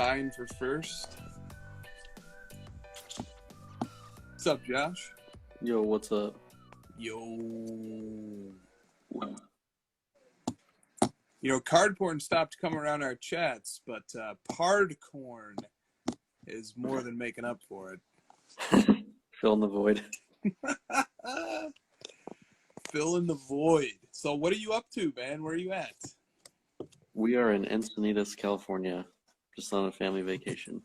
dying for first. What's up, Josh? Yo, what's up? Yo. You know, card porn stopped coming around our chats, but pardcorn is more than making up for it. Fill in the void. Fill in the void. So what are you up to, man? Where are you at? We are in Encinitas, California, just on a family vacation.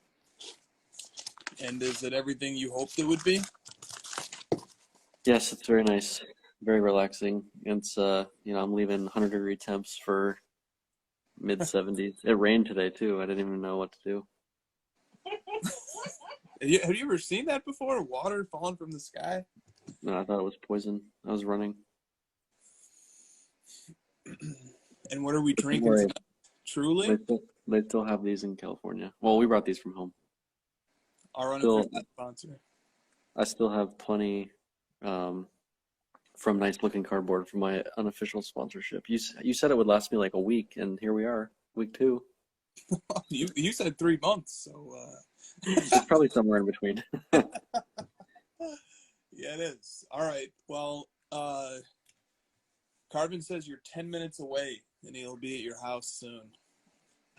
And is it everything you hoped it would be? Yes, it's very nice, very relaxing. It's I'm leaving 100-degree temps for mid-70s. It rained today too. I didn't even know what to do. Have you ever seen that before? Water falling from the sky? No, I thought it was poison. I was running. And what are we Don't drinking worry. tonight? Truly? They still have these in California. Well, we brought these from home. Our unofficial sponsor. I still have plenty from nice looking cardboard from my unofficial sponsorship. You said it would last me like a week, and here we are, week 2. You said 3 months, so It's probably somewhere in between. yeah, it is. All right. Well, Carvin says you're 10 minutes away, and he'll be at your house soon.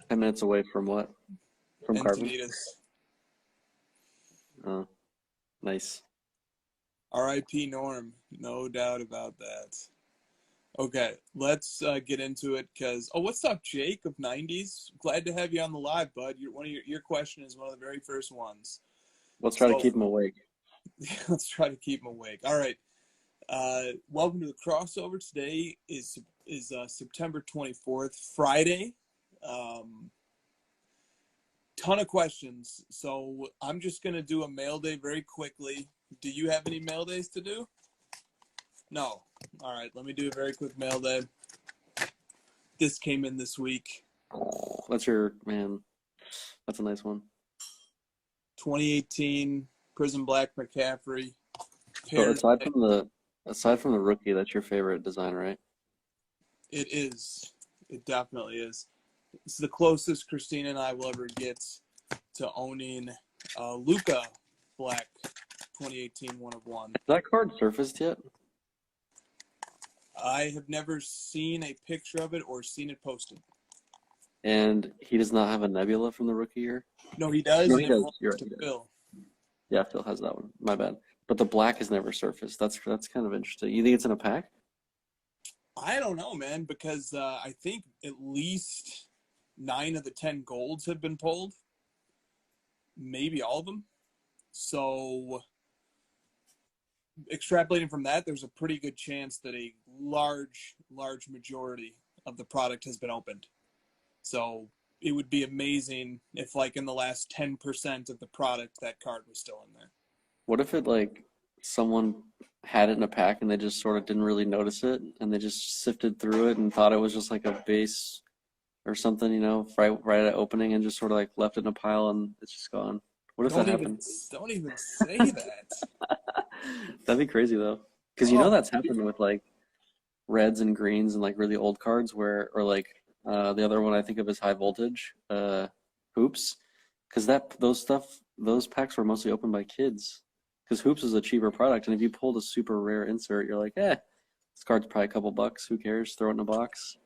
10 minutes away from what? From Carbon? Encinitas. Nice. R.I.P. Norm. No doubt about that. Okay, let's get into it because what's up, Jake of 90s? Glad to have you on the live, bud. Your question is one of the very first ones. Let's try to keep him awake. Let's try to keep him awake. All right. Welcome to the crossover. Today is September 24th, Friday. Ton of questions, so I'm just gonna do a mail day very quickly. Do you have any mail days to do? No. All right, let me do a very quick mail day. This came in this week. That's your man. That's a nice one. 2018 Prism Black McCaffrey. So aside from the rookie, that's your favorite design, right? It is. It definitely is. It's the closest Christina and I will ever get to owning Luka Black 2018 1/1. Is that card surfaced yet? I have never seen a picture of it or seen it posted. And he does not have a Nebula from the rookie year? No, he does. No, he does. Phil. Yeah, Phil has that one. My bad. But the black has never surfaced. That's kind of interesting. You think it's in a pack? I don't know, man, because I think at least 9 of the 10 golds have been pulled. Maybe all of them. So extrapolating from that, there's a pretty good chance that a large majority of the product has been opened. So it would be amazing if, like, in the last 10% of the product, that card was still in there. What if it, like, someone had it in a pack and they just sort of didn't really notice it and they just sifted through it and thought it was just like a base or something, right at opening and just sort of like left it in a pile and it's just gone? What if that happened? Don't even say that. That'd be crazy though. Because that's happened with like reds and greens and like really old cards or like the other one I think of is high voltage hoops. Because those packs were mostly opened by kids. Because hoops is a cheaper product, and if you pulled a super rare insert, you're like, this card's probably a couple bucks. Who cares? Throw it in a box.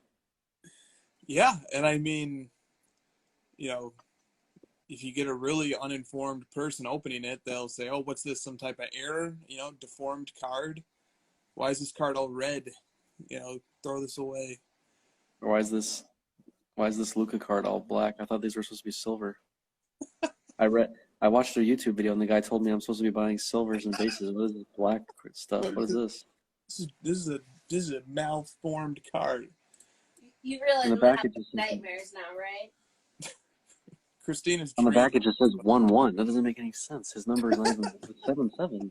Yeah, and I mean, if you get a really uninformed person opening it, they'll say, "Oh, what's this? Some type of error? Deformed card? Why is this card all red? Throw this away." Or why is this Luka card all black? I thought these were supposed to be silver. I watched a YouTube video and the guy told me I'm supposed to be buying silvers and bases. What is this black stuff? What is this? This is a malformed card. You realize we're having nightmares now, right? Christina's on the back it just says 1-1. That doesn't make any sense. His number is not even 7-7.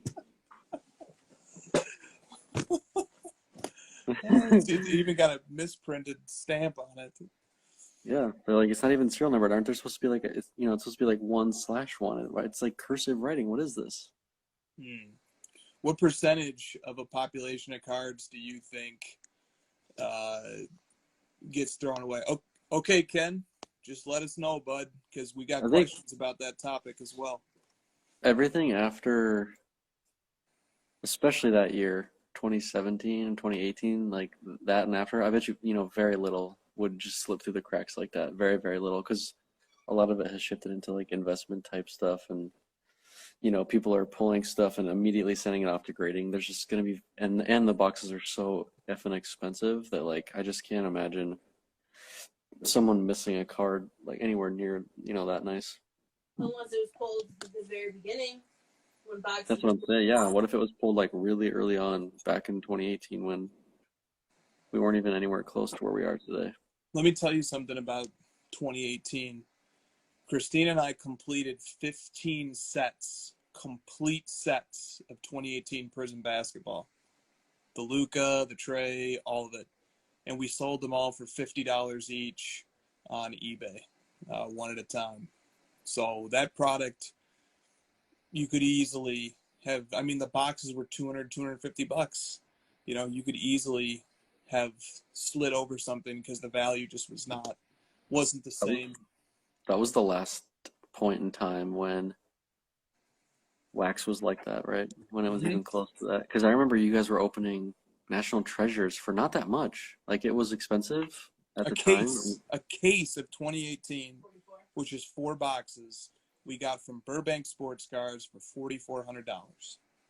It's even got a misprinted stamp on it. Yeah, they're like, it's not even serial numbered. Aren't there supposed to be like it's supposed to be like 1/1? Right? It's like cursive writing. What is this? What percentage of a population of cards do you think gets thrown away? Okay, Ken, just let us know, bud, because we got I think questions about that topic as well. everything after, especially that year, 2017 and 2018, like that and after, I bet you, very little would just slip through the cracks like that. Very, very little, because a lot of it has shifted into like investment type stuff, and people are pulling stuff and immediately sending it off to grading. There's just gonna be, and the boxes are so effing expensive that like I just can't imagine someone missing a card like anywhere near that nice. Unless it was pulled at the very beginning when boxes. That's what I'm saying. Yeah. What if it was pulled like really early on back in 2018 when we weren't even anywhere close to where we are today? Let me tell you something about 2018. Christina and I completed 15 complete sets of 2018 Prism basketball. The Luka, the Trey, all of it. And we sold them all for $50 each on eBay, one at a time. So that product, you could easily have, I mean, the boxes were $200, $250. You could easily have slid over something because the value just wasn't the same. That was the last point in time when wax was like that, right? When it was even close to that. Because I remember you guys were opening National Treasures for not that much. Like, it was expensive at the time. A case of 2018, which is 4 boxes, we got from Burbank Sports Cards for $4,400.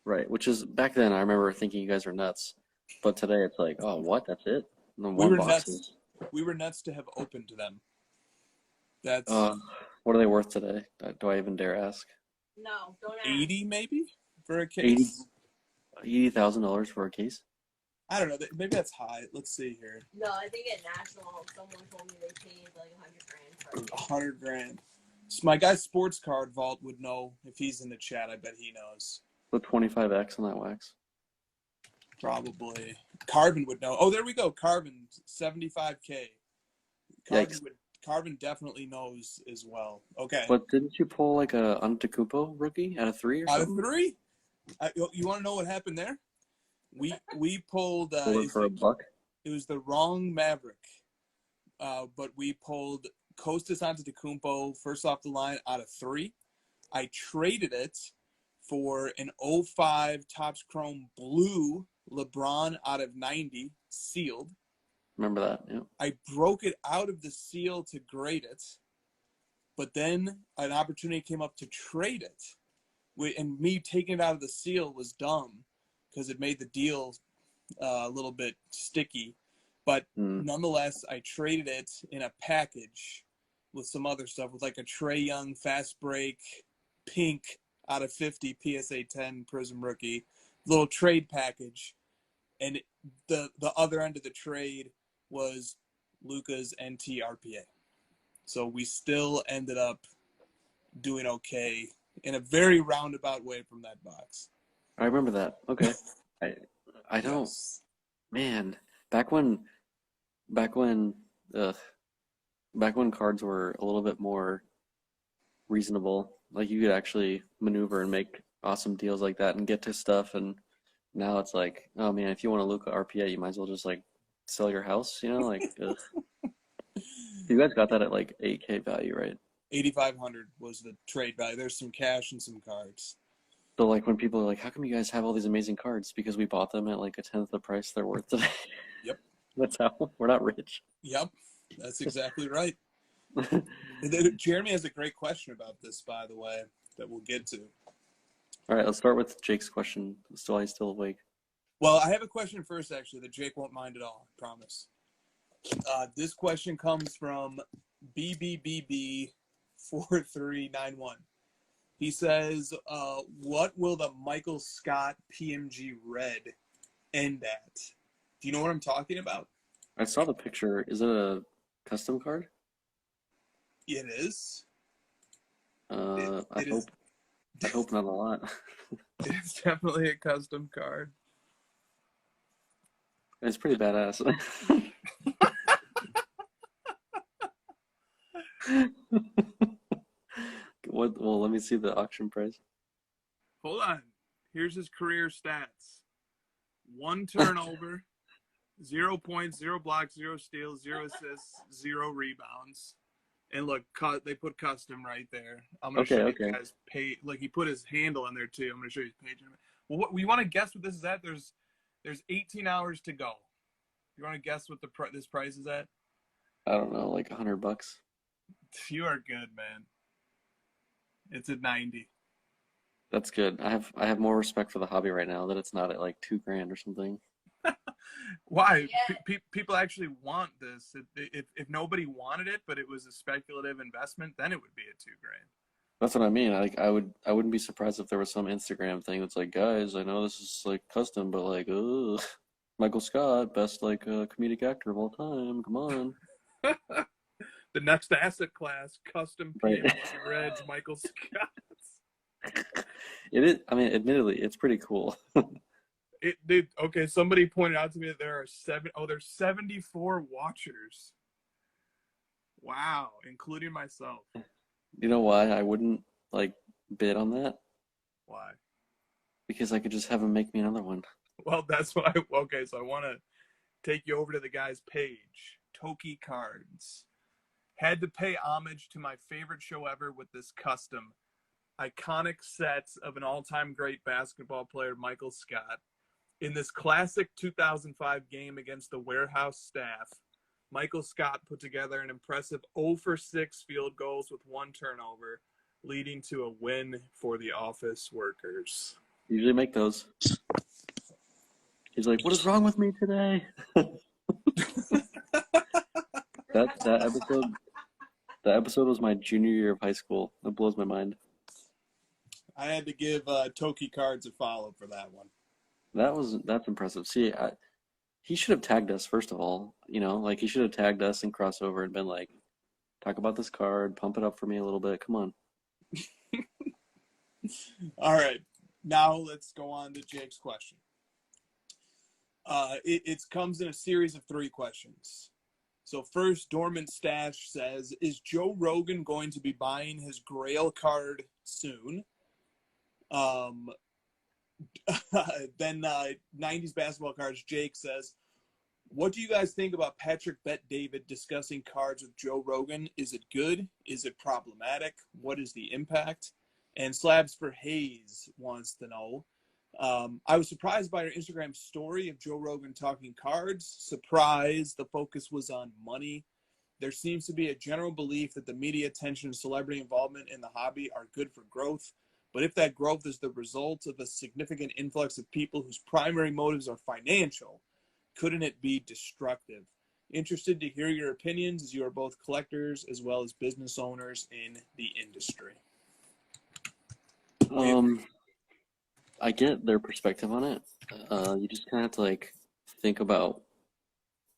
Right, which is, back then, I remember thinking you guys were nuts. But today it's like, oh, what? That's it? And then We one were box nuts. We were nuts to have opened them. That's what are they worth today? Do I even dare ask? No, don't ask. 80 maybe for a case. $80,000 for a case? I don't know. Maybe that's high. Let's see here. No, I think at National, someone told me they paid like $100,000 for it. $100,000. So my guy Sports Card Vault would know if he's in the chat. I bet he knows. The 25X on that wax. Probably. Carvin would know. Oh, there we go. Carvin, $75K. Carvin definitely knows as well. Okay. But didn't you pull like a Antetokounmpo rookie out of 3 or something? Out of 3? You want to know what happened there? We pulled. Pulled it for $1. It was the wrong Maverick, but we pulled Kostas Antetokounmpo first off the line out of 3. I traded it for an 05 Topps Chrome Blue LeBron out of 90 sealed. Remember that? Yeah. I broke it out of the seal to grade it, but then an opportunity came up to trade it. And me taking it out of the seal was dumb because it made the deal a little bit sticky. But nonetheless, I traded it in a package with some other stuff, with like a Trae Young fast break pink out of 50 PSA 10 Prism rookie, little trade package. And the other end of the trade was Luka's NT RPA. So we still ended up doing okay in a very roundabout way from that box. I remember that. Okay. I don't, Yes. man, back when cards were a little bit more reasonable, like you could actually maneuver and make awesome deals like that and get to stuff. And now it's like, oh man, if you want a Luka RPA, you might as well just like sell your house, like you guys got that at like 8K value, right? 8,500 was the trade value. There's some cash and some cards. So like when people are like, how come you guys have all these amazing cards? Because we bought them at like a 10th the price they're worth today. Yep. That's how we're not rich. Yep. That's exactly right. Jeremy has a great question about this, by the way, that we'll get to. All right, let's start with Jake's question. He's still awake. Well, I have a question first, actually, that Jake won't mind at all, I promise. This question comes from BBBB4391. He says, what will the Michael Scott PMG Red end at? Do you know what I'm talking about? I saw the picture. Is it a custom card? It is. I hope not a lot. It's definitely a custom card. It's pretty badass. Well, let me see the auction price. Hold on. Here's his career stats. 1 turnover, 0 points, 0 blocks, 0 steals, 0 assists, 0 rebounds. And look, they put custom right there. I'm gonna Okay, show you okay. guys page. Like he put his handle in there too. I'm gonna show you his page. Well, what we want to guess what this is at? There's 18 hours to go. You want to guess what this price is at? I don't know, like $100. You are good, man. It's at 90. That's good. I have more respect for the hobby right now that it's not at like $2,000 or something. Why? Yeah. People actually want this. If nobody wanted it, but it was a speculative investment, then it would be at $2,000. That's what I mean. I wouldn't be surprised if there was some Instagram thing that's like, guys, I know this is like custom, but like, ugh, Michael Scott, best like comedic actor of all time. Come on. The next asset class, custom Right. PMC Reds, Michael Scott. It is, I mean, admittedly, it's pretty cool. Okay, somebody pointed out to me that there's 74 watchers. Wow, including myself. You know why I wouldn't like bid on that? Why? Because I could just have him make me another one. Well, that's why. Okay, so I want to take you over to the guy's page. Toki Cards. Had to pay homage to my favorite show ever with this custom. Iconic sets of an all-time great basketball player, Michael Scott. In this classic 2005 game against the warehouse staff, Michael Scott put together an impressive 0 for 6 field goals with 1 turnover, leading to a win for the office workers. Usually make those. He's like, what is wrong with me today? That episode was my junior year of high school. That blows my mind. I had to give Toki Cards a follow for that one. That's impressive. See, he should have tagged us first of all. You know, like he should have tagged us and crossover and been like, talk about this card, pump it up for me a little bit. Come on. All right, now let's go on to Jake's question. It comes in a series of 3 questions. So first, Dormant Stash says, is Joe Rogan going to be buying his Grail card soon? Then 90s Basketball Cards, Jake says, what do you guys think about Patrick Bet David discussing cards with Joe Rogan? Is it good? Is it problematic? What is the impact? And Slabs for Hayes wants to know, I was surprised by your Instagram story of Joe Rogan talking cards. Surprised the focus was on money. There seems to be a general belief that the media attention and celebrity involvement in the hobby are good for growth. But if that growth is the result of a significant influx of people whose primary motives are financial, couldn't it be destructive? Interested to hear your opinions, as you are both collectors as well as business owners in the industry. I get their perspective on it. You just kind of have to like think about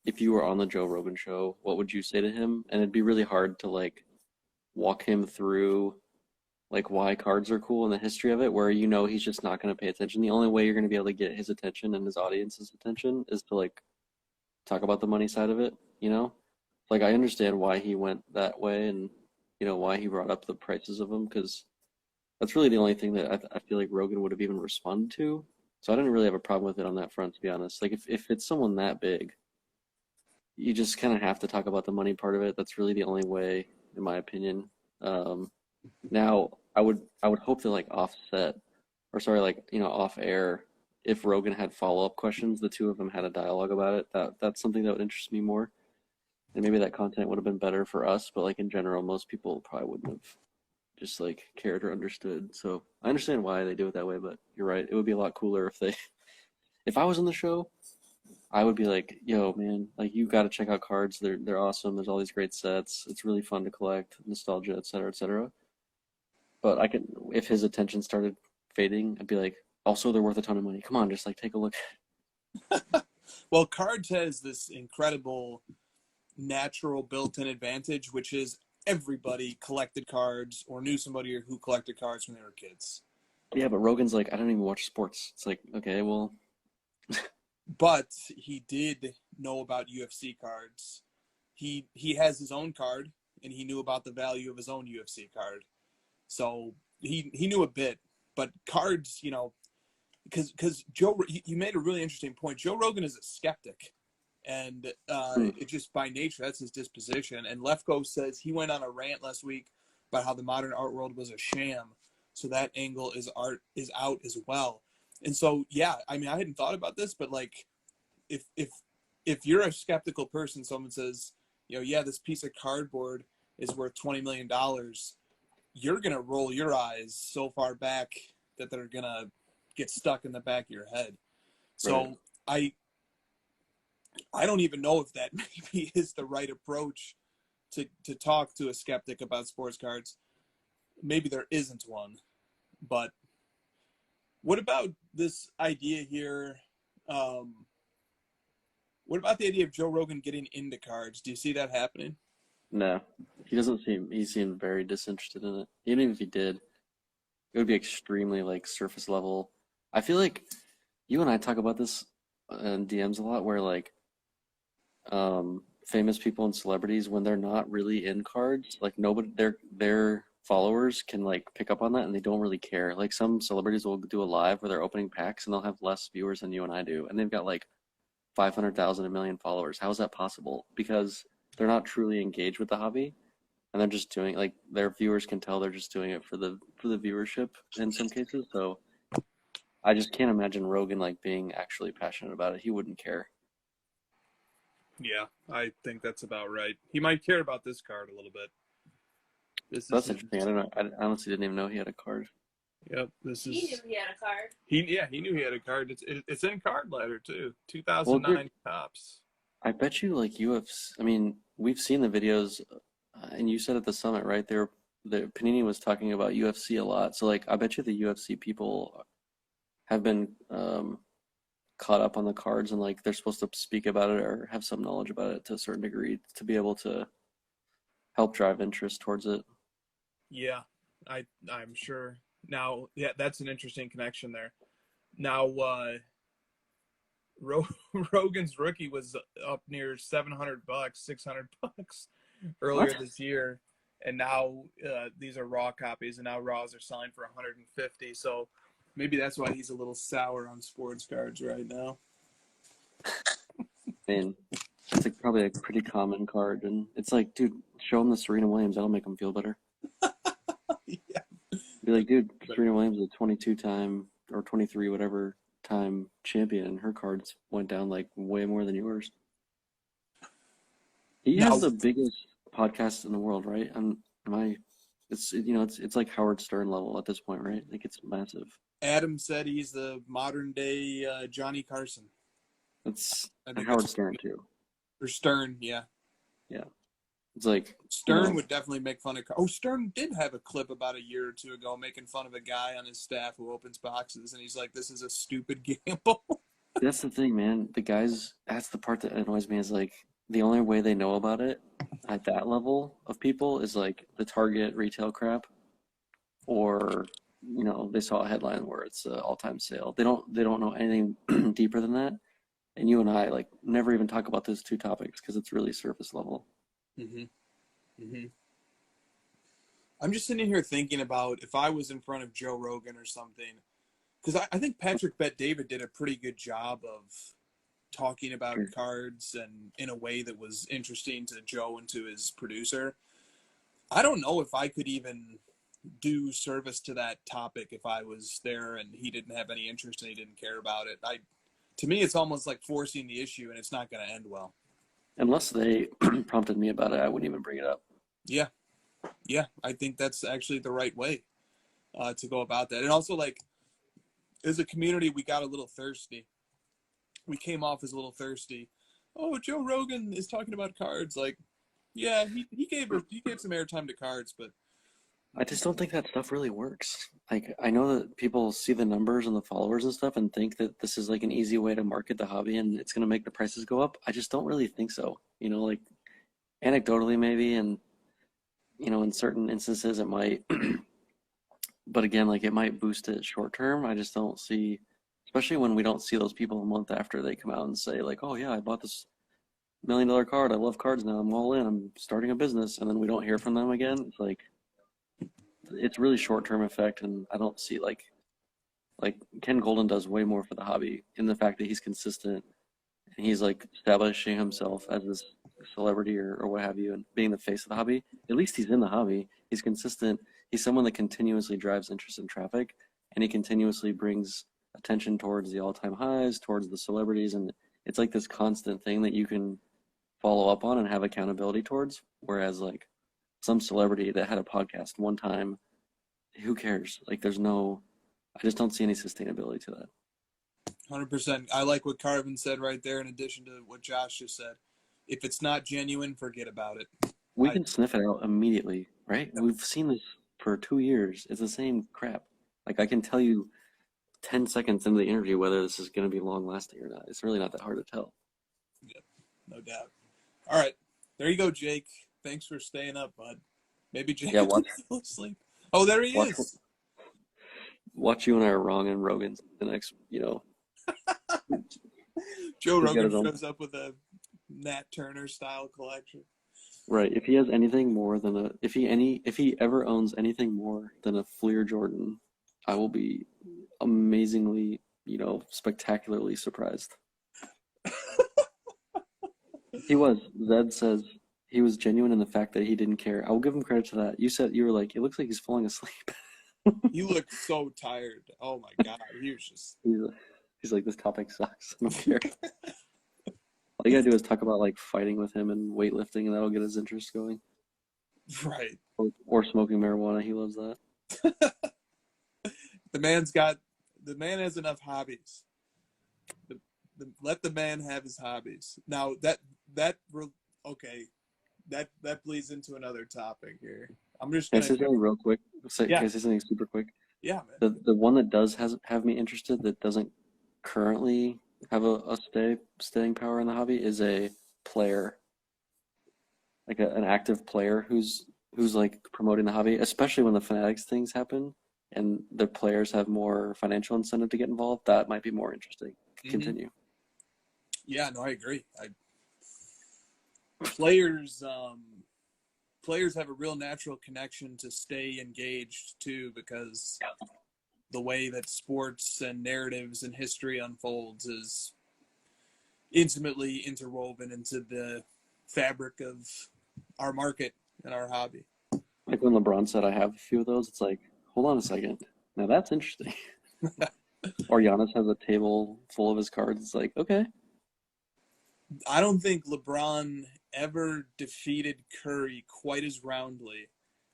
if you were on the Joe Rogan show, what would you say to him? And it'd be really hard to like walk him through like why cards are cool and the history of it, where you know he's just not going to pay attention. The only way you're going to be able to get his attention and his audience's attention is to like talk about the money side of it, you know? Like I understand why he went that way and you know why he brought up the prices of them, because that's really the only thing that I feel like Rogan would have even responded to. So I didn't really have a problem with it on that front, to be honest. Like if it's someone that big, you just kind of have to talk about the money part of it. That's really the only way, in my opinion. Now I would hope that like offset, or sorry, like you know off air, if Rogan had follow-up questions, the two of them had a dialogue about it. That's something that would interest me more, and maybe that content would have been better for us. But like in general, most people probably wouldn't have just like cared or understood. So I understand why they do it that way, but you're right. It would be a lot cooler if I was on the show, I would be like, yo, man, like you got to check out cards. They're awesome. There's all these great sets. It's really fun to collect, nostalgia, et cetera, et cetera. But if his attention started fading, I'd be like, also they're worth a ton of money. Come on, just like take a look. Well, cards has this incredible natural built-in advantage, which is everybody collected cards or knew somebody who collected cards when they were kids. Yeah, but Rogan's like, I don't even watch sports. It's like, okay, well. But he did know about UFC cards. He has his own card, and he knew about the value of his own UFC card. So he knew a bit. But cards, you know, because you made a really interesting point. Joe Rogan is a skeptic. And Hmm. it just by nature, that's his disposition. And Lefko says he went on a rant last week about how the modern art world was a sham. So that angle is out as well. And so, yeah, I mean, I hadn't thought about this, but like, if you're a skeptical person, someone says, yeah, this piece of cardboard is worth $20 million, you're gonna roll your eyes so far back that they're gonna get stuck in the back of your head. So Right. I don't even know if that maybe is the right approach to talk to a skeptic about sports cards. Maybe there isn't one, but what about this idea here? What about the idea of Joe Rogan getting into cards? Do you see that happening? No, he seemed very disinterested in it. Even if he did, it would be extremely like surface level. I feel like you and I talk about this in DMs a lot, where like famous people and celebrities, when they're not really in cards, like nobody, their followers can like pick up on that and they don't really care. Like some celebrities will do a live where they're opening packs and they'll have less viewers than you and I do, and they've got like 500,000, a million followers. How is that possible? Because they're not truly engaged with the hobby, and they're just doing like their viewers can tell they're just doing it for the viewership in some cases. So I just can't imagine Rogan like being actually passionate about it. He wouldn't care. Yeah, I think that's about right. He might care about this card a little bit. This is That's his. interesting. I don't know. I honestly didn't even know he had a card. Yep, this He knew is. he had a card. He knew he had a card. It's in card ladder too. Well, 2009 dude, tops. I bet you like UFC. I mean, we've seen the videos, and you said at the summit, right? The Panini was talking about UFC a lot. So like, I bet you the UFC people have been caught up on the cards, and like they're supposed to speak about it or have some knowledge about it to a certain degree to be able to help drive interest towards it. Yeah, I'm sure. Now, yeah, that's an interesting connection there. Now, Rogan's rookie was up near $700, $600 earlier What? this year, and now these are raw copies, and now raws are selling for 150. So maybe that's why he's a little sour on sports cards right now. I mean, it's like probably a pretty common card, and it's like, dude, show him the Serena Williams. That'll make him feel better. Yeah. Be like, dude, Serena Williams is a 22-time or 23, whatever time champion, and her cards went down like way more than yours. He has Now, the biggest podcast in the world, right? It's like Howard Stern level at this point, right? Like it's massive. Adam said he's the modern day Johnny Carson. It's I think Howard that's Stern too. or Stern. Yeah, Yeah. It's like, Stern would definitely make fun of. Oh, Stern did have a clip about a year or two ago making fun of a guy on his staff who opens boxes, and he's like, "This is a stupid gamble." that's the thing, man. That's the part that annoys me is like the only way they know about it at that level of people is like the Target retail crap, or they saw a headline where it's an all-time sale. They don't know anything deeper than that. And you and I like never even talk about those two topics because it's really surface level. Mm-hmm. Mm-hmm. I'm just sitting here thinking about if I was in front of Joe Rogan or something, because I think Patrick Bet David did a pretty good job of talking about Sure. cards and in a way that was interesting to Joe and to his producer. I don't know if I could even do service to that topic if I was there and he didn't have any interest and he didn't care about it. To me, it's almost like forcing the issue, and it's not going to end well. Unless they prompted me about it, I wouldn't even bring it up. Yeah, yeah, I think that's actually the right way to go about that. And also, like, as a community, we got a little thirsty. We came off as a little thirsty. Oh, Joe Rogan is talking about cards. Like, yeah, he gave some airtime to cards, but I just don't think that stuff really works. Like, I know that people see the numbers and the followers and stuff and think that this is like an easy way to market the hobby and it's going to make the prices go up. I just don't really think so. Like anecdotally maybe, and in certain instances it might, but again, like it might boost it short term. I just don't see, especially when we don't see those people a month after they come out and say like, oh yeah, I bought this $1 million card. I love cards now. I'm all in. I'm starting a business. And then we don't hear from them again. It's like, it's really short-term effect, and I don't see like Ken Golden does way more for the hobby in the fact that he's consistent and he's like establishing himself as this celebrity or what have you, and being the face of the hobby. At least he's in the hobby. He's consistent. He's someone that continuously drives interest in traffic, and he continuously brings attention towards the all-time highs, towards the celebrities, and it's like this constant thing that you can follow up on and have accountability towards. Whereas like some celebrity that had a podcast one time, who cares? Like there's no, I just don't see any sustainability to that. 100%. I like what Carvin said right there in addition to what Josh just said. If it's not genuine, forget about it. We can sniff it out immediately, right? Yep. We've seen this for 2 years. It's the same crap. Like I can tell you 10 seconds into the interview whether this is going to be long lasting or not. It's really not that hard to tell. Yep, no doubt. All right, there you go, Jake. Thanks for staying up, bud. Maybe Jake will fall asleep. Oh, there he is. Watch you and I are wrong and Rogan's the next, Joe Rogan shows up with a Nat Turner style collection. Right. If he has anything more than if he ever owns anything more than a Fleer Jordan, I will be amazingly, spectacularly surprised. Zed says he was genuine in the fact that he didn't care. I will give him credit to that. You were like, it looks like he's falling asleep. You look so tired. Oh my God. He was just. He's like, this topic sucks. I don't care. All you gotta do is talk about like fighting with him and weightlifting, and that'll get his interest going. Right. Or smoking marijuana. He loves that. The man has enough hobbies. Let the man have his hobbies. Now that bleeds into another topic here. I'm just gonna say something real quick. Can I say something super quick? Yeah, man. The one that does have me interested that doesn't currently have a staying power in the hobby is a player, like an active player who's like promoting the hobby, especially when the Fanatics things happen and the players have more financial incentive to get involved. That might be more interesting. Continue. Yeah, no, I agree. Players have a real natural connection to stay engaged too, because the way that sports and narratives and history unfolds is intimately interwoven into the fabric of our market and our hobby. Like when LeBron said, I have a few of those, it's like, hold on a second. Now that's interesting. Or Giannis has a table full of his cards. It's like, okay. I don't think LeBron ever defeated Curry quite as roundly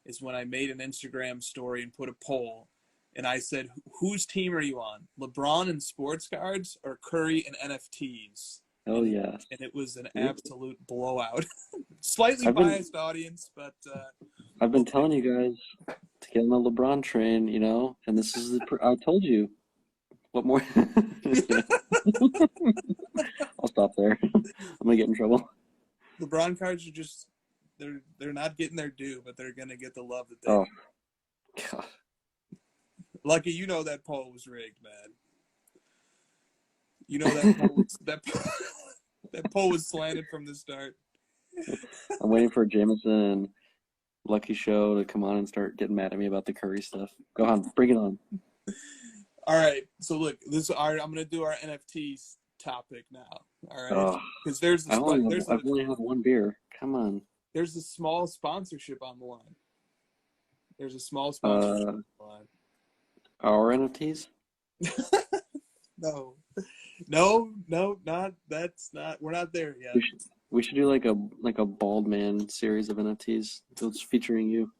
as when I made an Instagram story and put a poll. And I said, whose team are you on? LeBron and sports cards or Curry and NFTs? Oh, yeah. And it was an absolute blowout. Slightly biased audience, but... I've been telling you guys to get on the LeBron train, and this is I told you. What more? I'll stop there. I'm going to get in trouble. LeBron cards are just... They're not getting their due, but they're going to get the love that they need. God. Lucky, that poll was rigged, man. That poll was slanted from the start. I'm waiting for Jameson and Lucky Show to come on and start getting mad at me about the Curry stuff. Go on, bring it on. All right, so look, I'm going to do our NFTs topic now. All right, because I've only had one beer. Come on. There's a small sponsorship on the line. There's a small sponsorship on the line. Our NFTs? No, not. That's not. We're not there yet. We should do like a bald man series of NFTs. It's featuring you.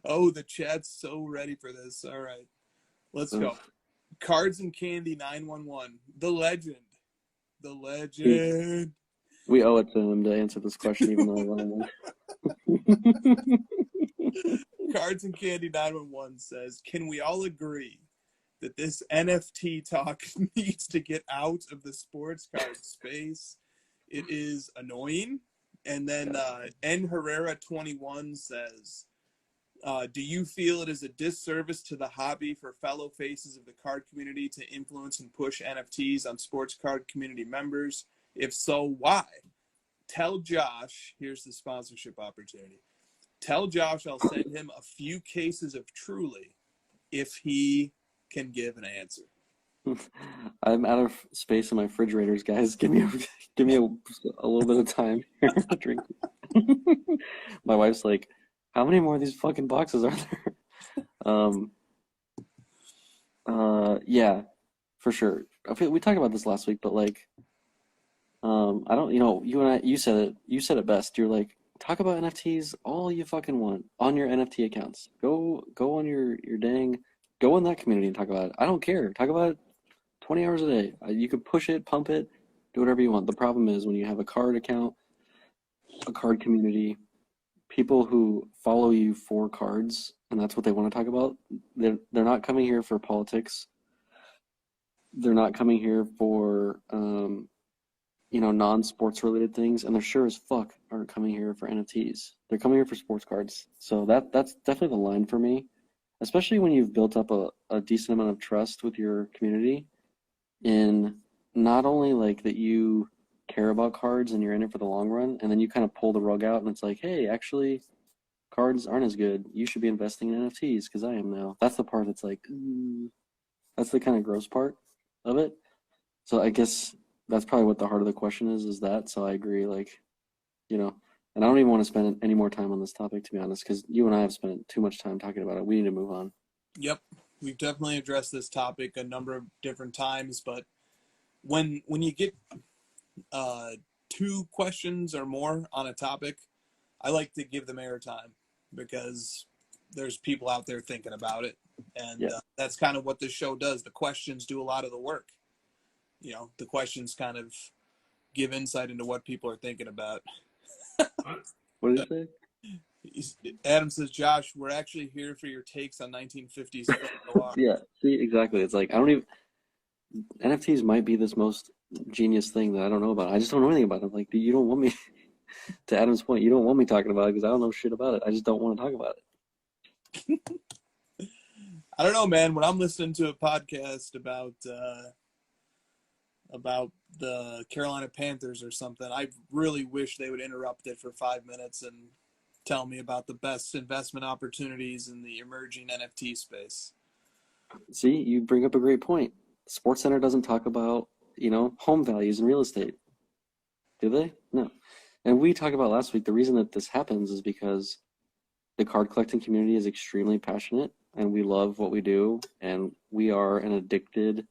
The chat's so ready for this. All right, let's go. Cards and Candy 911. The legend. We owe it to him to answer this question, even though I want to. Cards and Candy 911 says, can we all agree that this NFT talk needs to get out of the sports card space? It is annoying. And then N Herrera 21 says, do you feel it is a disservice to the hobby for fellow faces of the card community to influence and push NFTs on sports card community members? If so, why? Tell Josh, here's the sponsorship opportunity. Tell Josh I'll send him a few cases of Truly if he can give an answer. I'm out of space in my refrigerators, guys. Give me a little bit of time here to drink. My wife's like, how many more of these fucking boxes are there? Um, yeah, for sure. We talked about this last week, but like, I don't, you said it best. You're like, talk about NFTs all you fucking want on your NFT accounts. Go on your dang, go in that community and talk about it. I don't care. Talk about it 20 hours a day. You could push it, pump it, do whatever you want. The problem is when you have a card account, a card community, people who follow you for cards, and that's what they want to talk about. They're not coming here for politics. They're not coming here for non-sports related things, and they're sure as fuck aren't coming here for NFTs. They're coming here for sports cards. So that's definitely the line for me, especially when you've built up a decent amount of trust with your community in not only like that you care about cards and you're in it for the long run, and then you kind of pull the rug out and it's like, hey, actually, cards aren't as good. You should be investing in NFTs because I am now. That's the part that's like, that's the kind of gross part of it. So I guess that's probably what the heart of the question is that. So I agree, like, and I don't even want to spend any more time on this topic, to be honest, because you and I have spent too much time talking about it. We need to move on. Yep. We've definitely addressed this topic a number of different times, but when you get two questions or more on a topic, I like to give them airtime because there's people out there thinking about it, and that's kind of what this show does. The questions do a lot of the work. The questions kind of give insight into what people are thinking about. What did you say? Adam says, Josh, we're actually here for your takes on 1950s crypto art. Yeah, see, exactly. It's like, NFTs might be this most genius thing that I don't know about. I just don't know anything about it. Like, you don't want me, to Adam's point, you don't want me talking about it because I don't know shit about it. I just don't want to talk about it. I don't know, man. When I'm listening to a podcast about the Carolina Panthers or something, I really wish they would interrupt it for 5 minutes and tell me about the best investment opportunities in the emerging NFT space. See, you bring up a great point. SportsCenter doesn't talk about, home values in real estate. Do they? No. And we talked about last week, the reason that this happens is because the card collecting community is extremely passionate and we love what we do, and we are an addicted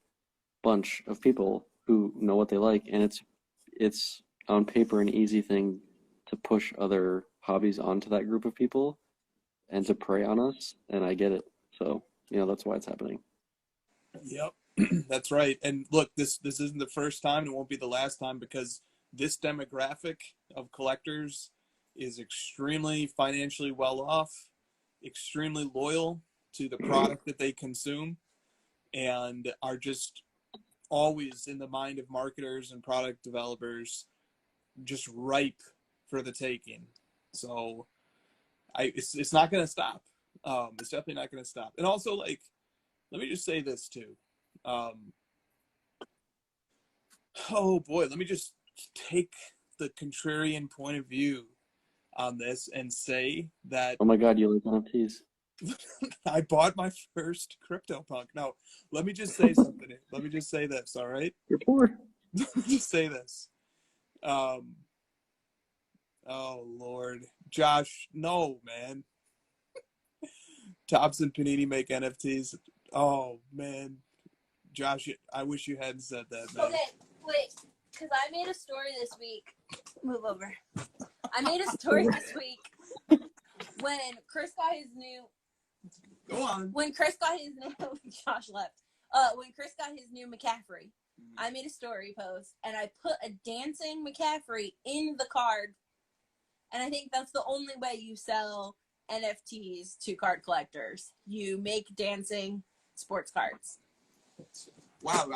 bunch of people who know what they like, and it's on paper an easy thing to push other hobbies onto that group of people and to prey on us, and I get it. So, that's why it's happening. Yep, that's right. And look, this isn't the first time, and it won't be the last time, because this demographic of collectors is extremely financially well off, extremely loyal to the product that they consume, and are just always in the mind of marketers and product developers, just ripe for the taking. So it's not going to stop. It's definitely not going to stop. And also, like, let me just say this too. Oh boy, let me just take the contrarian point of view on this and say that Oh my God, you like NFTs. I bought my first CryptoPunk. No, let me just say something. Let me just say this, all right? You're poor. Let me just say this. Oh, Lord. Josh, no, man. Topps and Panini make NFTs. Oh, man. Josh, I wish you hadn't said that, man. Okay, wait. Because I made a story this week. Move over. I made a story this week when Chris got his new... Go on. When Chris got his new... Josh left. When Chris got his new McCaffrey, I made a story post, and I put a dancing McCaffrey in the card. And I think that's the only way you sell NFTs to card collectors. You make dancing sports cards. Wow,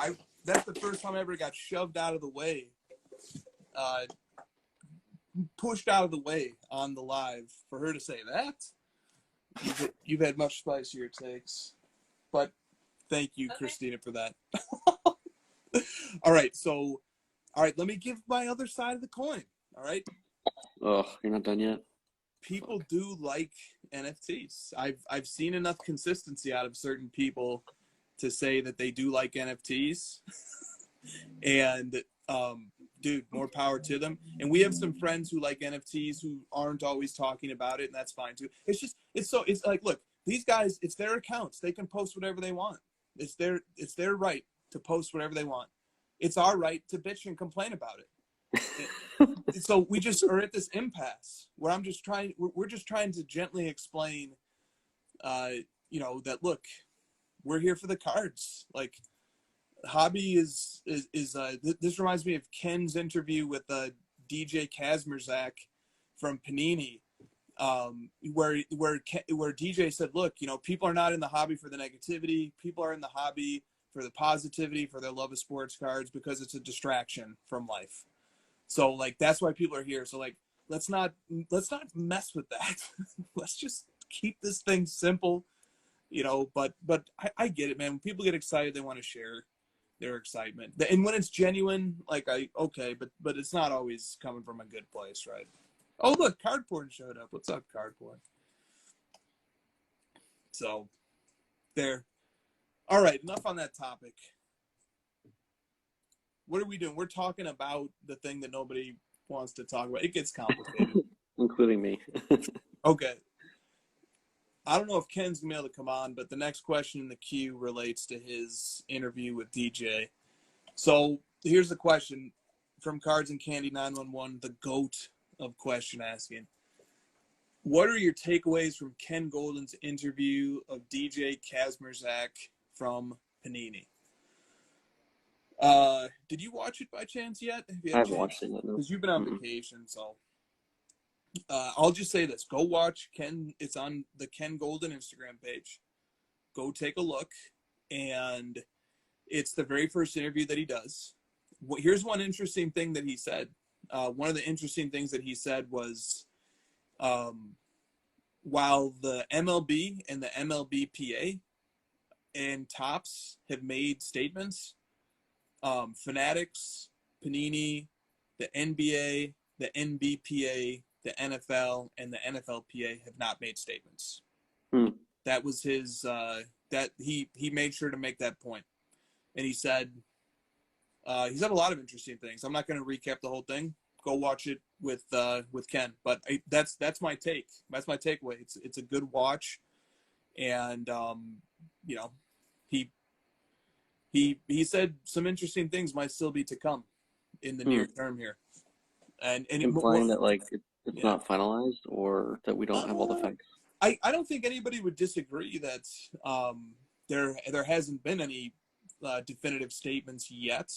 that's the first time I ever got shoved out of the way. Pushed out of the way on the live for her to say that. You've had much spicier takes. But thank you, okay, Christina, for that. All right, let me give my other side of the coin. All right. Oh, you're not done yet? People do like NFTs. I've seen enough consistency out of certain people to say that they do like NFTs. And dude, more power to them. And we have some friends who like NFTs who aren't always talking about it, and that's fine too. It's like, look, these guys, it's their accounts. They can post whatever they want. It's their right to post whatever they want. It's our right to bitch and complain about it. So we just are at this impasse where we're just trying to gently explain, that look, we're here for the cards. Like, hobby is this reminds me of Ken's interview with DJ Kazmerzak from Panini, where DJ said, look, people are not in the hobby for the negativity. People are in the hobby for the positivity, for their love of sports cards, because it's a distraction from life. So like, that's why people are here. So like, let's not mess with that. Let's just keep this thing simple, but I get it, man. When people get excited, they want to share their excitement. And when it's genuine, like, but it's not always coming from a good place, right? Oh, look, Cardboard showed up. What's up, Cardboard? So, there. All right, enough on that topic. What are we doing? We're talking about the thing that nobody wants to talk about. It gets complicated. Including me. Okay. I don't know if Ken's going to be able to come on, but the next question in the queue relates to his interview with DJ. So here's the question from Cards and Candy 911, the GOAT of question asking. What are your takeaways from Ken Golden's interview of DJ Kazmerzak from Panini? Did you watch it by chance yet? I haven't watched it yet, no. Because you've been on vacation, so... I'll just say this. Go watch Ken. It's on the Ken Golden Instagram page. Go take a look. And it's the very first interview that he does. Here's one interesting thing that he said. One of the interesting things that he said was, while the MLB and the MLBPA and Topps have made statements, Fanatics, Panini, the NBA, the NBPA, the NFL, and the NFLPA have not made statements. That was his, that he made sure to make that point. And he said a lot of interesting things. I'm not going to recap the whole thing. Go watch it with Ken. But that's my take. That's my takeaway. It's a good watch. And, he said some interesting things might still be to come in the near term here. And implying that like it's not finalized, or that we don't have all the facts. I don't think anybody would disagree that there hasn't been any definitive statements yet,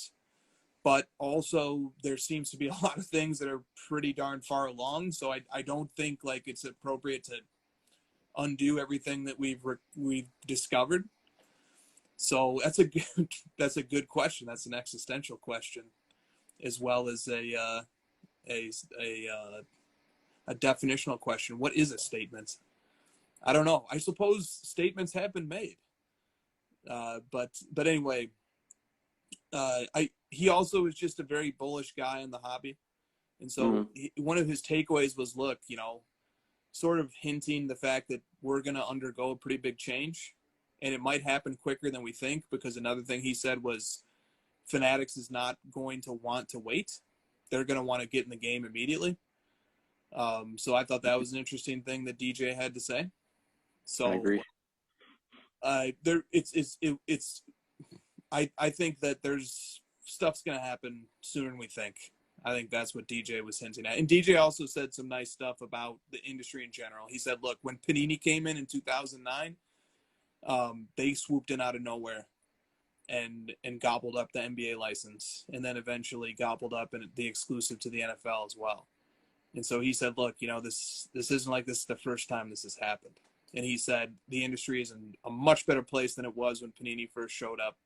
but also there seems to be a lot of things that are pretty darn far along. So I don't think like it's appropriate to undo everything that we've discovered. So that's a good question. That's an existential question, as well as a definitional question. What is a statement? I don't know. I suppose statements have been made. But anyway, he also is just a very bullish guy in the hobby. And so one of his takeaways was, look, sort of hinting the fact that we're going to undergo a pretty big change, and it might happen quicker than we think, because another thing he said was Fanatics is not going to want to wait. They're going to want to get in the game immediately. So I thought that was an interesting thing that DJ had to say. So I agree. I think that there's stuff's going to happen sooner than we think. I think that's what DJ was hinting at. And DJ also said some nice stuff about the industry in general. He said, look, when Panini came in 2009, they swooped in out of nowhere and gobbled up the NBA license, and then eventually gobbled up the exclusive to the NFL as well. And so he said, look, this isn't like this is the first time this has happened. And he said the industry is in a much better place than it was when Panini first showed up,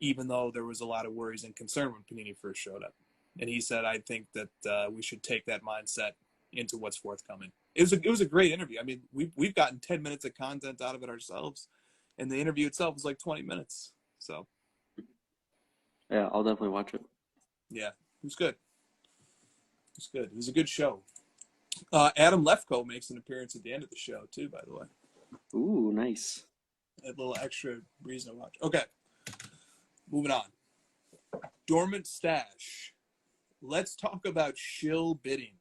even though there was a lot of worries and concern when Panini first showed up. And he said, I think that we should take that mindset into what's forthcoming. It was a great interview. I mean, we've gotten 10 minutes of content out of it ourselves, and the interview itself was like 20 minutes. So, yeah, I'll definitely watch it. Yeah, it was good. It was good. It was a good show. Adam Lefko makes an appearance at the end of the show too, by the way. Ooh, nice. a little extra reason to watch. Okay, moving on. Dormant stash. Let's talk about shill bidding.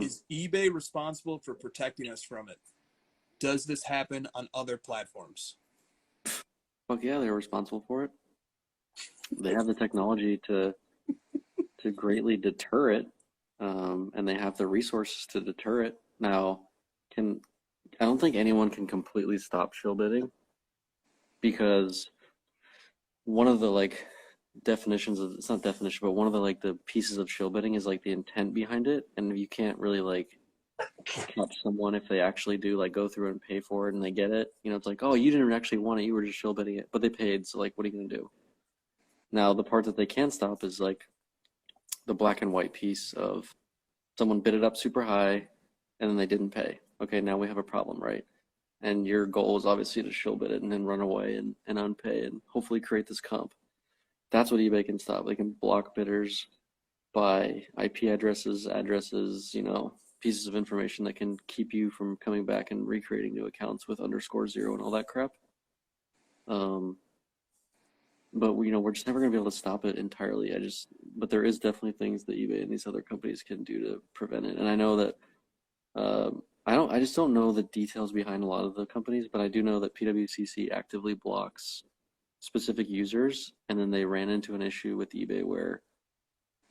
Is eBay responsible for protecting us from it? Does this happen on other platforms? Fuck yeah, they're responsible for it. They have the technology to greatly deter it, and they have the resources to deter it. Now, I don't think anyone can completely stop shill bidding, because one of the like definitions of, it's not definition, but one of the like the pieces of shill bidding is like the intent behind it, and you can't really like catch someone if they actually do like go through and pay for it and they get it. You know, it's like, oh, you didn't actually want it, you were just shill bidding it, but they paid, so like, what are you gonna do? Now, the part that they can stop is like the black and white piece of someone bid it up super high and then they didn't pay. Okay, now we have a problem, right? And your goal is obviously to shill bid it and then run away and unpay and hopefully create this comp. That's what eBay can stop. They can block bidders by IP addresses, you know, pieces of information that can keep you from coming back and recreating new accounts with _0 and all that crap. But you know, we're just never gonna be able to stop it entirely. But there is definitely things that eBay and these other companies can do to prevent it. And I know that I just don't know the details behind a lot of the companies, but I do know that Pwcc actively blocks specific users, and then they ran into an issue with eBay where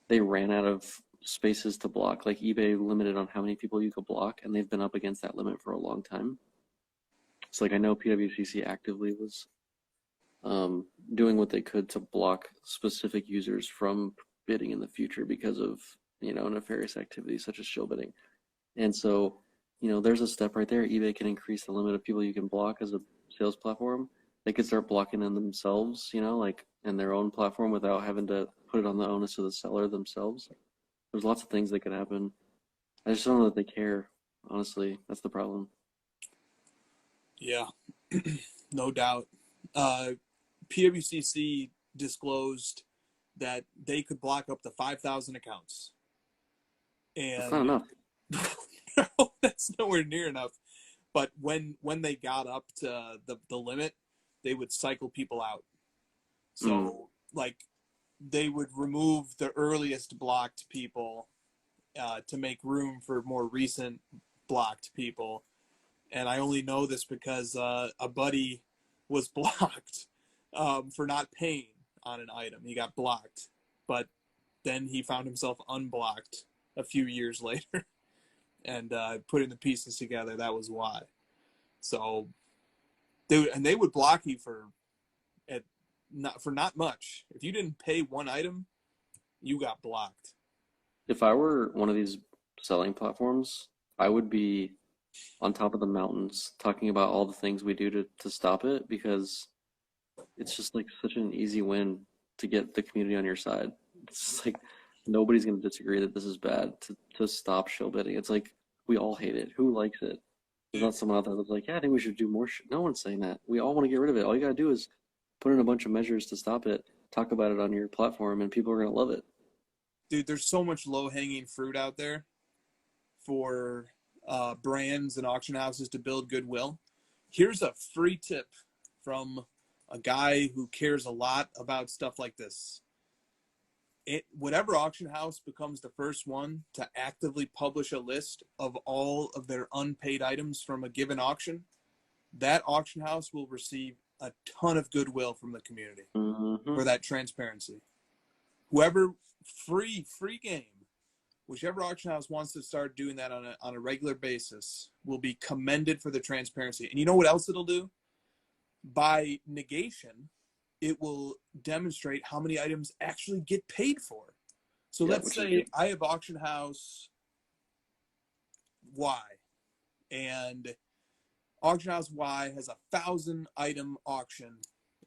they ran out of spaces to block. Like eBay limited on how many people you could block, and they've been up against that limit for a long time. So like I know Pwcc actively was doing what they could to block specific users from bidding in the future because of, you know, nefarious activities such as shill bidding. And so, you know, there's a step right there. eBay can increase the limit of people you can block as a sales platform. They could start blocking them themselves, you know, like in their own platform without having to put it on the onus of the seller themselves. There's lots of things that could happen. I just don't know that they care, honestly. That's the problem. Yeah, no doubt. Pwcc disclosed that they could block up to 5,000 accounts. And that's not enough. No, that's nowhere near enough. But when they got up to the limit, they would cycle people out. So like they would remove the earliest blocked people to make room for more recent blocked people. And I only know this because a buddy was blocked for not paying on an item. He got blocked, but then he found himself unblocked a few years later, and putting the pieces together, that was why. So they would block you for not much. If you didn't pay one item, you got blocked. If I were one of these selling platforms, I would be on top of the mountains talking about all the things we do to stop it, because it's just like such an easy win to get the community on your side. It's just like nobody's going to disagree that this is bad to stop shill bidding. It's like we all hate it. Who likes it? There's not someone out there that's like, yeah, I think we should do more shit. No one's saying that. We all want to get rid of it. All you got to do is put in a bunch of measures to stop it, talk about it on your platform, and people are going to love it. Dude, there's so much low-hanging fruit out there for brands and auction houses to build goodwill. Here's a free tip from a guy who cares a lot about stuff like this. Whatever auction house becomes the first one to actively publish a list of all of their unpaid items from a given auction, that auction house will receive a ton of goodwill from the community for that transparency. Whoever, free game, whichever auction house wants to start doing that on a regular basis will be commended for the transparency. And you know what else it'll do? By negation, it will demonstrate how many items actually get paid for. So let's say I have auction house Y, and auction house Y has 1,000 item auction.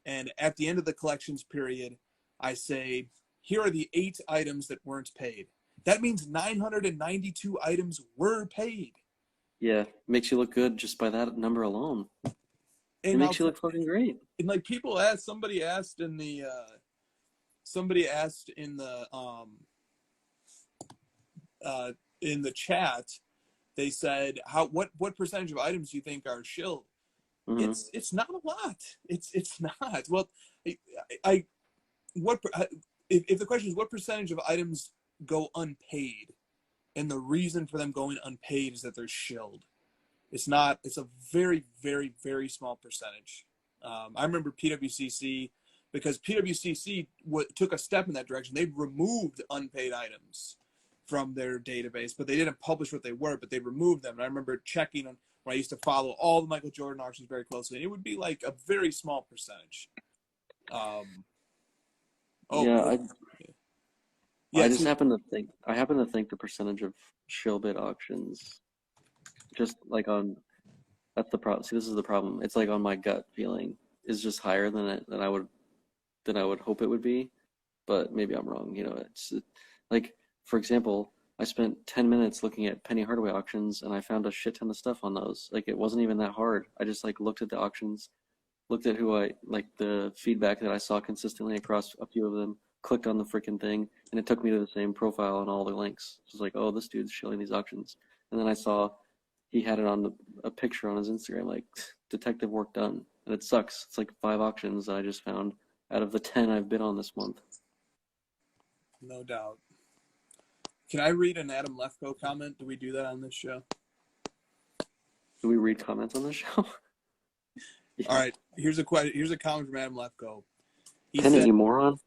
And at the end of the collections period, I say, here are the 8 items that weren't paid. That means 992 items were paid. Yeah, makes you look good just by that number alone. And it makes you look fucking great. And like people asked, somebody asked in the chat, they said, what percentage of items do you think are shilled? Mm-hmm. It's not a lot. It's not. Well, I what if the question is what percentage of items go unpaid, and the reason for them going unpaid is that they're shilled. It's not. It's a very, very, very small percentage. I remember PWCC because PWCC took a step in that direction. They removed unpaid items from their database, but they didn't publish what they were, but they removed them. And I remember checking on when I used to follow all the Michael Jordan auctions very closely, and it would be like a very small percentage. Yeah, Yeah, I just happen to think the percentage of shill bid auctions, just like on, that's the problem. See, this is the problem. It's like on my gut feeling is just higher than I would hope it would be, but maybe I'm wrong. It's like, for example, I spent 10 minutes looking at Penny Hardaway auctions, and I found a shit ton of stuff on those. Like, it wasn't even that hard. I just like looked at the auctions, looked at who I like, the feedback that I saw consistently across a few of them, clicked on the freaking thing, and it took me to the same profile on all the links. It was like, oh, this dude's shilling these auctions. And then I saw he had it on a picture on his Instagram, like, detective work done. And it sucks. It's like 5 auctions that I just found out of the 10 I've been on this month. no doubt. Can I read an Adam Lefkoe comment? Do we do that on this show? Do we read comments on this show? Yeah. All right. Here's a comment from Adam Lefkoe. You moron.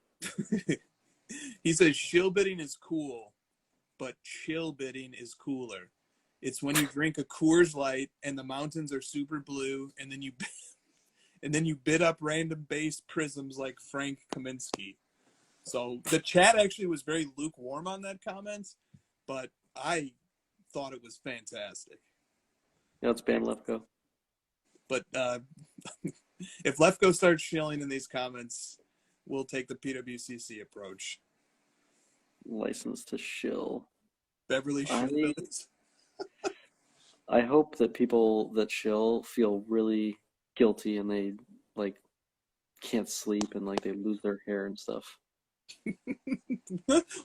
He says, shill bidding is cool, but chill bidding is cooler. It's when you drink a Coors Light and the mountains are super blue, and then you bid up random base prisms like Frank Kaminsky. So the chat actually was very lukewarm on that comment, but I thought it was fantastic. Yeah, let's ban Lefkoe. But if Lefkoe starts shilling in these comments, we'll take the PWCC approach. License to shill. Beverly Shills. I hope that people that shill feel really guilty and they like can't sleep and like they lose their hair and stuff.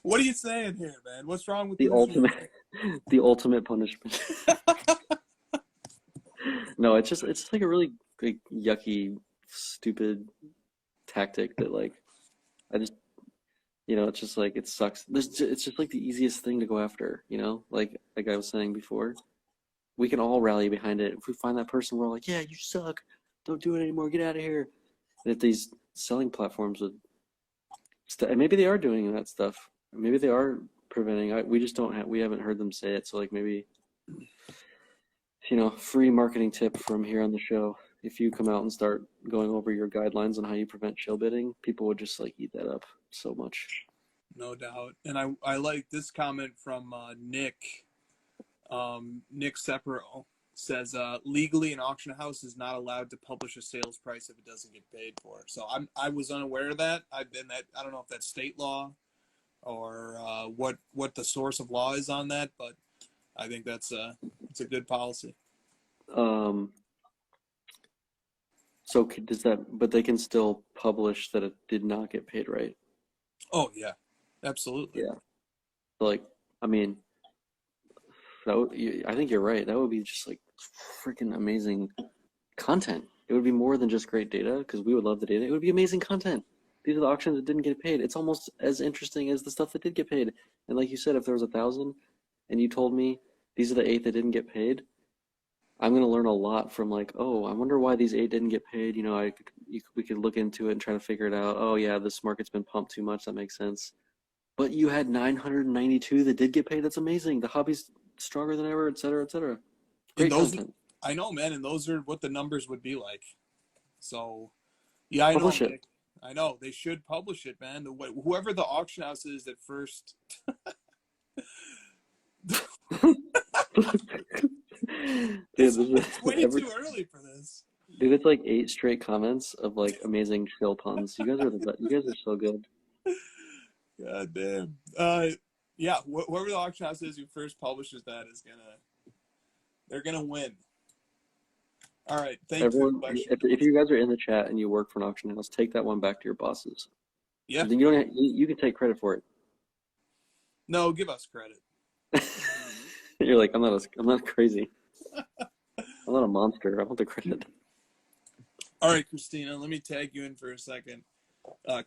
What are you saying here, man? What's wrong with the ultimate punishment? No, it's just like a really like yucky, stupid tactic that like I just it's just like it sucks. It's just like the easiest thing to go after, like I was saying before. We can all rally behind it. If we find that person, we're all like, yeah, you suck. Don't do it anymore. Get out of here. And if these selling platforms would, and maybe they are doing that stuff. Maybe they are preventing. We haven't heard them say it. So like maybe, free marketing tip from here on the show. If you come out and start going over your guidelines on how you prevent shill bidding, people would just like eat that up so much. No doubt. And I like this comment from Nick. Nick Sepero says, legally an auction house is not allowed to publish a sales price if it doesn't get paid for. So I was unaware of that. I don't know if that's state law or what the source of law is on that, but I think it's a good policy. So does that, but they can still publish that it did not get paid, right? Oh yeah, absolutely. Yeah. Like, I mean, I think you're right. That would be just like freaking amazing content. It would be more than just great data because we would love the data. It would be amazing content. These are the auctions that didn't get paid. It's almost as interesting as the stuff that did get paid. And like you said, if there was 1,000 and you told me these are the 8 that didn't get paid, I'm going to learn a lot from like, oh, I wonder why these 8 didn't get paid. We could look into it and try to figure it out. Oh yeah, this market's been pumped too much. That makes sense. But you had 992 that did get paid. That's amazing. The hobby's stronger than ever, et cetera, et cetera. Great content. I know, man, and those are what the numbers would be like. So, yeah, Publish it. I know they should publish it, man. Whoever the auction house is that first. It's way too early for this. Dude, it's like 8 straight comments of like amazing shill puns. You guys are so good. God damn. Yeah, whoever the auction house is who first publishes that they're gonna win. All right, thank you. If you guys are in the chat and you work for an auction house, take that one back to your bosses. Yeah. Then you can take credit for it. No, give us credit. You're like, I'm not crazy. I'm not a monster. I want the credit. All right, Christina, let me tag you in for a second.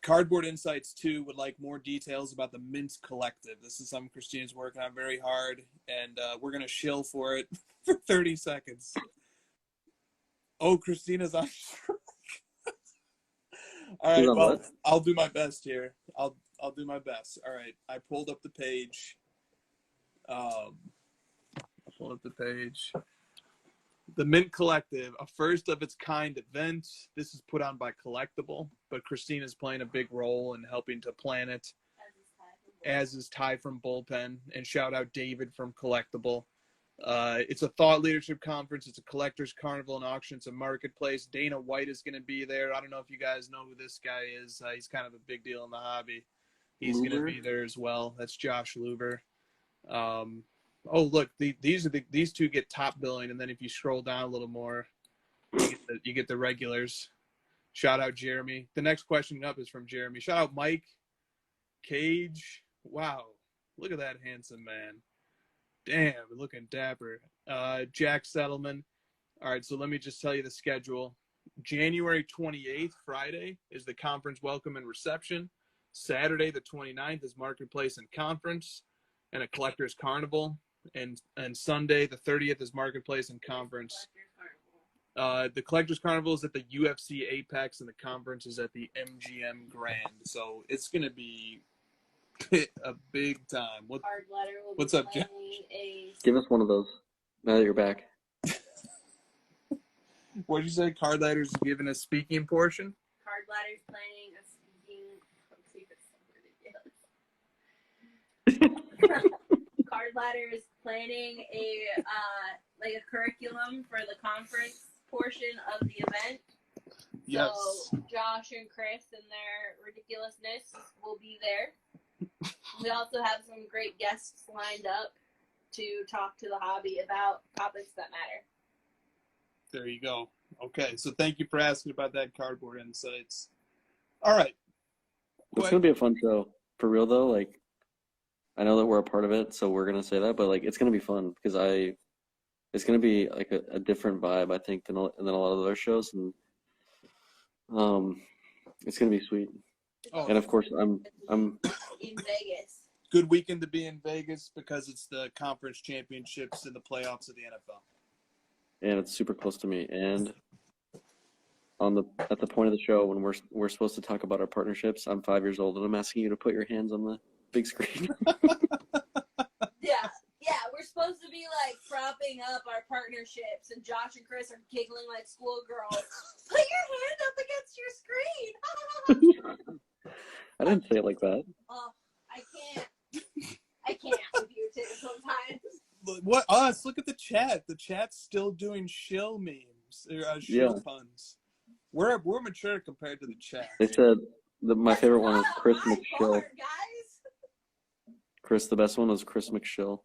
Cardboard Insights 2 would like more details about the Mint Collective. This is something Christina's working on very hard, and we're going to shill for it for 30 seconds. Oh, Christina's on. All right, well, what? I'll do my best here. I'll do my best. All right, I pulled up the page. The Mint Collective, a first of its kind event. This is put on by Collectible, but Christina's playing a big role in helping to plan it, as is Ty from Bullpen, and shout out David from Collectible. It's a thought leadership conference. It's a collector's carnival and auction. It's a marketplace. Dana White is going to be there. I don't know if you guys know who this guy is. He's kind of a big deal in the hobby. He's going to be there as well. That's Josh Luber. Oh, look, these two get top billing, and then if you scroll down a little more, you get the regulars. Shout out Jeremy. The next question up is from Jeremy. Shout out Mike Cage. Wow, look at that handsome man. Damn, looking dapper. Jack Settleman. All right, so let me just tell you the schedule. January 28th, Friday, is the conference welcome and reception. Saturday, the 29th, is marketplace and conference and a collector's carnival. And Sunday, the 30th, is marketplace and conference. The collector's carnival is at the UFC Apex, and the conference is at the MGM Grand. So it's going to be a big time. What's up, Jeff? Give us one of those now that you're back. What did you say? Card Ladder's giving a speaking portion? Card Ladder's planning a speaking. Card Ladder is planning a curriculum for the conference portion of the event. Yes. So Josh and Chris and their ridiculousness will be there. We also have some great guests lined up to talk to the hobby about topics that matter. There you go. Okay, so thank you for asking about that Cardboard Insights. All right. It's going to be a fun show. For real, though, like, I know that we're a part of it, so we're going to say that, but, like, it's going to be fun because it's going to be, like, a different vibe, I think, than a lot of other shows, and it's going to be sweet. Oh, and, of course, I'm in Vegas. Good weekend to be in Vegas because it's the conference championships and the playoffs of the NFL. And it's super close to me. And at the point of the show when we're supposed to talk about our partnerships, I'm 5 years old and I'm asking you to put your hands on the big screen. Yeah, we're supposed to be like propping up our partnerships, and Josh and Chris are giggling like schoolgirls. Put your hand up against your screen. I didn't say it like that. Oh, I can't with you too sometimes. What us? Look at the chat. The chat's still doing shill memes or shill puns. We're mature compared to the chat. They said my favorite one is Chris McShill. Guys. Chris, the best one was Chris McShill.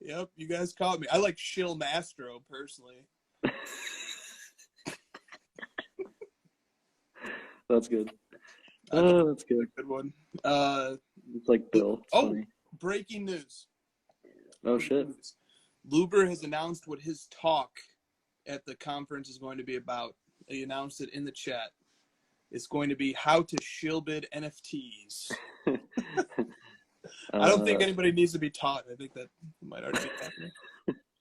Yep, you guys caught me. I like Shill Mastro personally. That's good. Oh, that's good. Good one. It's like Bill. It's funny. Breaking news. Oh, shit. Luber has announced what his talk at the conference is going to be about. He announced it in the chat. It's going to be how to shillbid NFTs. I don't think anybody needs to be taught. I think that might already be happening.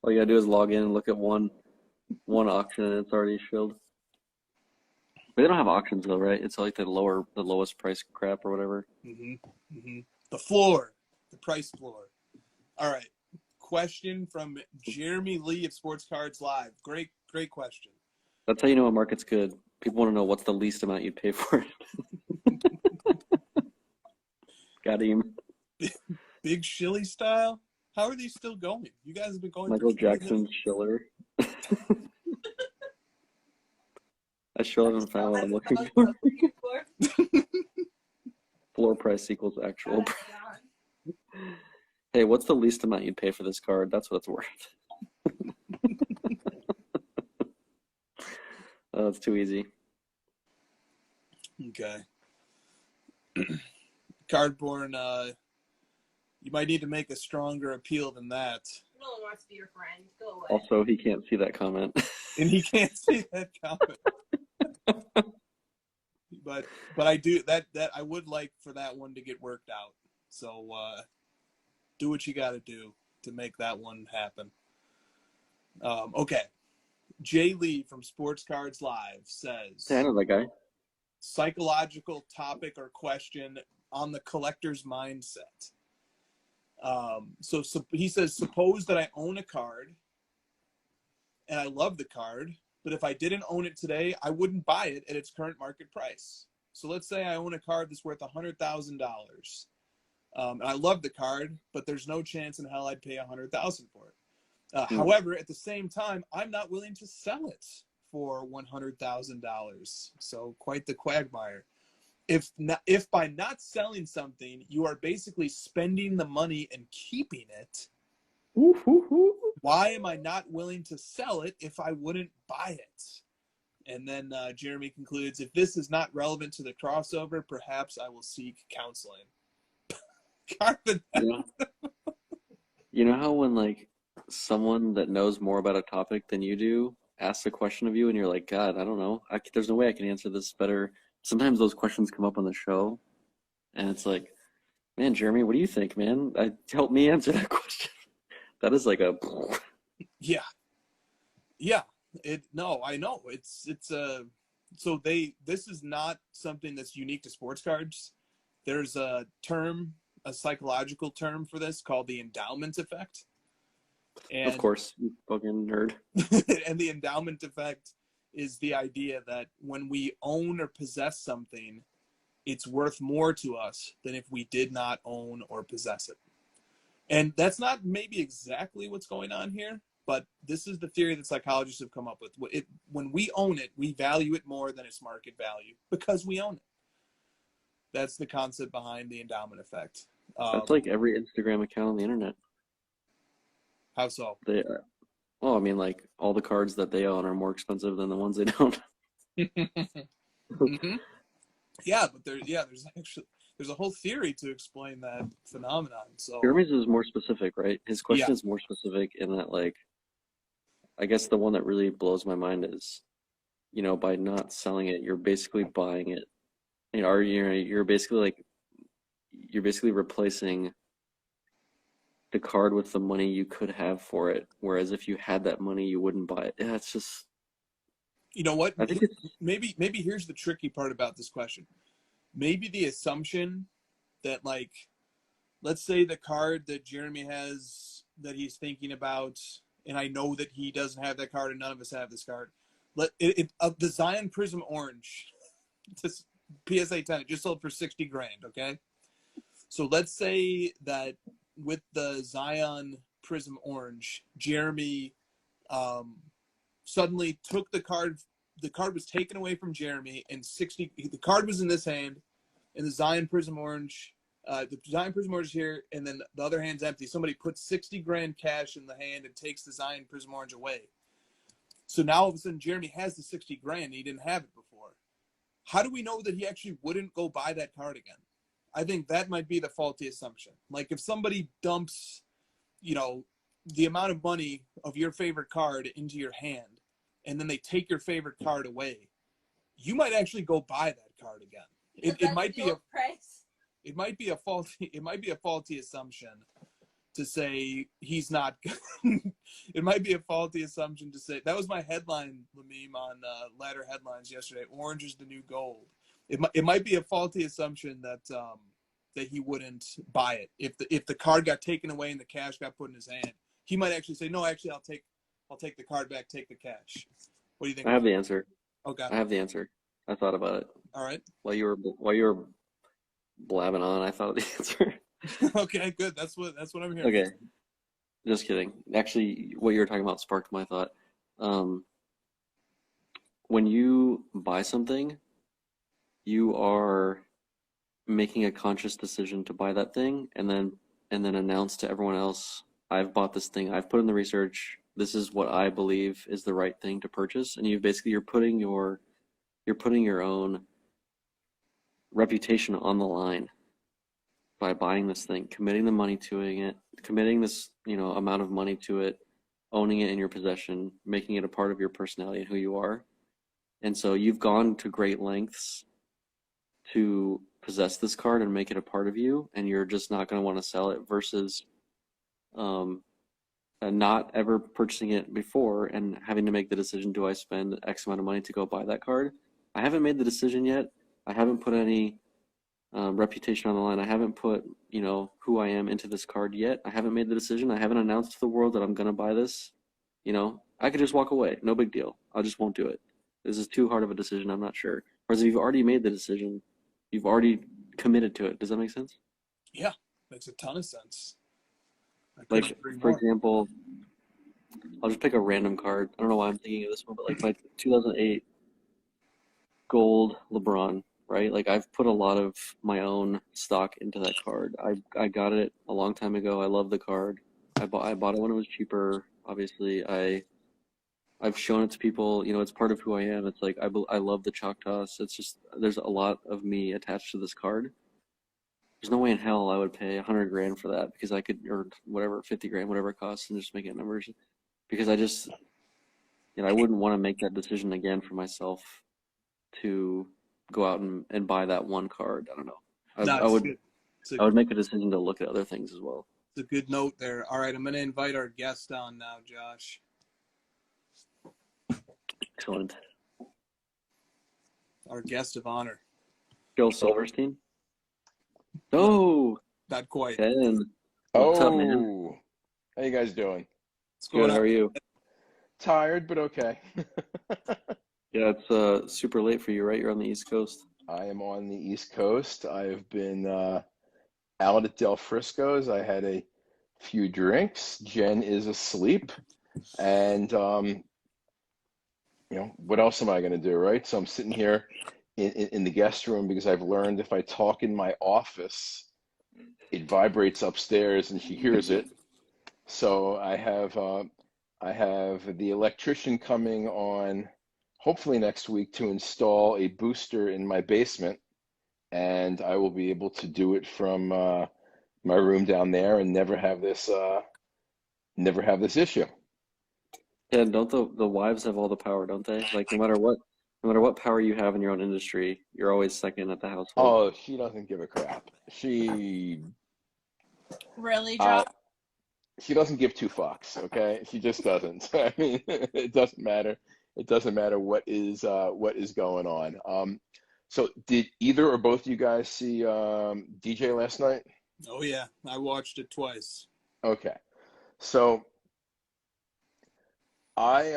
All you gotta do is log in and look at one auction and it's already shilled. But they don't have auctions though, right? It's like the lowest price crap or whatever. Mm-hmm. Mm-hmm. The price floor. All right. Question from Jeremy Lee of Sports Cards Live. Great question. That's how you know a market's good. People want to know what's the least amount you'd pay for it. Got him. Big Shilly style? How are these still going? You guys have been going Michael Jackson Schiller. I still haven't found what I'm looking for. Floor price equals actual price. Hey, what's the least amount you'd pay for this card? That's what it's worth. Oh, it's too easy. Okay. Cardborn, you might need to make a stronger appeal than that. No one wants to be your friend. Go away. Also, he can't see that comment. And he can't see that comment. But I do that I would like for that one to get worked out. So do what you got to do to make that one happen. Okay. Jay Lee from Sports Cards Live says, Yeah, I know that guy. psychological topic or question on the collector's mindset. So he says, suppose that I own a card and I love the card, but if I didn't own it today, I wouldn't buy it at its current market price. So let's say I own a card that's worth $100,000. And I love the card, but there's no chance in hell I'd pay $100,000 for it. However, at the same time, I'm not willing to sell it for $100,000. So quite the quagmire. If by not selling something, you are basically spending the money and keeping it, why am I not willing to sell it if I wouldn't buy it? And then Jeremy concludes, if this is not relevant to the crossover, perhaps I will seek counseling. Carpet. You know how when like someone that knows more about a topic than you do asks a question of you and you're like, God, I don't know. There's no way I can answer this better. Sometimes those questions come up on the show and it's like, man, Jeremy, what do you think, man? Help me answer that question. That is like a... Yeah. No, I know. It's so this is not something that's unique to sports cards. There's a psychological term for this called the endowment effect. And, of course, you fucking nerd. And the endowment effect is the idea that when we own or possess something, it's worth more to us than if we did not own or possess it. And that's not maybe exactly what's going on here, but this is the theory that psychologists have come up with. When we own it, we value it more than its market value because we own it. That's the concept behind the endowment effect. That's like every Instagram account on the internet. How so? Well, I mean, like all the cards that they own are more expensive than the ones they don't. Mm-hmm. Yeah, but there's a whole theory to explain that phenomenon. So Jeremy's is more specific, right? His question is more specific in that, like, I guess the one that really blows my mind is, by not selling it, you're basically buying it. You're basically replacing the card with the money you could have for it. Whereas if you had that money, you wouldn't buy it. Yeah, it's just. You know what? I think maybe here's the tricky part about this question. Maybe the assumption that, like, let's say the card that Jeremy has that he's thinking about, and I know that he doesn't have that card and none of us have this card. The Zion Prism Orange, this PSA 10, it just sold for $60,000, okay? So let's say that with the Zion Prism Orange, Jeremy suddenly took the card was taken away from Jeremy, and the card was in this hand, and the Zion Prism Orange here, and then the other hand's empty. Somebody puts $60,000 cash in the hand and takes the Zion Prism Orange away. So now all of a sudden Jeremy has the $60,000 and he didn't have it before. How do we know that he actually wouldn't go buy that card again? I think that might be the faulty assumption. Like if somebody dumps, the amount of money of your favorite card into your hand, and then they take your favorite card away, you might actually go buy that card again. It might be a faulty assumption to say he's not. It might be a faulty assumption to say that was my headline, Lamim, on Ladder Headlines yesterday. Orange is the new gold. It might be a faulty assumption that he wouldn't buy it if the card got taken away and the cash got put in his hand. He might actually say, no, actually, I'll take the card back, take the cash. What do you think? I have the answer. Okay. I have the answer. I thought about it. All right. While you were blabbing on, I thought of the answer. Okay, good. That's what I'm hearing. Okay. Just kidding. Actually, what you were talking about sparked my thought. When you buy something, you are making a conscious decision to buy that thing and then announce to everyone else, I've bought this thing, I've put in the research, this is what I believe is the right thing to purchase. And you're putting your own reputation on the line by buying this thing, committing the money to it, committing this amount of money to it, owning it in your possession, making it a part of your personality and who you are. And so you've gone to great lengths to possess this card and make it a part of you, and you're just not going to want to sell it versus not ever purchasing it before and having to make the decision, do I spend X amount of money to go buy that card? I haven't made the decision yet. I haven't put any reputation on the line. I haven't put, who I am into this card yet. I haven't made the decision. I haven't announced to the world that I'm going to buy this. I could just walk away. No big deal. I just won't do it. This is too hard of a decision. I'm not sure. Whereas if you've already made the decision, you've already committed to it. Does that make sense? Yeah, makes a ton of sense. Like, for example, I'll just pick a random card. I don't know why I'm thinking of this one, but like my 2008 gold LeBron, right? Like I've put a lot of my own stock into that card. I got it a long time ago. I love the card. I bought it when it was cheaper. Obviously, I've shown it to people. It's part of who I am. It's like I love the Choctaws. It's just there's a lot of me attached to this card. There's no way in hell I would pay $100,000 for that because I could, or whatever, $50,000, whatever it costs, and just make it numbers. Because I just, I wouldn't want to make that decision again for myself to go out and buy that one card. I don't know. I would make a decision to look at other things as well. It's a good note there. All right, I'm going to invite our guest on now, Josh. Excellent. Our guest of honor. Joe Silverstein? Oh! Not quite. Ben. What's up, man? How you guys doing? Good, how are you? Tired, but okay. Yeah, it's super late for you, right? You're on the East Coast. I am on the East Coast. I've been out at Del Frisco's. I had a few drinks. Jen is asleep. And, what else am I going to do, right? So I'm sitting here in the guest room because I've learned if I talk in my office, it vibrates upstairs and she hears it. So I have the electrician coming on hopefully next week to install a booster in my basement, and I will be able to do it from my room down there and never have this issue. Yeah, don't the wives have all the power, don't they? Like no matter what power you have in your own industry, you're always second at the household. Oh, she doesn't give a crap. She really dropped. She doesn't give two fucks, okay? She just doesn't. I mean, it doesn't matter. It doesn't matter what is going on. So did either or both of you guys see DJ last night? Oh yeah, I watched it twice. Okay. So I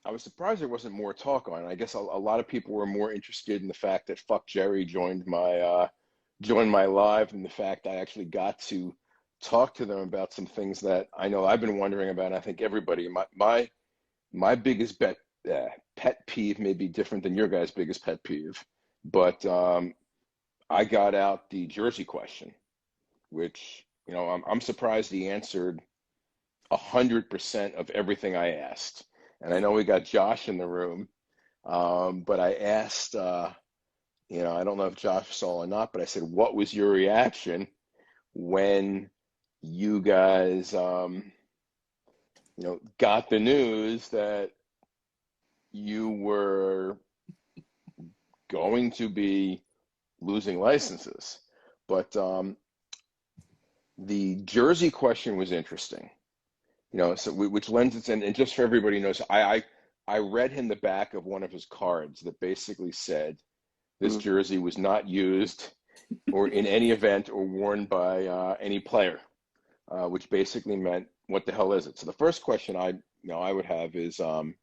was surprised there wasn't more talk on it. I guess a lot of people were more interested in the fact that Fuck Jerry joined my live, and the fact I actually got to talk to them about some things that I know I've been wondering about. And I think everybody, my biggest pet peeve may be different than your guys' biggest pet peeve, but I got out the jersey question, which I'm surprised he answered 100% of everything I asked. And I know we got Josh in the room, but I asked, I don't know if Josh saw or not, but I said, what was your reaction when you guys, got the news that you were going to be losing licenses? But the jersey question was interesting. So which lends it, and just for everybody knows, I read him the back of one of his cards that basically said this jersey was not used or in any event or worn by any player, which basically meant, what the hell is it? So the first question I would have is, the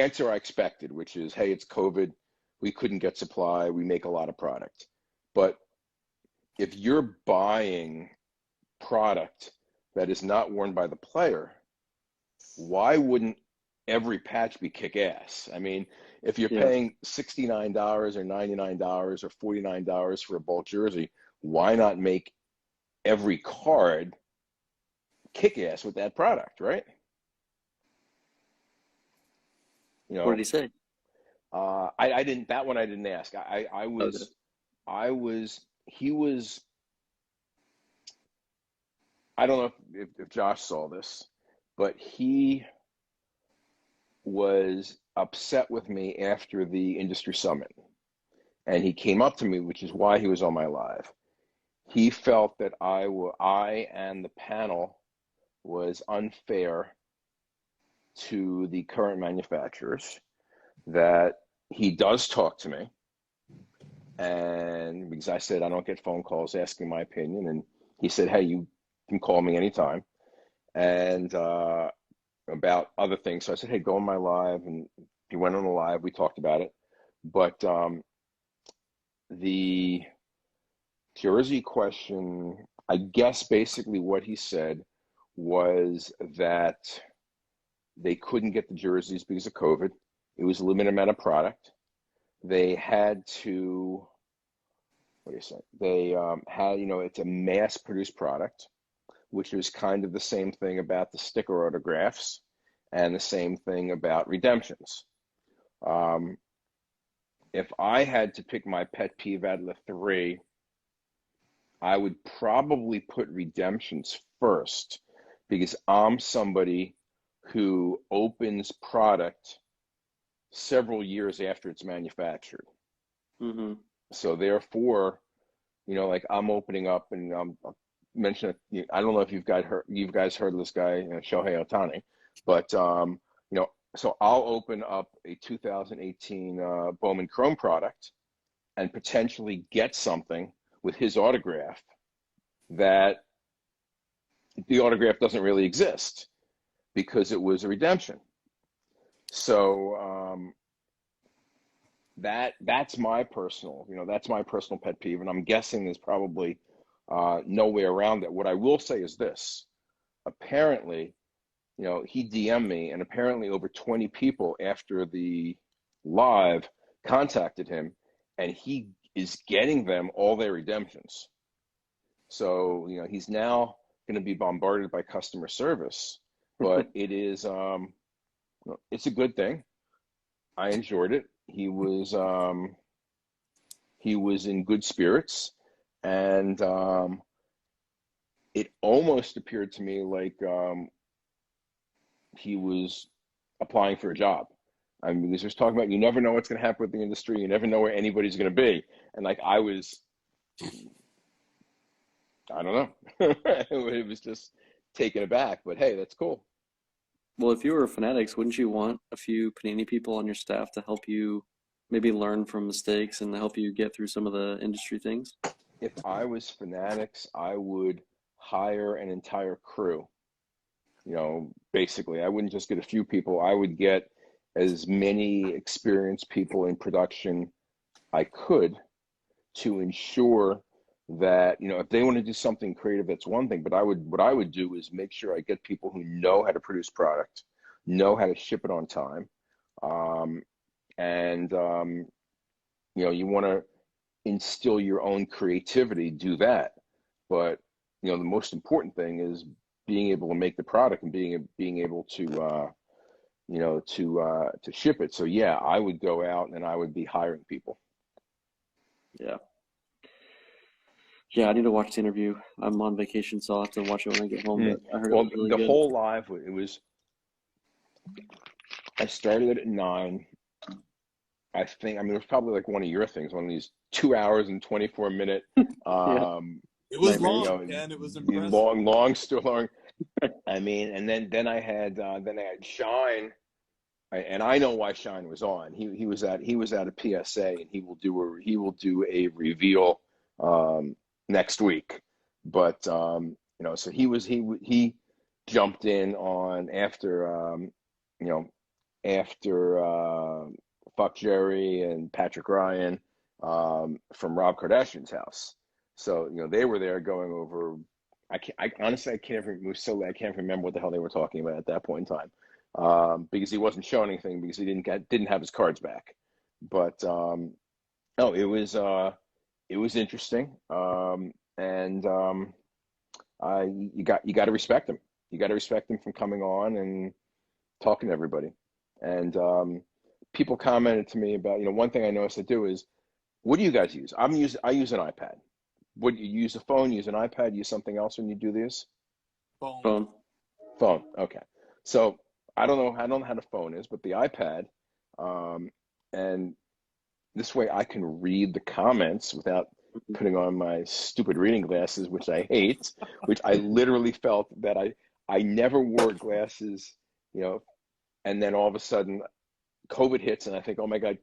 answer I expected, which is, hey, it's COVID, we couldn't get supply, we make a lot of product. But if you're buying product that is not worn by the player, why wouldn't every patch be kick-ass? I mean, if you're paying $69 or $99 or $49 for a bulk jersey, why not make every card kick-ass with that product, right? What did he say? I didn't, that one I didn't ask. He was I don't know if Josh saw this, but he was upset with me after the industry summit. And he came up to me, which is why he was on my live. He felt that I and the panel was unfair to the current manufacturers, that he does talk to me. And because I said I don't get phone calls asking my opinion, and he said, hey, you can call me anytime. And about other things. So I said, hey, go on my live. And he went on the live. We talked about it. But the jersey question, I guess basically what he said was that they couldn't get the jerseys because of COVID. It was a limited amount of product. They had to, what do you say? They had, it's a mass-produced product, which was kind of the same thing about the sticker autographs and the same thing about redemptions. If I had to pick my pet peeve out of the three, I would probably put redemptions first, because I'm somebody who opens product several years after it's manufactured. Mm-hmm. So therefore, like I'm opening up, and I'll mention it. I don't know if you guys heard of this guy, Shohei Ohtani, but so I'll open up a 2018 Bowman Chrome product and potentially get something with his autograph that the autograph doesn't really exist because it was a redemption. So that's my personal, that's my personal pet peeve, and I'm guessing there's probably no way around it. What I will say is this: apparently, he DM'd me, and apparently over 20 people after the live contacted him, and he is getting them all their redemptions. So he's now going to be bombarded by customer service, but it is it's a good thing. I enjoyed it. He was in good spirits, and it almost appeared to me like he was applying for a job. I mean, because there's talking about, you never know what's going to happen with the industry. You never know where anybody's going to be. And like, I don't know. It was just taken aback, but hey, that's cool. Well, if you were Fanatics, wouldn't you want a few Panini people on your staff to help you maybe learn from mistakes and help you get through some of the industry things? If I was Fanatics, I would hire an entire crew. Basically, I wouldn't just get a few people. I would get as many experienced people in production I could, to ensure that, if they want to do something creative, that's one thing. But what I would do is make sure I get people who know how to produce product, know how to ship it on time. You want to instill your own creativity, do that. But, the most important thing is being able to make the product and being able to, to ship it. So yeah, I would go out and I would be hiring people. Yeah. Yeah, I need to watch the interview. I'm on vacation, so I'll have to watch it when I get home. But I heard it was really good. Whole live, I started it at 9. I think, it was probably like one of your things, one of these 2 hours and 24-minute. Yeah. It was long, and it was impressive. Long story. And then I had Shine, and I know why Shine was on. He was at a PSA, and he will do a reveal next week. But so he jumped in on after Fuck Jerry and Patrick Ryan from Rob Kardashian's house. So they were there going over. I honestly can't remember what the hell they were talking about at that point in time, because he wasn't showing anything because he didn't have his cards back. But no, it was interesting, and you got to respect him. You got to respect him from coming on and talking to everybody. And people commented to me about, one thing I noticed I do is, what do you guys use? I use an iPad. Would you use a phone, use an iPad, use something else when you do this? Phone. Phone. Phone. Okay. So I don't know how the phone is, but the iPad, and this way I can read the comments without putting on my stupid reading glasses, which I hate, which I literally felt that I never wore glasses, you know, and then all of a sudden COVID hits and I think, oh my God,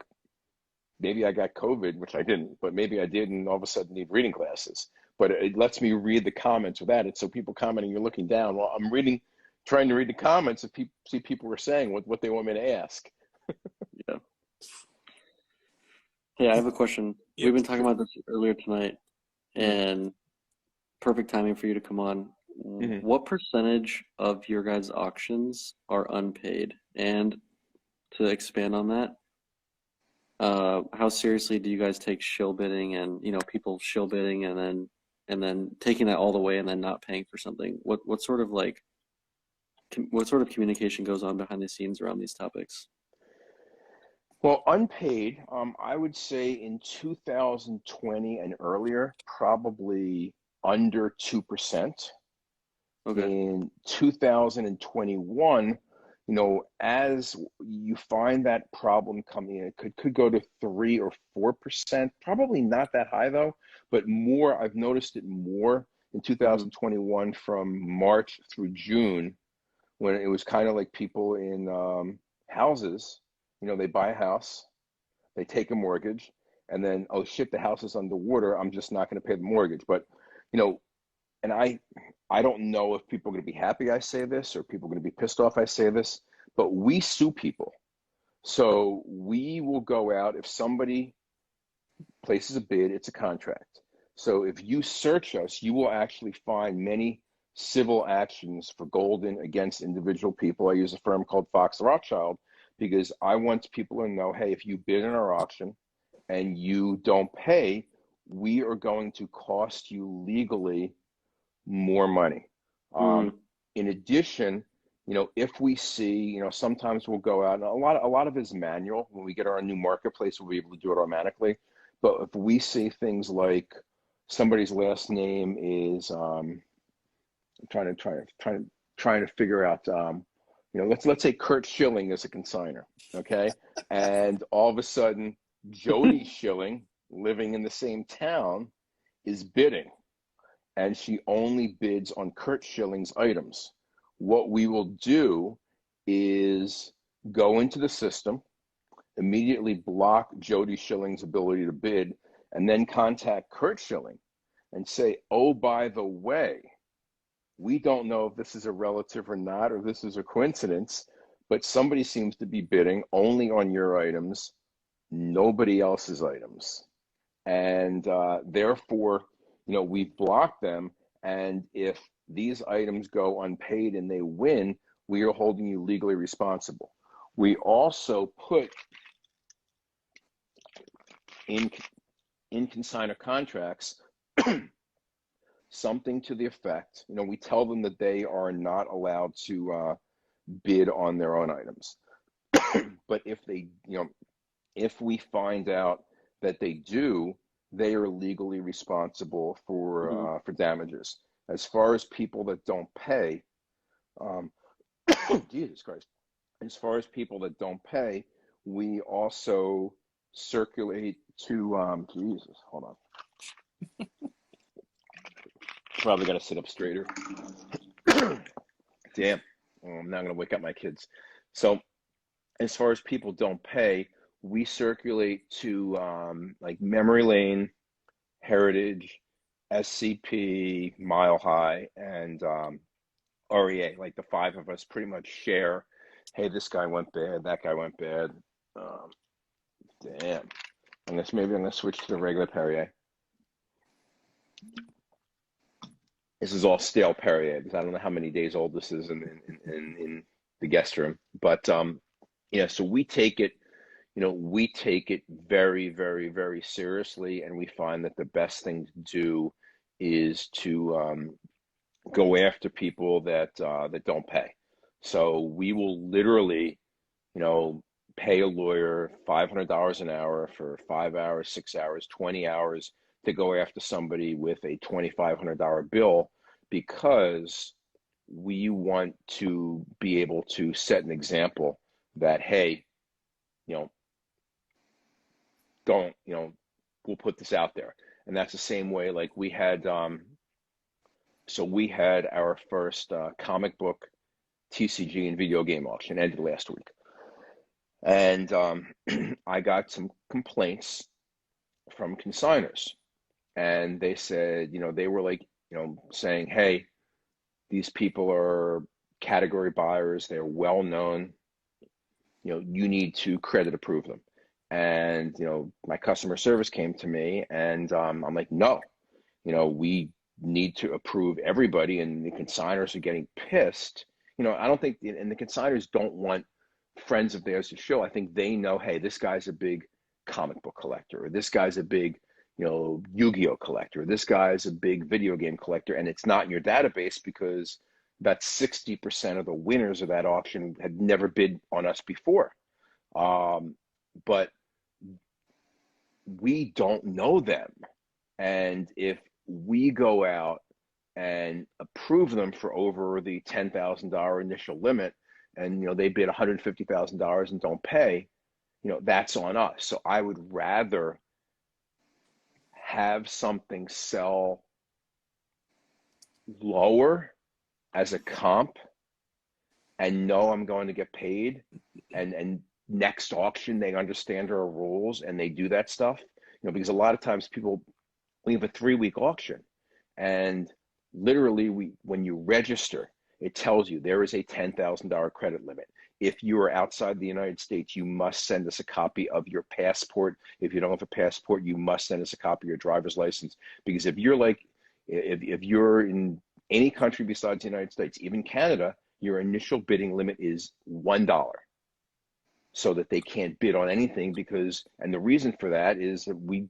maybe I got COVID, which I didn't, but maybe I did, and all of a sudden need reading glasses. But it lets me read the comments without it. So people commenting, you're looking down. Well, I'm reading, trying to read the comments if people see people are saying what they want me to ask. Yeah. Hey, I have a question. Yep, We've been talking sure. about this earlier tonight, and perfect timing for you to come on. Mhm. What percentage of your guys' auctions are unpaid? And to expand on that, how seriously do you guys take shill bidding and people shill bidding and then taking that all the way and then not paying for something? What sort of communication goes on behind the scenes around these topics? Well, unpaid, I would say in 2020 and earlier, probably under 2%. Okay. In 2021, as you find that problem coming in, it could go to 3 or 4%. Probably not that high though, but more. I've noticed it more in 2021 from March through June, when it was kind of like people in houses. They buy a house, they take a mortgage, and then, oh shit, the house is underwater. I'm just not going to pay the mortgage. But you know, and I don't know if people are going to be happy I say this or people are going to be pissed off I say this, but we sue people. So we will go out if somebody places a bid, it's a contract. So if you search us, you will actually find many civil actions for Golden against individual people. I use a firm called Fox Rothschild because I want people to know, hey, if you bid in our auction and you don't pay, we are going to cost you legally more money. In addition, if we see, sometimes we'll go out, and a lot of it is manual. When we get our new marketplace, we'll be able to do it automatically. But if we see things like somebody's last name is, I'm trying to figure out, let's say Kurt Schilling is a consigner, okay, and all of a sudden Jody Schilling, living in the same town, is bidding, and she only bids on Kurt Schilling's items. What we will do is go into the system, immediately block Jody Schilling's ability to bid, and then contact Kurt Schilling and say, oh, by the way, we don't know if this is a relative or not, or this is a coincidence, but somebody seems to be bidding only on your items, nobody else's items. And therefore, we've blocked them. And if these items go unpaid and they win, we are holding you legally responsible. We also put in consignor contracts something to the effect, we tell them that they are not allowed to bid on their own items. But if they, if we find out that they do, they are legally responsible for damages. As far as people that don't pay, Jesus Christ, as far as people that don't pay, we also circulate to, Jesus, hold on. Probably got to sit up straighter. Damn, I'm now going to wake up my kids. So as far as people don't pay, we circulate to like Memory Lane, Heritage, SCP, Mile High, and REA. Like the five of us pretty much share, hey, this guy went bad, that guy went bad. Damn. Maybe I'm going to switch to the regular Perrier. This is all stale Perrier because I don't know how many days old this is in the guest room. But yeah, so we take it, we take it very, very, very seriously, and we find that the best thing to do is to go after people that don't pay. So we will literally, pay a lawyer $500 an hour for 5 hours, 6 hours, 20 hours to go after somebody with a $2,500 bill, because we want to be able to set an example that, hey, you know, don't, you know, we'll put this out there. And that's the same way, like we had, so we had our first comic book TCG and video game auction ended last week. And I got some complaints from consigners. And they said, you know, they were like, you know, saying, hey, these people are category buyers. They're well known. You know, you need to credit approve them. And, you know, my customer service came to me and I'm like, no, you know, we need to approve everybody. And the consigners are getting pissed. You know, I don't think, and the consigners don't want friends of theirs to show. I think they know, hey, this guy's a big comic book collector, or this guy's a big, you know, Yu-Gi-Oh collector, or this guy's a big video game collector, and it's not in your database because about 60% of the winners of that auction had never bid on us before. But we don't know them. And if we go out and approve them for over the $10,000 initial limit, and you know they bid $150,000 and don't pay, you know, that's on us. So I would rather have something sell lower as a comp and know I'm going to get paid, and next auction they understand our rules and they do that stuff. You know, because a lot of times people, we have a 3-week auction, and literally when you register, it tells you there is a $10,000 credit limit. If you are outside the United States, you must send us a copy of your passport. If you don't have a passport, you must send us a copy of your driver's license. Because if you're like, if you're in any country besides the United States, even Canada, your initial bidding limit is $1, so that they can't bid on anything. Because, and the reason for that is that we, you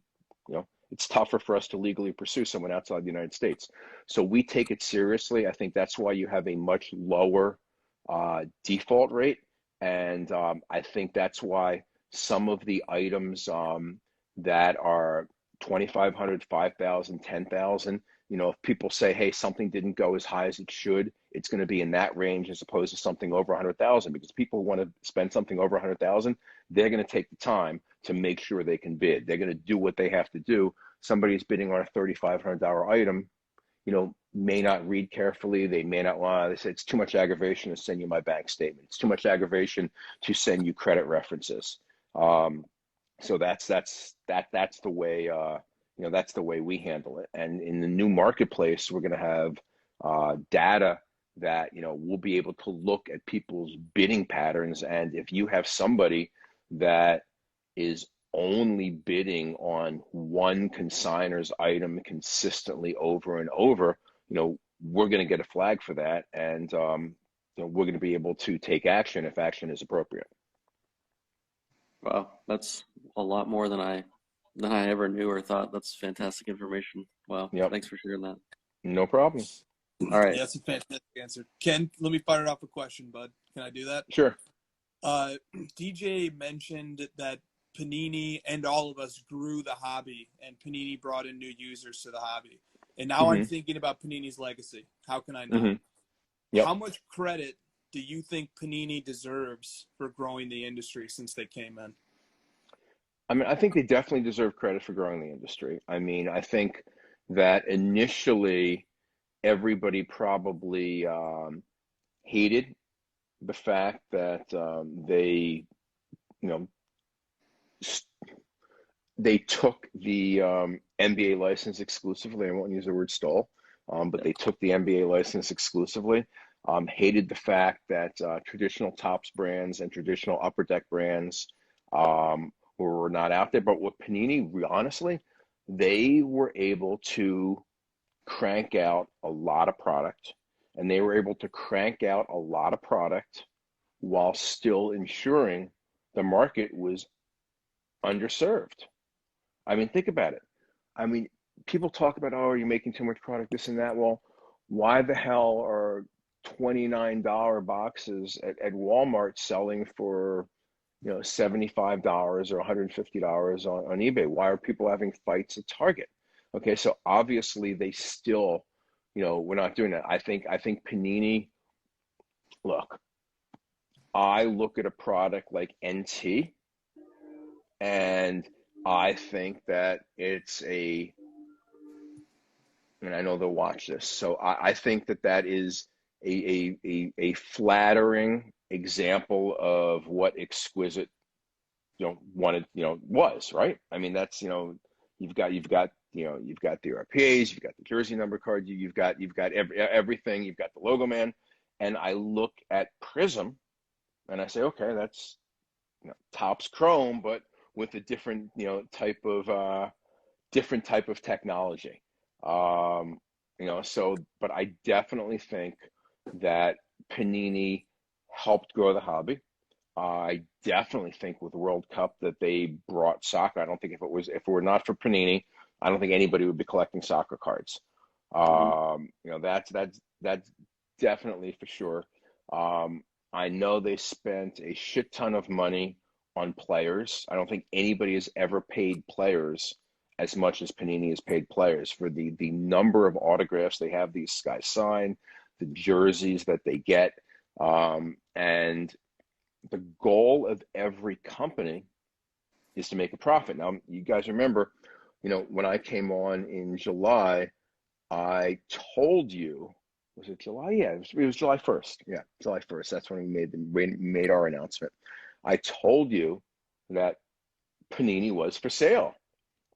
know, it's tougher for us to legally pursue someone outside the United States. So we take it seriously. I think that's why you have a much lower default rate. And I think that's why some of the items that are 2,500, 5,000, 10,000, you know, if people say, hey, something didn't go as high as it should, it's going to be in that range as opposed to something over 100,000, because people who want to spend something over 100,000, they're going to take the time to make sure they can bid. They're going to do what they have to do. Somebody who's bidding on a $3,500 item, you know, may not read carefully. They may not want to, they say it's too much aggravation to send you my bank statement. It's too much aggravation to send you credit references. So that's the way, you know, that's the way we handle it. And in the new marketplace, we're going to have data that, you know, we'll be able to look at people's bidding patterns. And if you have somebody that is only bidding on one consigner's item consistently over and over, you know, we're going to get a flag for that. And you know, we're going to be able to take action if action is appropriate. Wow, that's a lot more than I ever knew or thought. That's fantastic information. Wow. Yep. Thanks for sharing that. No problem. All right. Yeah, that's a fantastic answer. Ken, let me fire off a question, bud. Can I do that? Sure. DJ mentioned that Panini and all of us grew the hobby, and Panini brought in new users to the hobby. And now I'm thinking about Panini's legacy. How can I not? Yep. How much credit do you think Panini deserves for growing the industry since they came in? I mean, I think they definitely deserve credit for growing the industry. I mean, I think that initially everybody probably hated the fact that they, you know, they took the NBA license exclusively. I won't use the word stole, but they took the NBA license exclusively. Hated the fact that traditional Topps brands and traditional Upper Deck brands were not out there. But with Panini, honestly, they were able to crank out a lot of product, and they were able to crank out a lot of product while still ensuring the market was underserved. I mean, think about it. I mean, people talk about, oh, you're making too much product, this and that. Well, why the hell are $29 boxes at Walmart selling for, you know, $75 or $150 on eBay? Why are people having fights at Target? Okay, so obviously they still we're not doing that. I think Panini. Look, I look at a product like NT, and I think that and I know they'll watch this, so I think that is a flattering example of what exquisite, wanted, was, right? I mean, that's, you've got the RPAs, you've got the jersey number card, you've got everything, you've got the logo man, and I look at Prism and I say, okay, that's Topps Chrome, but with a different type of technology. But I definitely think that Panini helped grow the hobby. I definitely think with World Cup that they brought soccer. I don't think if it were not for Panini, I don't think anybody would be collecting soccer cards. That's definitely for sure. I know they spent a shit ton of money on players. I don't think anybody has ever paid players as much as Panini has paid players for the number of autographs they have these guys sign, the jerseys that they get, and the goal of every company is to make a profit. Now, you guys remember, when I came on in July, I told you, was it July? Yeah, it was July 1st. Yeah, July 1st. That's when we made our announcement. I told you that Panini was for sale.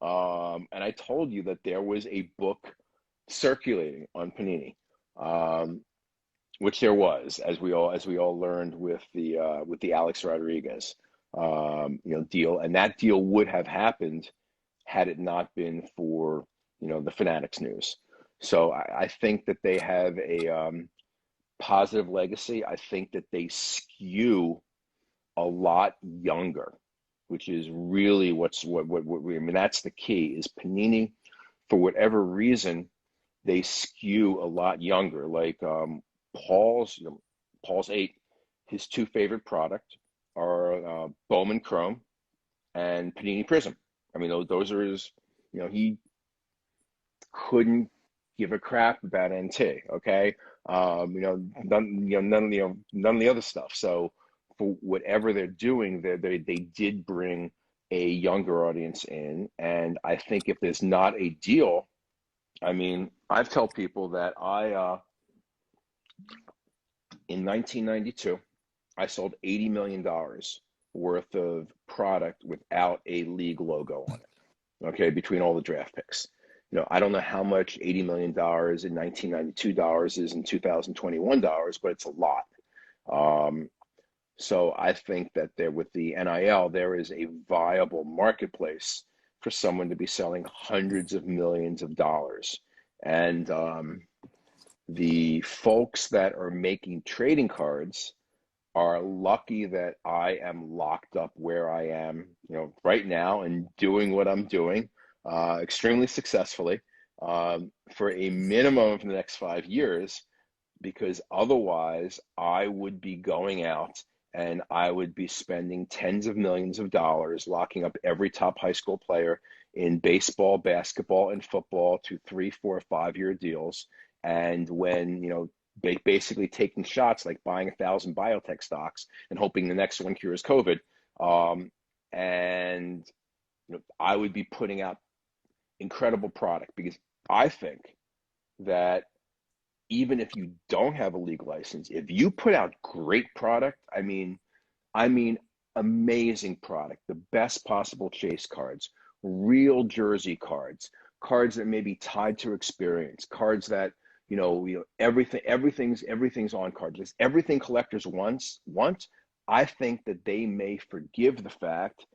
And I told you that there was a book circulating on Panini, which there was, as we all learned with the Alex Rodriguez deal, and that deal would have happened had it not been for the Fanatics news. So I think that they have a positive legacy. I think that they skew a lot younger, which is really what I mean, that's the key, is Panini, for whatever reason, they skew a lot younger. Like Paul's 8, his two favorite products are Bowman Chrome and Panini Prism. I mean, those are his, he couldn't give a crap about NT, okay? None of the other stuff. So for whatever they're doing, they did bring a younger audience in, and I think if there's not a deal, I mean, I've told people that in 1992, I sold $80 million worth of product without a league logo on it, okay, between all the draft picks. I don't know how much $80 million in 1992 dollars is in 2021 dollars, but it's a lot. So I think that with the NIL, there is a viable marketplace for someone to be selling hundreds of millions of dollars. And the folks that are making trading cards are lucky that I am locked up where I am, right now, and doing what I'm doing extremely successfully for a minimum of the next 5 years, because otherwise I would be going out and I would be spending tens of millions of dollars locking up every top high school player in baseball, basketball, and football to 3, 4, 5-year deals. And when, basically taking shots like buying 1,000 biotech stocks and hoping the next one cures COVID. And I would be putting out incredible product, because I think that even if you don't have a league license, if you put out great product, I mean amazing product, the best possible chase cards, real jersey cards that may be tied to experience, cards that everything's on card list, everything collectors want. I think that they may forgive the fact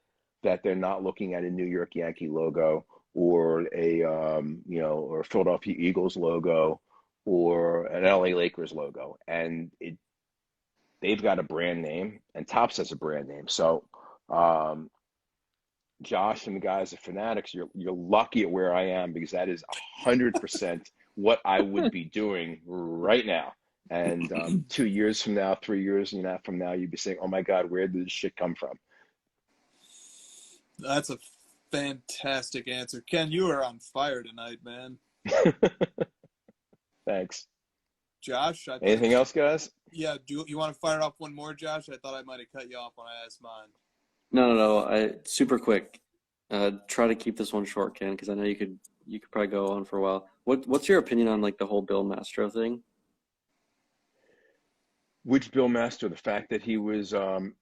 that they're not looking at a New York Yankee logo or or a Philadelphia Eagles logo or an LA Lakers logo, and they've got a brand name, and Topps has a brand name. So Josh and the guys at Fanatics, you're lucky at where I am, because that is 100% what I would be doing right now. And 2 years from now, 3 years from now, you'd be saying, "Oh my God, where did this shit come from?" That's a fantastic answer, Ken. You are on fire tonight, man. Thanks. Josh, I think. Anything else, guys? Yeah. Do you want to fire off one more, Josh? I thought I might have cut you off when I asked mine. No. Super quick. Try to keep this one short, Ken, because I know you could probably go on for a while. What's your opinion on like the whole Bill Mastro thing? Which Bill Master? The fact that he was in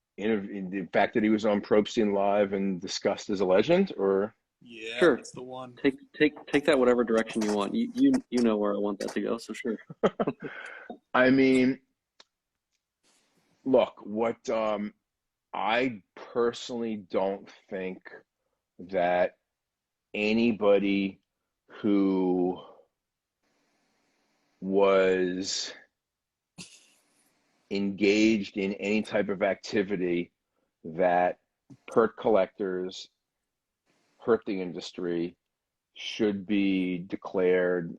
the fact that he was on Probstein Live and discussed as a legend, or Yeah, Sure. that's the one. Take that whatever direction you want. You know where I want that to go, so sure. I mean, look, what I personally don't think that anybody who was engaged in any type of activity that hurt collectors, hurt the industry, should be declared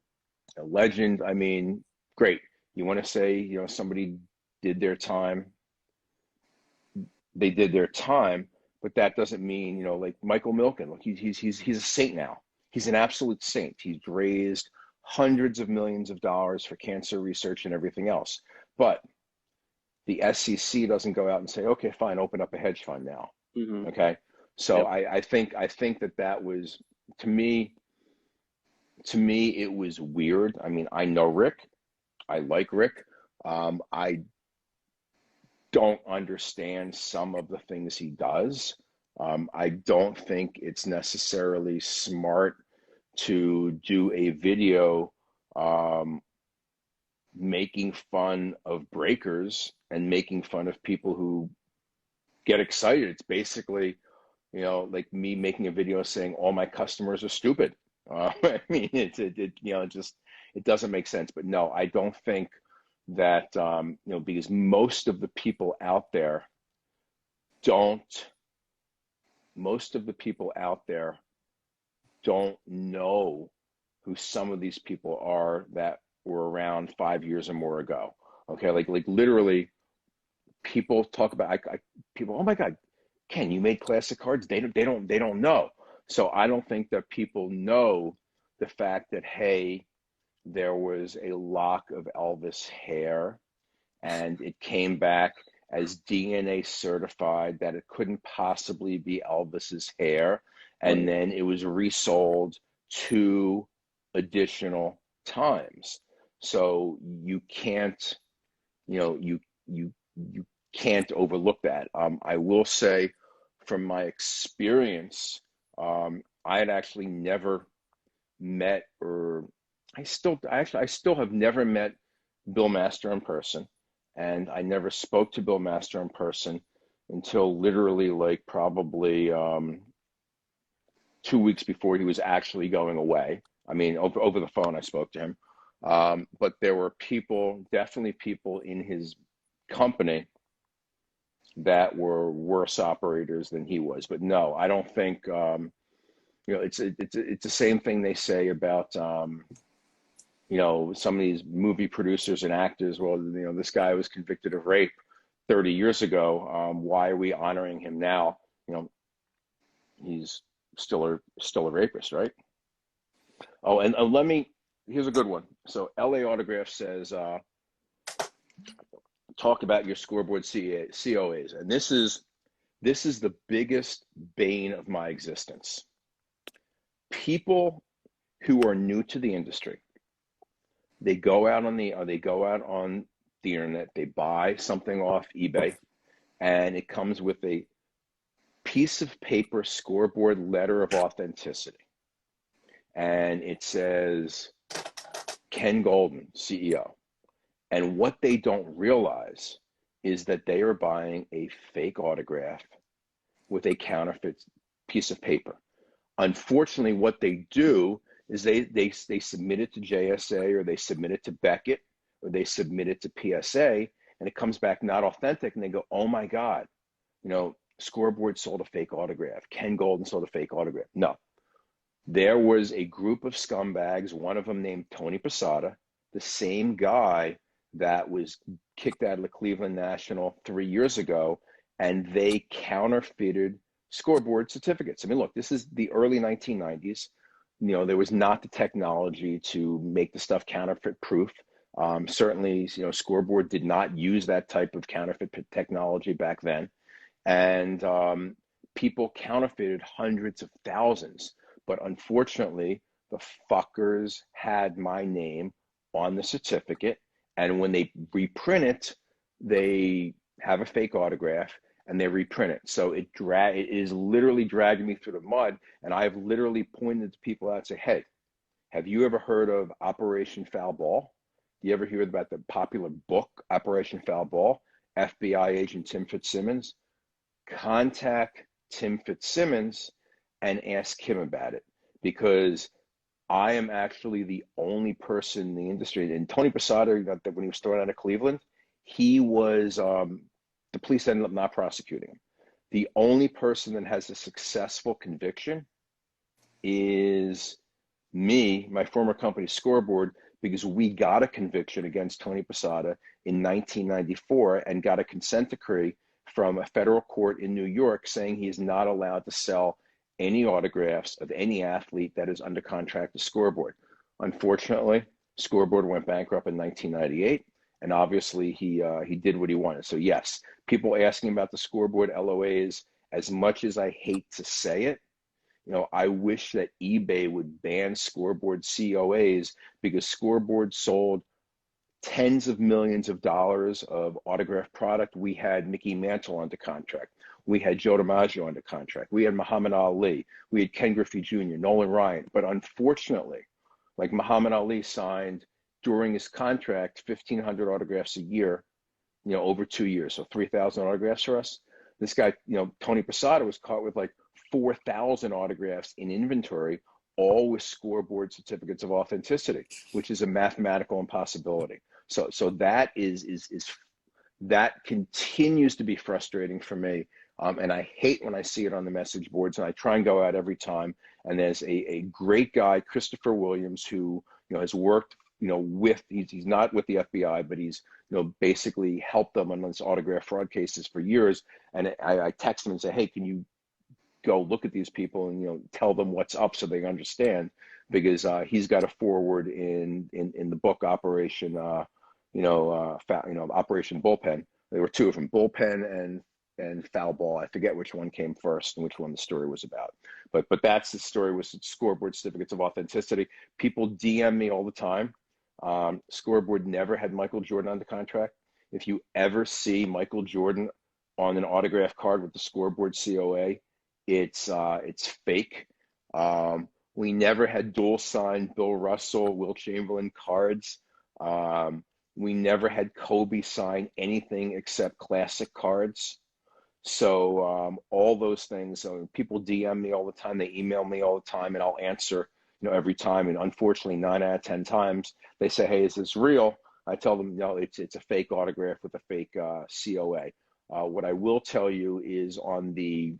a legend. I mean, great. You want to say, you know, somebody did their time. They did their time, but that doesn't mean, you know, like Michael Milken. Look, he's a saint now. He's an absolute saint. He's raised hundreds of millions of dollars for cancer research and everything else. But the SEC doesn't go out and say, okay, fine, open up a hedge fund now. Mm-hmm. Okay. So Yep. I think that was, to me, it was weird. I mean, I know Rick. I like Rick. I don't understand some of the things he does. I don't think it's necessarily smart to do a video making fun of breakers and making fun of people who get excited. It's basically, you know, like me making a video saying all my customers are stupid. I mean, you know, it doesn't make sense. But no, I don't think that, you know, because most of the people out there don't know who some of these people are that were around 5 years or more ago. Okay, like literally, people talk about people. Oh my God, Ken, you made classic cards. They don't know. So I don't think that people know the fact that, hey, there was a lock of Elvis hair and it came back as DNA certified that it couldn't possibly be Elvis's hair, and Right. then it was resold 2 additional times. So you can't, you know, you can't overlook that. I will say, from my experience, I had actually never met, or I still have never met Bill Master in person, and I never spoke to Bill Master in person until literally like probably 2 weeks before he was actually going away. I mean, over the phone I spoke to him, but there were definitely people in his company that were worse operators than he was. But no, I don't think, you know, it's the same thing they say about, you know, some of these movie producers and actors. Well, you know, this guy was convicted of rape 30 years ago. Why are we honoring him now? You know, he's still a rapist, right? Oh, and here's a good one. So LA Autograph says, talk about your scoreboard COAs. And this is the biggest bane of my existence. People who are new to the industry, they go out on the internet, they buy something off eBay, and it comes with a piece of paper scoreboard letter of authenticity. And it says Ken Golden, CEO. And what they don't realize is that they are buying a fake autograph with a counterfeit piece of paper. Unfortunately, what they do is they submit it to JSA, or they submit it to Beckett, or they submit it to PSA, and it comes back not authentic, and they go, oh my God, you know, Scoreboard sold a fake autograph. Ken Golden sold a fake autograph. No. There was a group of scumbags, one of them named Tony Posada, the same guy that was kicked out of the Cleveland National 3 years ago, and they counterfeited scoreboard certificates. I mean, look, this is the early 1990s. there was not the technology to make the stuff counterfeit proof. Certainly, Scoreboard did not use that type of counterfeit technology back then. And people counterfeited hundreds of thousands. But unfortunately, the fuckers had my name on the certificate. And when they reprint it, they have a fake autograph and they reprint it. So it is literally dragging me through the mud. And I've literally pointed to people out and say, hey, have you ever heard of Operation Foul Ball? Do you ever hear about the popular book, Operation Foul Ball? FBI agent Tim Fitzsimmons? Contact Tim Fitzsimmons and ask him about it, because I am actually the only person in the industry. And Tony Posada, when he was thrown out of Cleveland, he was, the police ended up not prosecuting him. The only person that has a successful conviction is me, my former company Scoreboard, because we got a conviction against Tony Posada in 1994 and got a consent decree from a federal court in New York saying he is not allowed to sell any autographs of any athlete that is under contract to Scoreboard. Unfortunately, Scoreboard went bankrupt in 1998, and obviously he did what he wanted. So yes, people asking about the Scoreboard LOAs, as much as I hate to say it, I wish that eBay would ban Scoreboard COAs, because Scoreboard sold tens of millions of dollars of autographed product. We had Mickey Mantle under contract. We had Joe DiMaggio under contract. We had Muhammad Ali. We had Ken Griffey Jr., Nolan Ryan. But unfortunately, like Muhammad Ali signed during his contract 1,500 autographs a year, over 2 years. So 3,000 autographs for us. This guy, Tony Posada, was caught with like 4,000 autographs in inventory, all with Scoreboard certificates of authenticity, which is a mathematical impossibility. So that that continues to be frustrating for me. And I hate when I see it on the message boards, and I try and go out every time. And there's a great guy, Christopher Williams, who, has worked, he's not with the FBI, but he's, basically helped them on these autograph fraud cases for years. And I text him and say, hey, can you go look at these people and, tell them what's up so they understand, because he's got a forward in the book Operation, Operation Bullpen. There were two of them, Bullpen and Foul Ball. I forget which one came first and which one the story was about. But that's the story with Scoreboard certificates of authenticity. People DM me all the time. Scoreboard never had Michael Jordan under contract. If you ever see Michael Jordan on an autograph card with the Scoreboard COA, it's fake. We never had dual signed Bill Russell, Will Chamberlain cards. We never had Kobe sign anything except classic cards. So all those things, people DM me all the time, they email me all the time, and I'll answer, every time. And unfortunately, 9 out of 10 times, they say, hey, is this real? I tell them, no, it's a fake autograph with a fake COA. What I will tell you is on the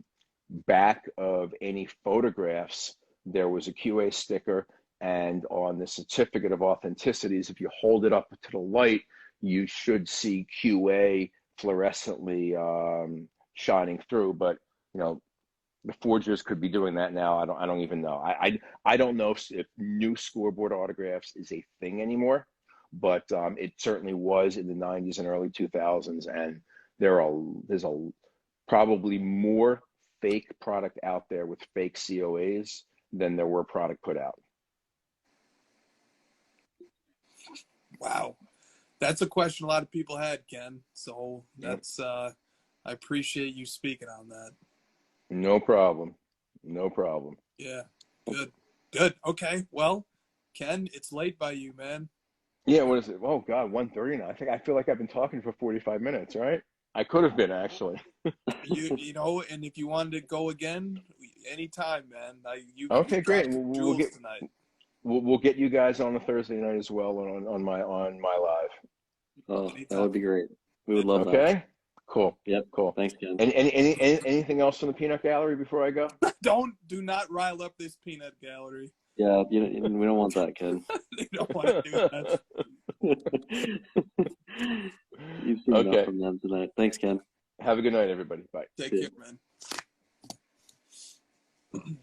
back of any photographs, there was a QA sticker, and on the certificate of authenticities, if you hold it up to the light, you should see QA fluorescently shining through. But the forgers could be doing that now. I don't even know. I don't know if new Scoreboard autographs is a thing anymore, but it certainly was in the 90s and early 2000s, and there's probably more fake product out there with fake COAs than there were product put out. Wow. That's a question a lot of people had, Ken. So that's I appreciate you speaking on that. No problem. No problem. Yeah. Good. Okay. Well, Ken, it's late by you, man. Yeah, what is it? Oh God, 1:30 now. I feel like I've been talking for 45 minutes, right? I could have been, actually. And if you wanted to go again, anytime, man. Okay, great. We'll get you guys on the Thursday night as well on my live. Oh, that would be great. We would love that. Okay. Cool. Yep. Cool. Thanks, Ken. And anything else from the peanut gallery before I go? Do not rile up this peanut gallery. Yeah, we don't want that, Ken. They don't want to do that. You've seen enough from them tonight. Thanks, Ken. Have a good night, everybody. Bye. Take care, man.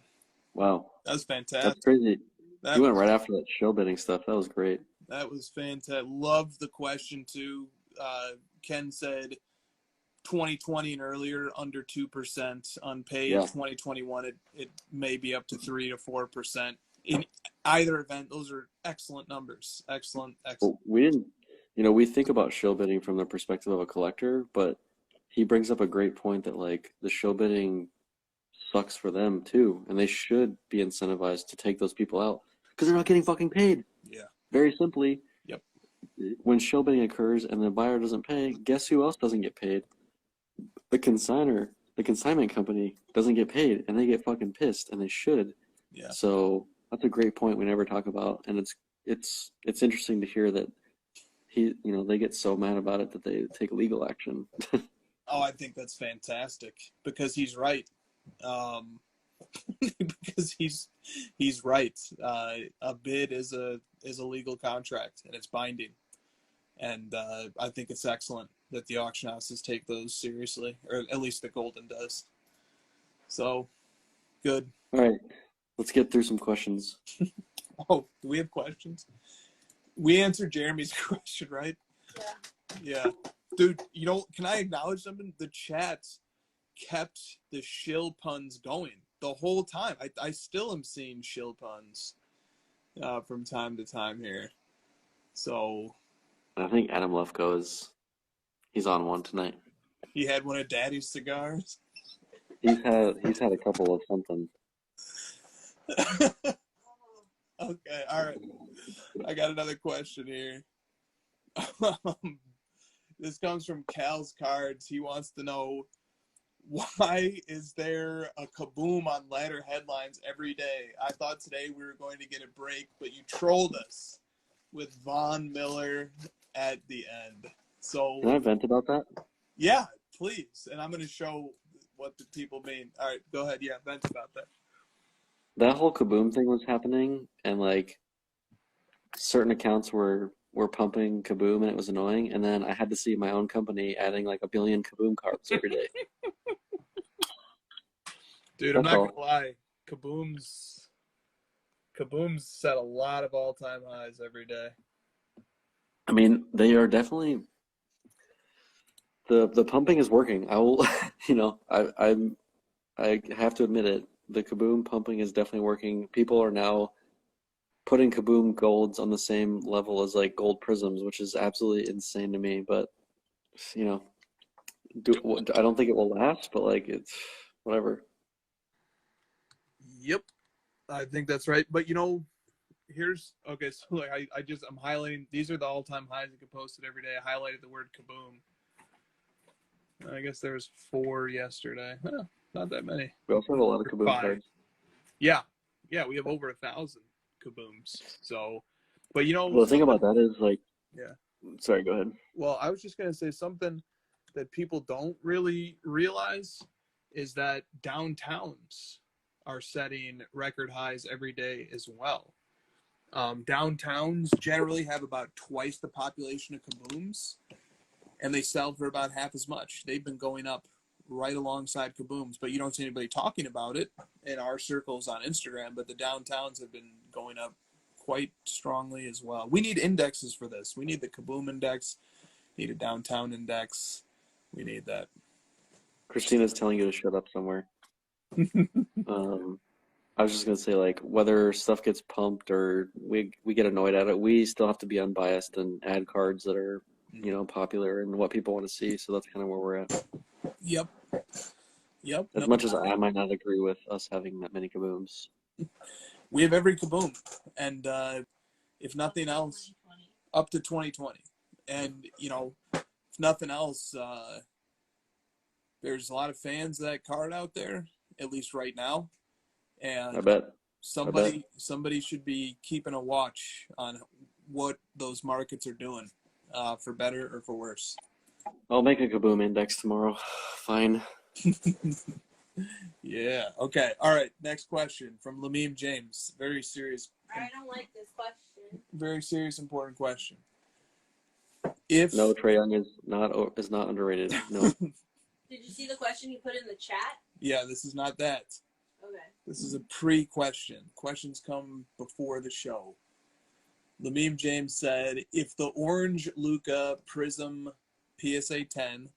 Wow. That was That's fantastic. crazy. That You went was, right after that show bidding stuff. That was great. that was fantastic. Loved the question too. Ken said 2020 and earlier under 2% unpaid. Yeah. 2021 it may be up to 3 to 4%. In either event, those are excellent numbers. Excellent. Well, we didn't, we think about show bidding from the perspective of a collector, but he brings up a great point that like the show bidding sucks for them too, and they should be incentivized to take those people out because they're not getting fucking paid. Yeah. Very simply, Yep. when show bidding occurs and the buyer doesn't pay, guess who else doesn't get paid? The consigner, the consignment company doesn't get paid, and they get fucking pissed, and they should. Yeah. So that's a great point we never talk about, and it's interesting to hear that they get so mad about it that they take legal action. Oh, I think that's fantastic because he's right. Because he's right. A bid is a legal contract and it's binding, and I think it's excellent that the auction houses take those seriously, or at least the Golden does. So, good. All right, let's get through some questions. Oh, do we have questions? We answered Jeremy's question, right? Yeah. Yeah. Dude, can I acknowledge something? The chat kept the shill puns going the whole time. I still am seeing shill puns from time to time here. So I think Adam Lefko he's on one tonight. he had one of Daddy's cigars. He's had a couple of something. Okay, all right. I got another question here. This comes from Cal's Cards. He wants to know, why is there a kaboom on ladder headlines every day? I thought today we were going to get a break, but you trolled us with Von Miller at the end. So Can I vent about that? yeah, please. And I'm going to show what the people mean. All right, go ahead. Yeah, vent about that. That whole kaboom thing was happening, and like certain accounts were pumping kaboom, and it was annoying. And then I had to see my own company adding like 1 billion kaboom cards every day. Dude, I'm That's not all. gonna lie. Kaboom's set a lot of all-time highs every day. I mean, they are definitely the pumping is working. I will, I have to admit it. The kaboom pumping is definitely working. People are now putting kaboom golds on the same level as like gold prisms, which is absolutely insane to me. But I don't think it will last. But like it's whatever. Yep, I think that's right. But here's okay. So like I'm highlighting. These are the all-time highs that get posted every day. I highlighted the word kaboom. I guess there was 4 yesterday. Not that many. We also have a lot of kaboom 5. cards. Yeah, we have over 1,000 kabooms. So, but Well, the thing about that is like, yeah. Sorry, go ahead. Well, I was just gonna say something that people don't really realize is that downtowns are setting record highs every day as well. Downtowns generally have about twice the population of kabooms, and they sell for about half as much. They've been going up right alongside kabooms, but you don't see anybody talking about it in our circles on Instagram. But the downtowns have been going up quite strongly as well. We need indexes for this. We need the kaboom index, need a downtown index. We need that. Christina's telling you to shut up somewhere. I was just gonna say, like, whether stuff gets pumped or we get annoyed at it, we still have to be unbiased and add cards that are, popular and what people want to see. So that's kind of where we're at. Yep. As much as I might not agree with us having that many kabooms. We have every kaboom, and if nothing else, up to 2020. And if nothing else, there's a lot of fans of that card out there, at least right now. And I bet somebody should be keeping a watch on what those markets are doing, for better or for worse. I'll make a kaboom index tomorrow. Fine. Yeah. Okay. All right. Next question from Lamim James. Very serious. I don't like this question. Very serious, important question. No, Trae Young is not underrated. No. Did you see the question he put in the chat? Yeah, this is not that. Okay. This is a pre-question. Questions come before the show. Lamim James said, if the orange Luca Prism PSA 10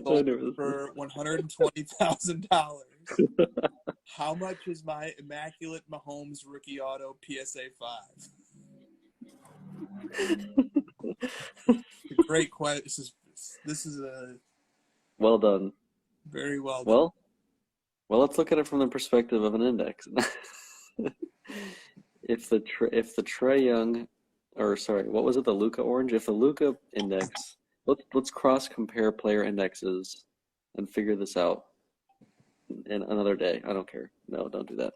sold for $120,000, how much is my Immaculate Mahomes rookie auto PSA 5? A great question. This is a Well done. very well done. Well, let's look at it from the perspective of an index. If the Trae Young, or sorry, what was it? The Luca orange. If the Luca index, let's cross compare player indexes and figure this out in another day. I don't care. No, don't do that.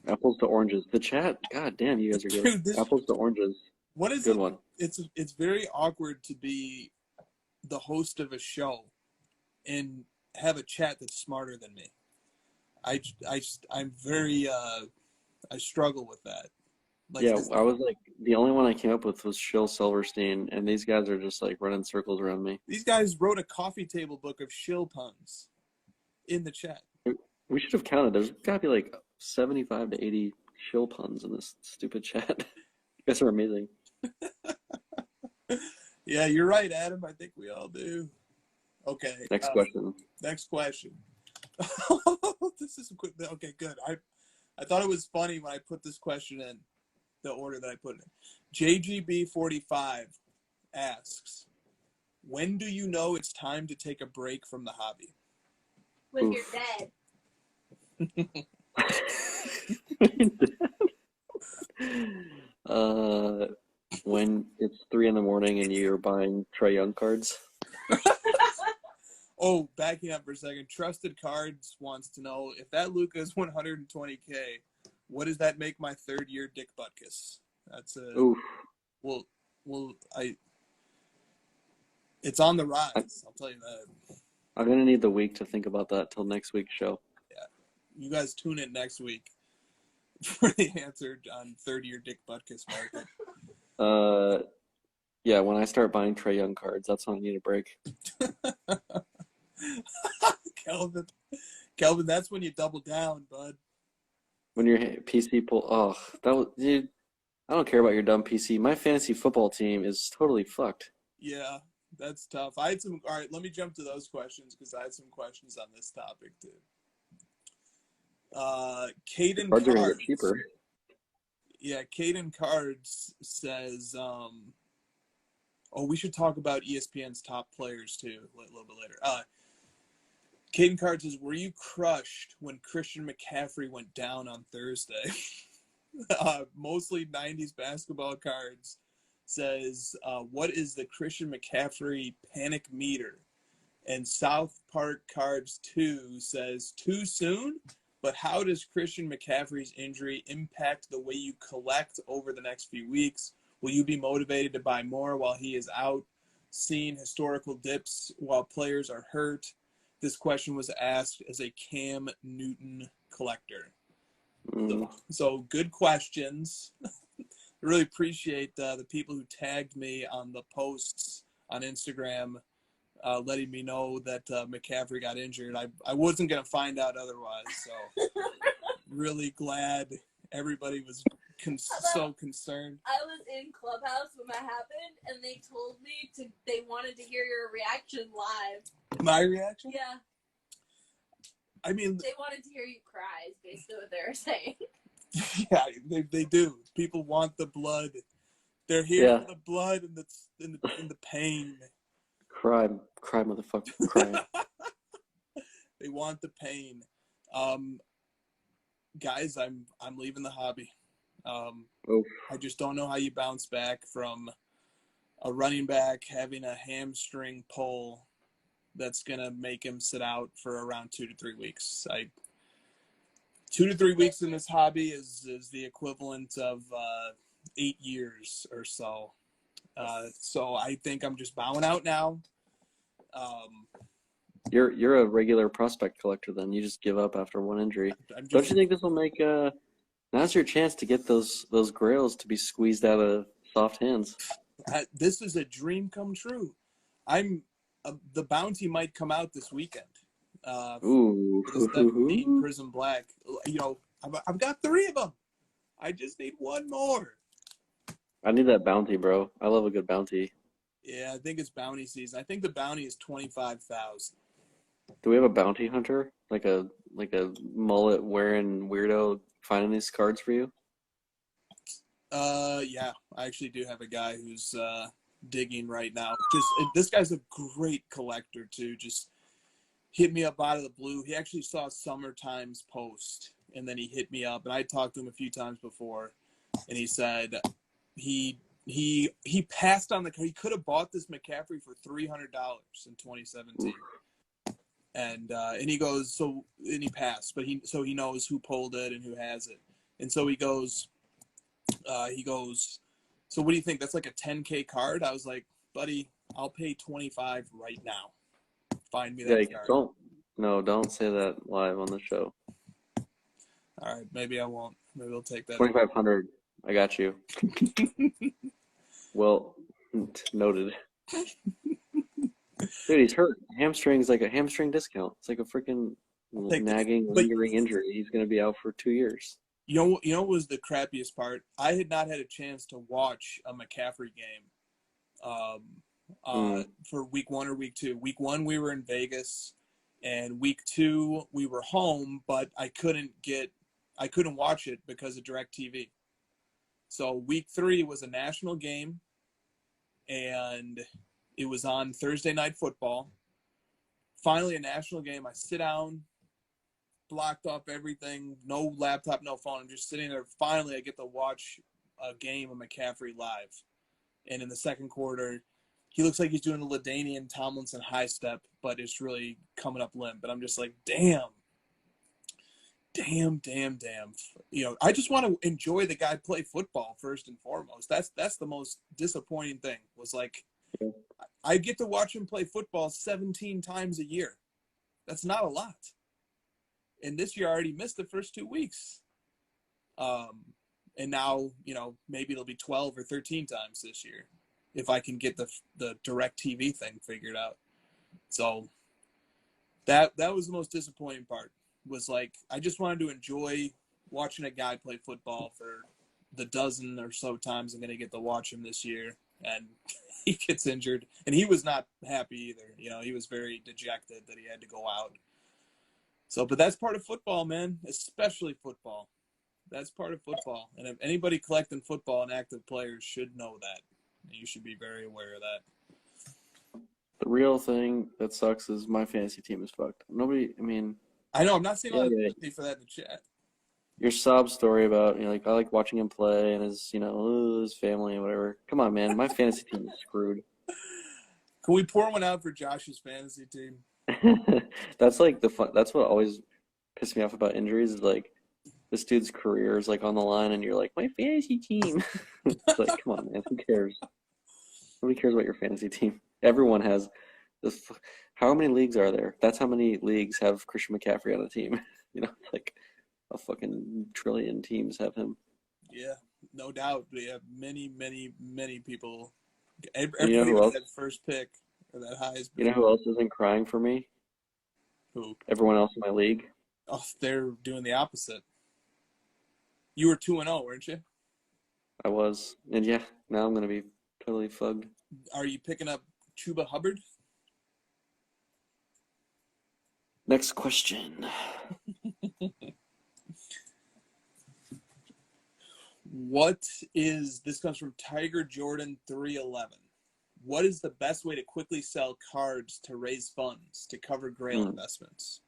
Apples to oranges. The chat. God damn, you guys are good. Dude, Apples to oranges. What is Good it? one. It's very awkward to be the host of a show and have a chat that's smarter than me. I'm very I struggle with that. Like, Yeah, I was like, the only one I came up with was Shill Silverstein, and these guys are just like running circles around me. These guys wrote a coffee table book of shill puns in the chat. We should have counted. There's got to be like 75 to 80 shill puns in this stupid chat. You guys are amazing. Yeah, you're right, Adam. I think we all do. Okay. Next question. Next question. This is quick. Okay, good. I thought it was funny when I put this question in the order that I put it in. JGB45 asks, when do you know it's time to take a break from the hobby? When you're dead. When it's 3 a.m. and you're buying Trae Young cards. Oh, backing up for a second. Trusted Cards wants to know, if that Luka is 120K, what does that make my third-year Dick Butkus? That's a Oof. It's on the rise. I'll tell you that. I'm gonna need the week to think about that till next week's show. Yeah, you guys tune in next week for the answer on third-year Dick Butkus market. Yeah, when I start buying Trae Young cards, that's when I need a break. Kelvin, that's when you double down, bud. When your PC dude, I don't care about your dumb PC. My fantasy football team is totally fucked. Yeah, that's tough. All right, let me jump to those questions because I had some questions on this topic too. Caden Cards are gonna Cards. get cheaper. Yeah, Caden Cards says, we should talk about ESPN's top players too a little bit later. Caden Cards says, were you crushed when Christian McCaffrey went down on Thursday? Mostly 90s basketball cards says, what is the Christian McCaffrey panic meter? And South Park Cards 2 says, too soon? But how does Christian McCaffrey's injury impact the way you collect over the next few weeks? Will you be motivated to buy more while he is out? Seeing historical dips while players are hurt? This question was asked as a Cam Newton collector. So good questions. I really appreciate the people who tagged me on the posts on Instagram, letting me know that McCaffrey got injured. I wasn't going to find out otherwise, so really glad everybody was so concerned. I was in Clubhouse when that happened, and they told me they wanted to hear your reaction live. My reaction? Yeah. I mean, they wanted to hear you cry, is basically what they were saying. Yeah, they do. People want the blood. They're here for the blood and the pain. Cry, motherfucker, cry. They want the pain. Guys, I'm leaving the hobby. I just don't know how you bounce back from a running back having a hamstring pull that's going to make him sit out for around 2 to 3 weeks. 2 to 3 weeks in this hobby is the equivalent of 8 years or so. So I think I'm just bowing out now. You're a regular prospect collector then. You just give up after one injury. Don't you think this will make now's your chance to get those grails to be squeezed out of soft hands? This is a dream come true. The bounty might come out this weekend. Ooh. for the 17 Prism Black. You know, I've got 3 of them. I just need 1 more. I need that bounty, bro. I love a good bounty. Yeah, I think it's bounty season. I think the bounty is 25,000. Do we have a bounty hunter? Like a mullet wearing weirdo finding these cards for you? Yeah, I actually do have a guy who's digging right now. This guy's a great collector too. Just hit me up out of the blue. He actually saw Summertime's post, and then he hit me up, and I talked to him a few times before, and he said he passed on he could have bought this McCaffrey for $300 in 2017. And he goes, and he passed, but he knows who pulled it and who has it. And so he goes, so what do you think? That's like a 10K card? I was like, buddy, I'll pay 25 right now. Find me that card. Don't say that live on the show. All right, maybe I won't. Maybe I'll take that. 2,500. I got you. Well, noted. Dude, he's hurt. Hamstring's like a hamstring discount. It's like a freaking nagging, lingering injury. He's going to be out for 2 years. You know what was the crappiest part? I had not had a chance to watch a McCaffrey game for week 1 or week 2. Week 1, we were in Vegas, and week 2, we were home, but I couldn't watch it because of DirecTV. So week 3 was a national game, and it was on Thursday Night Football. Finally, a national game. I sit down, blocked off everything, no laptop, no phone. I'm just sitting there. Finally, I get to watch a game of McCaffrey live. And in the second quarter, he looks like he's doing a LaDainian Tomlinson high step, but it's really coming up limp. But I'm just like, damn. You know, I just want to enjoy the guy play football first and foremost. That's the most disappointing thing was like, I get to watch him play football 17 times a year. That's not a lot. And this year I already missed the first 2 weeks. And now, you know, maybe it'll be 12 or 13 times this year if I can get the DirecTV thing figured out. So that was the most disappointing part. Was like I just wanted to enjoy watching a guy play football for the dozen or so times I'm going to get to watch him this year, and he gets injured, and he was not happy either. You know, he was very dejected that he had to go out. So, but that's part of football, man, especially football. That's part of football, and if anybody collecting football and active players should know that. You should be very aware of that. The real thing that sucks is my fantasy team is fucked. I know, I'm not seeing a lot of sympathy for that in the chat. Your sob story about, like, I like watching him play and his, his family and whatever. Come on, man. My fantasy team is screwed. Can we pour one out for Josh's fantasy team? That's like that's what always pissed me off about injuries is like this dude's career is like on the line and you're like, my fantasy team. It's like, come on, man. Who cares? Nobody cares about your fantasy team. Everyone has this. How many leagues are there? That's how many leagues have Christian McCaffrey on a team. Like a fucking trillion teams have him. Yeah, no doubt. We have many, many, many people. Everybody with that first pick or that highest. You know who else isn't crying for me? Who? Everyone else in my league. Oh, they're doing the opposite. You were 2-0, weren't you? I was, and yeah, now I'm gonna be totally fugged. Are you picking up Chuba Hubbard? Next question. This comes from Tiger Jordan 311. What is the best way to quickly sell cards to raise funds to cover Grail investments?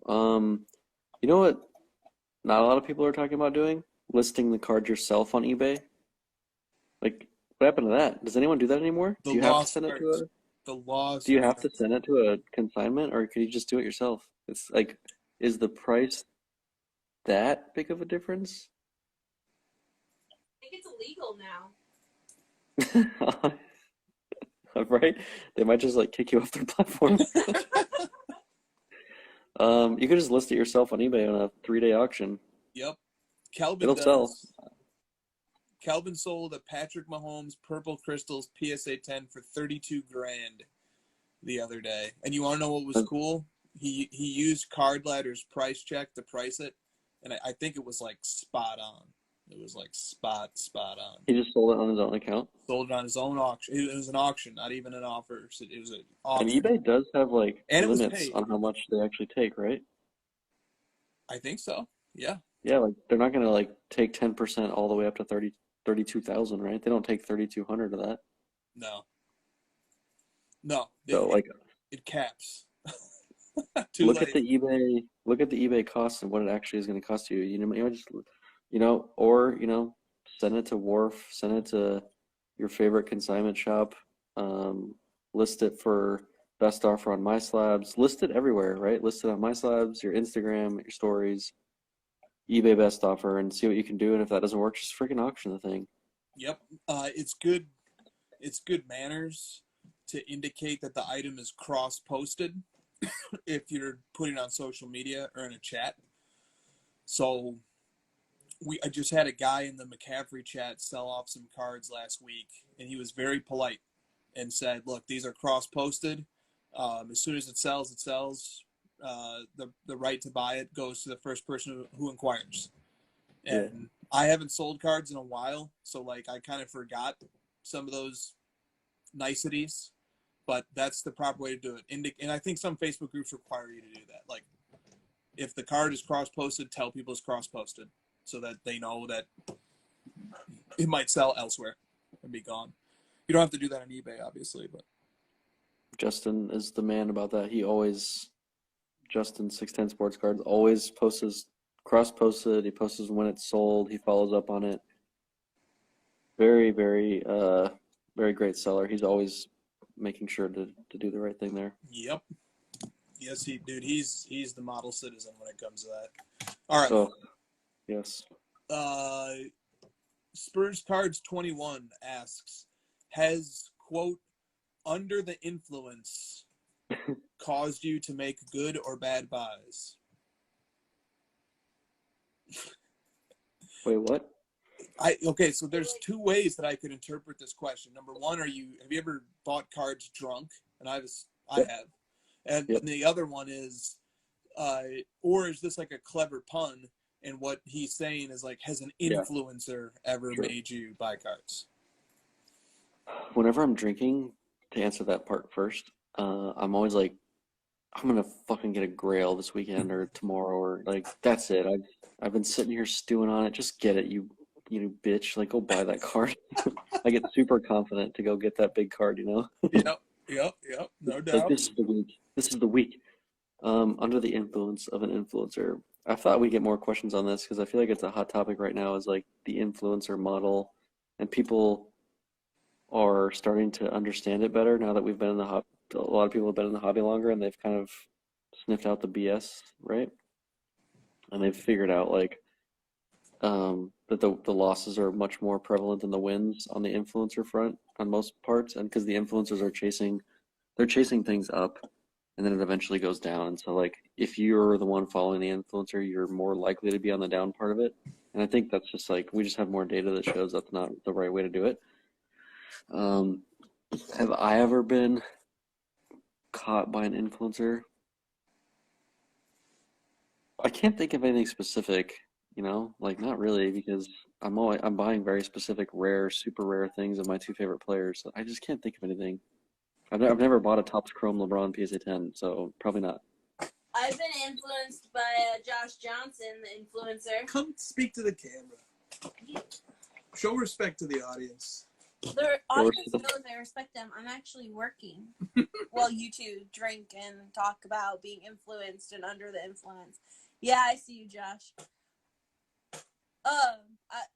You know what not a lot of people are talking about doing? Listing the card yourself on eBay. Like, what happened to that? Does anyone do that anymore? Do you have to send it to a consignment, or could you just do it yourself? It's like, is the price that big of a difference? I think it's illegal now. Right? They might just like kick you off their platform. You could just list it yourself on eBay on a 3-day auction. Yep. It'll sell. Kelvin sold a Patrick Mahomes Purple Crystals PSA 10 for $32,000 the other day. And you want to know what was cool? He used Card Ladder's price check to price it, and I think it was like spot on. It was like spot on. He just sold it on his own account. Sold it on his own auction. It was an auction, not even an offer. It was an And auction. eBay does have like And limits on how much they actually take, right? I think so. Yeah. Yeah, like they're not gonna like take 10% all the way up to 32,000, right? They don't take 3,200 of that. No. So like it caps. look at the eBay cost and what it actually is going to cost you. You know, just or send it to Wharf, send it to your favorite consignment shop, list it for best offer on My Slabs, list it everywhere, right? List it on My Slabs, your Instagram, your stories, eBay best offer, and see what you can do. And if that doesn't work, just freaking auction the thing. Yep. It's good manners to indicate that the item is cross-posted if you're putting it on social media or in a chat. So I just had a guy in the McCaffrey chat sell off some cards last week, and he was very polite and said, look, these are cross-posted. As soon as it sells, it sells. The right to buy it goes to the first person who inquires. And I haven't sold cards in a while, so like I kind of forgot some of those niceties, but that's the proper way to do it. And I think some Facebook groups require you to do that. Like, if the card is cross-posted, tell people it's cross-posted so that they know that it might sell elsewhere and be gone. You don't have to do that on eBay, obviously, but Justin is the man about that. Justin 610 Sports Cards always posts cross-posted. He posts when it's sold. He follows up on it. Very, very, very great seller. He's always making sure to do the right thing there. Yep. Yes, he's the model citizen when it comes to that. All right. So, yes. Spurs Cards 21 asks, has, quote, under the influence caused you to make good or bad buys? Wait, what? Okay, so there's two ways that I could interpret this question. Number one, have you ever bought cards drunk? And I have. And the other one is, or is this like a clever pun? And what he's saying is like, has an influencer ever made you buy cards? Whenever I'm drinking, to answer that part first, I'm always like, I'm gonna fucking get a Grail this weekend or tomorrow, or like that's it. I've been sitting here stewing on it. Just get it, you bitch. Like, go buy that card. I get super confident to go get that big card, Yep. No doubt. Like, this is the week. Under the influence of an influencer. I thought we'd get more questions on this because I feel like it's a hot topic right now, is like the influencer model, and people are starting to understand it better now that we've been in the hobby. A lot of people have been in the hobby longer, and they've kind of sniffed out the BS, right? And they've figured out like that the losses are much more prevalent than the wins on the influencer front on most parts, and because the influencers are chasing things up, and then it eventually goes down. And so like if you're the one following the influencer, you're more likely to be on the down part of it. And I think that's just like, we just have more data that shows that's not the right way to do it. Have I ever been caught by an influencer? I can't think of anything specific, like not really, because I'm buying very specific rare, super rare things of my two favorite players. So I just can't think of anything. I've never bought a Topps Chrome LeBron PSA 10, so probably not. I've been influenced by Josh Johnson, the influencer. Come speak to the camera. Show respect to the audience. The audience knows I respect them. I'm actually working while you two drink and talk about being influenced and under the influence. Yeah, I see you, Josh.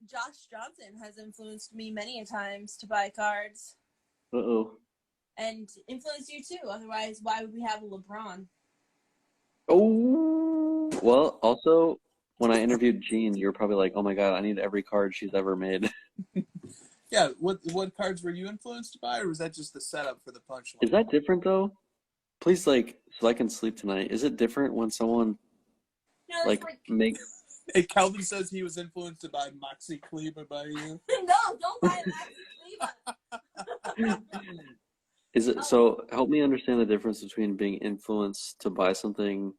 Josh Johnson has influenced me many a times to buy cards. Uh-oh. And influenced you too. Otherwise, why would we have a LeBron? Oh, well, also, when I interviewed Jean, you were probably like, oh my God, I need every card she's ever made. Yeah, what cards were you influenced by, or was that just the setup for the punchline? Is that different, though? Please, like, so I can sleep tonight. Is it different when someone, No, makes... Hey, Calvin says he was influenced by Moxie Kleber by you. No, No, don't buy Maxi. Leave us. Is it so? Help me understand the difference between being influenced to buy something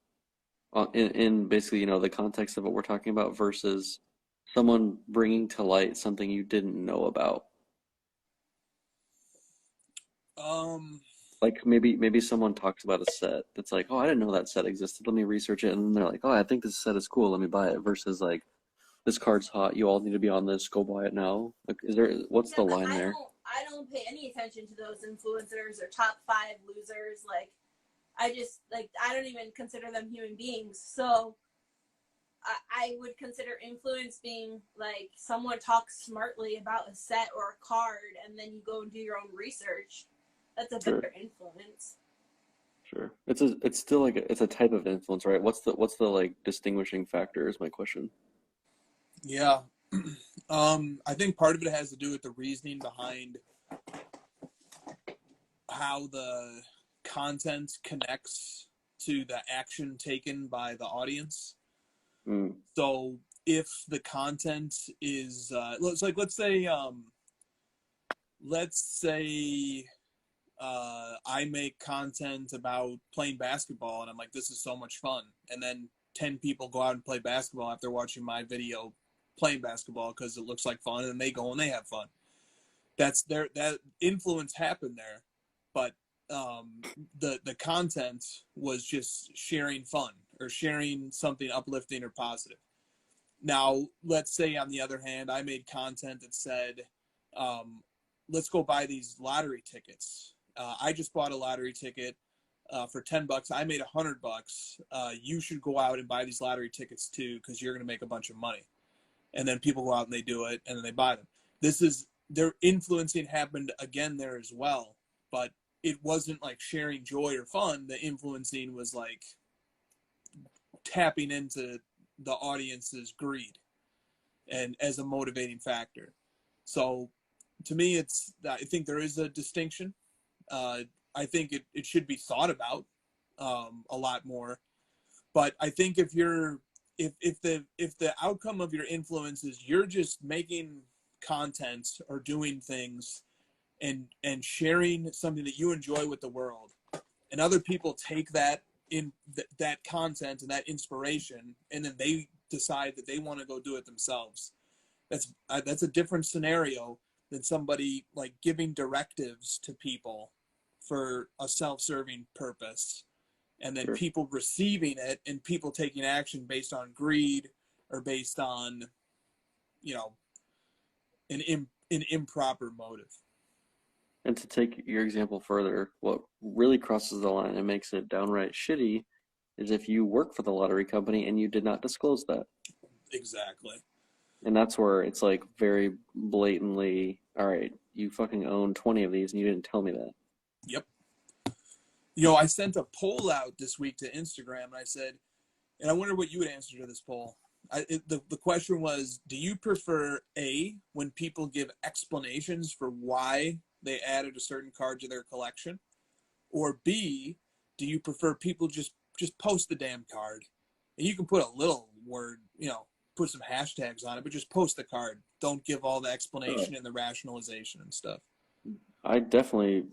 in basically, the context of what we're talking about versus someone bringing to light something you didn't know about. Like maybe someone talks about a set that's like, oh, I didn't know that set existed. Let me research it, and then they're like, oh, I think this set is cool. Let me buy it. Versus like, this card's hot. You all need to be on this. Go buy it now. Like, what's the line there? I don't pay any attention to those influencers or top 5 losers. Like, I don't even consider them human beings. So I would consider influence being like someone talks smartly about a set or a card, and then you go and do your own research. That's a better influence. Sure. It's still like it's a type of influence, right? What's the like distinguishing factor is my question. Yeah. I think part of it has to do with the reasoning behind how the content connects to the action taken by the audience. So if the content is let's say I make content about playing basketball, and I'm like, this is so much fun, and then 10 people go out and play basketball after watching my video playing basketball because it looks like fun, and they go and they have fun. That influence happened there, but the content was just sharing fun or sharing something uplifting or positive. Now, let's say on the other hand, I made content that said, let's go buy these lottery tickets. I just bought a lottery ticket for $10. I made $100. You should go out and buy these lottery tickets too, because you're going to make a bunch of money. And then people go out and they do it, and then they buy them. Their influencing happened again there as well, but it wasn't like sharing joy or fun. The influencing was like tapping into the audience's greed and as a motivating factor. So to me, I think there is a distinction. I think it should be thought about a lot more. But I think if the outcome of your influence is you're just making content or doing things and sharing something that you enjoy with the world, and other people take that that content and that inspiration, and then they decide that they want to go do it themselves, that's a different scenario than somebody like giving directives to people for a self-serving purpose, and then people receiving it and people taking action based on greed or based on, an improper motive. And to take your example further, what really crosses the line and makes it downright shitty is if you work for the lottery company and you did not disclose that. Exactly. And that's where it's like very blatantly, all right, you fucking own 20 of these and you didn't tell me that. Yep. I sent a poll out this week to Instagram, and I said, and I wonder what you would answer to this poll. The question was, do you prefer A, when people give explanations for why they added a certain card to their collection, or B, do you prefer people just post the damn card, and you can put a little word, put some hashtags on it, but just post the card. Don't give all the explanation and the rationalization and stuff. I definitely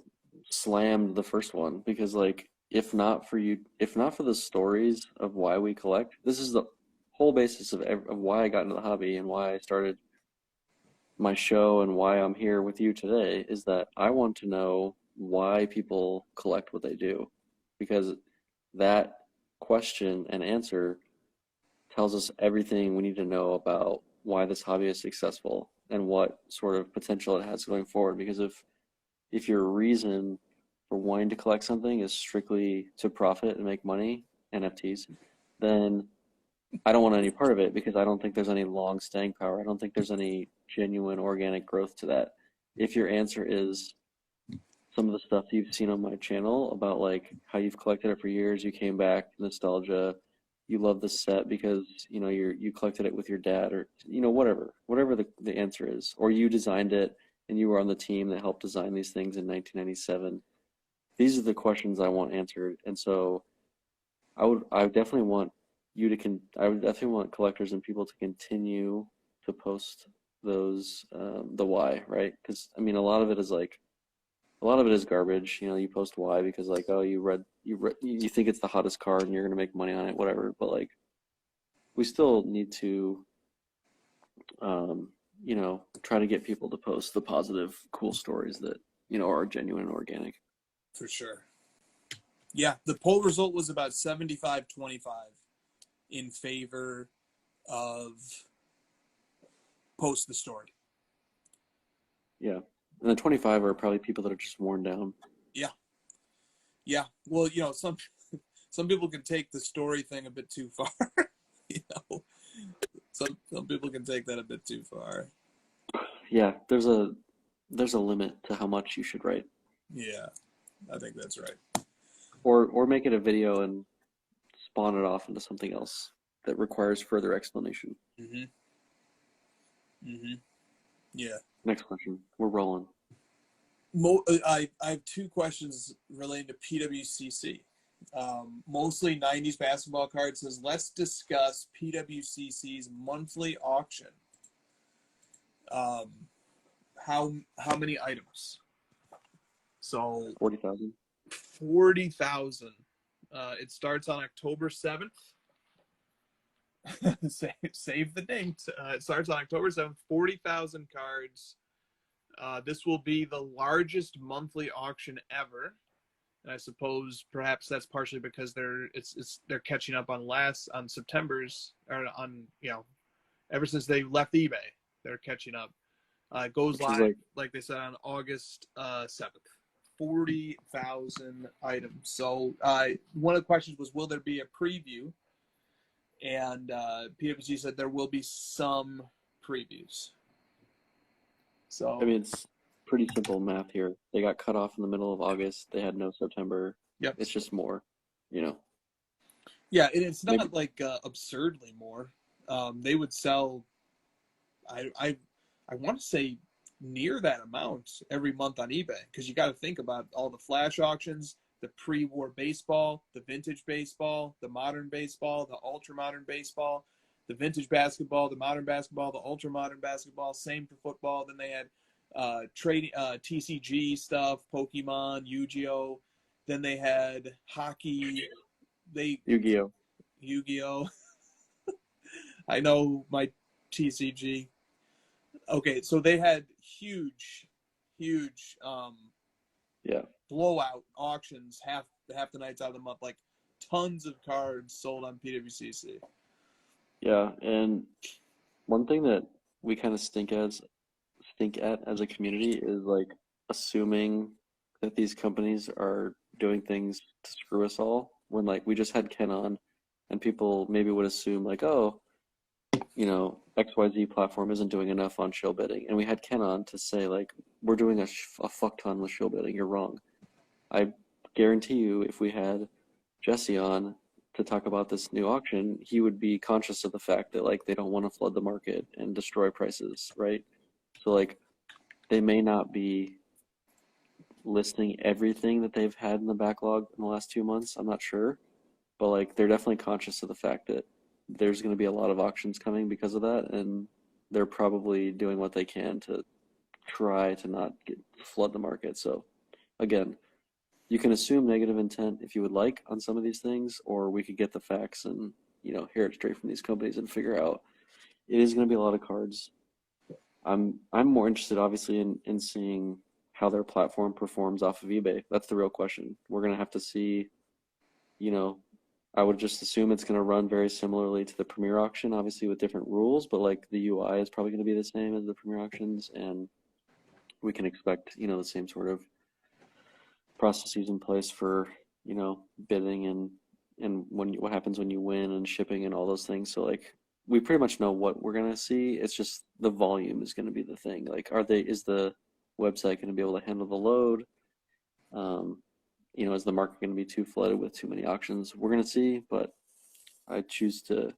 slammed the first one because, like, if not for the stories of why we collect, this is the whole basis of why I got into the hobby and why I started my show and why I'm here with you today, is that I want to know why people collect what they do, because that question and answer tells us everything we need to know about why this hobby is successful and what sort of potential it has going forward. Because if your reason for wanting to collect something is strictly to profit and make money, NFTs, then I don't want any part of it, because I don't think there's any long staying power. I don't think there's any genuine organic growth to that. If your answer is some of the stuff you've seen on my channel about like how you've collected it for years, you came back, nostalgia, you love the set because you collected it with your dad, or whatever the answer is, or you designed it and you were on the team that helped design these things in 1997. These are the questions I want answered, and so I definitely want collectors and people to continue to post those the why, right? Because I mean, a lot of it is garbage. You know, you post why because like, oh, you think it's the hottest card and you're gonna make money on it, whatever. But like, we still need to, you know, try to get people to post the positive, cool stories that, you know, are genuine and organic. For sure. Yeah, the poll result was about 75-25 in favor of post the story. Yeah. And the 25 are probably people that are just worn down. Yeah. Yeah. Well, you know, some people can take the story thing a bit too far. You know, some people can take that a bit too far. Yeah, there's a limit to how much you should write. Yeah, I think that's right. Or make it a video and spawn it off into something else that requires further explanation. Yeah. Next question. We're rolling. I have two questions relating to PWCC. Mostly 90s basketball cards. Says, let's discuss PWCC's monthly auction. How many items? So 40,000. 40,000. It starts on October 7th. Save the date. It starts on October 7th. 40,000 cards. This will be the largest monthly auction ever. And I suppose perhaps that's partially because they're catching up on September's, or on, you know, ever since they left eBay, they're catching up. It goes live, like they said, on August 7th. 40,000 items. So one of the questions was, will there be a preview? And PWC said there will be some previews. So I mean, it's pretty simple math here. They got cut off in the middle of August. They had no September. Yep. It's just more, you know. Yeah, and it's not like absurdly more. They would sell, I want to say, near that amount every month on eBay, because you got to think about all the flash auctions, the pre-war baseball, the vintage baseball, the modern baseball, the ultra-modern baseball, the vintage basketball, the modern basketball, the ultra-modern basketball, same for football. Then they had trading TCG stuff, Pokemon, Yu-Gi-Oh. Then they had hockey. Yu-Gi-Oh. I know my TCG. Okay, so they had huge blowout auctions half the nights out of the month, like tons of cards sold on PWCC. Yeah, and one thing that we kind of stink at as a community is like assuming that these companies are doing things to screw us all, when like we just had Ken on and people maybe would assume like, oh, you know, XYZ platform isn't doing enough on shill bidding. And we had Ken on to say, like, we're doing a fuck ton with shill bidding. You're wrong. I guarantee you, if we had Jesse on to talk about this new auction, he would be conscious of the fact that, like, they don't want to flood the market and destroy prices, right? So, like, they may not be listing everything that they've had in the backlog in the last 2 months. I'm not sure. But, like, they're definitely conscious of the fact that there's going to be a lot of auctions coming because of that, and they're probably doing what they can to try to not flood the market. So, again, you can assume negative intent if you would like on some of these things, or we could get the facts and, you know, hear it straight from these companies and figure out it is going to be a lot of cards. I'm more interested, obviously, in seeing how their platform performs off of eBay. That's the real question. We're going to have to see, you know, I would just assume it's going to run very similarly to the Premier auction, obviously with different rules, but like the UI is probably going to be the same as the Premier auctions, and we can expect, you know, the same sort of processes in place for, you know, bidding and what happens when you win and shipping and all those things. So like we pretty much know what we're going to see. It's just the volume is going to be the thing. Like, is the website going to be able to handle the load? You know, is the market going to be too flooded with too many auctions? We're going to see, but I choose to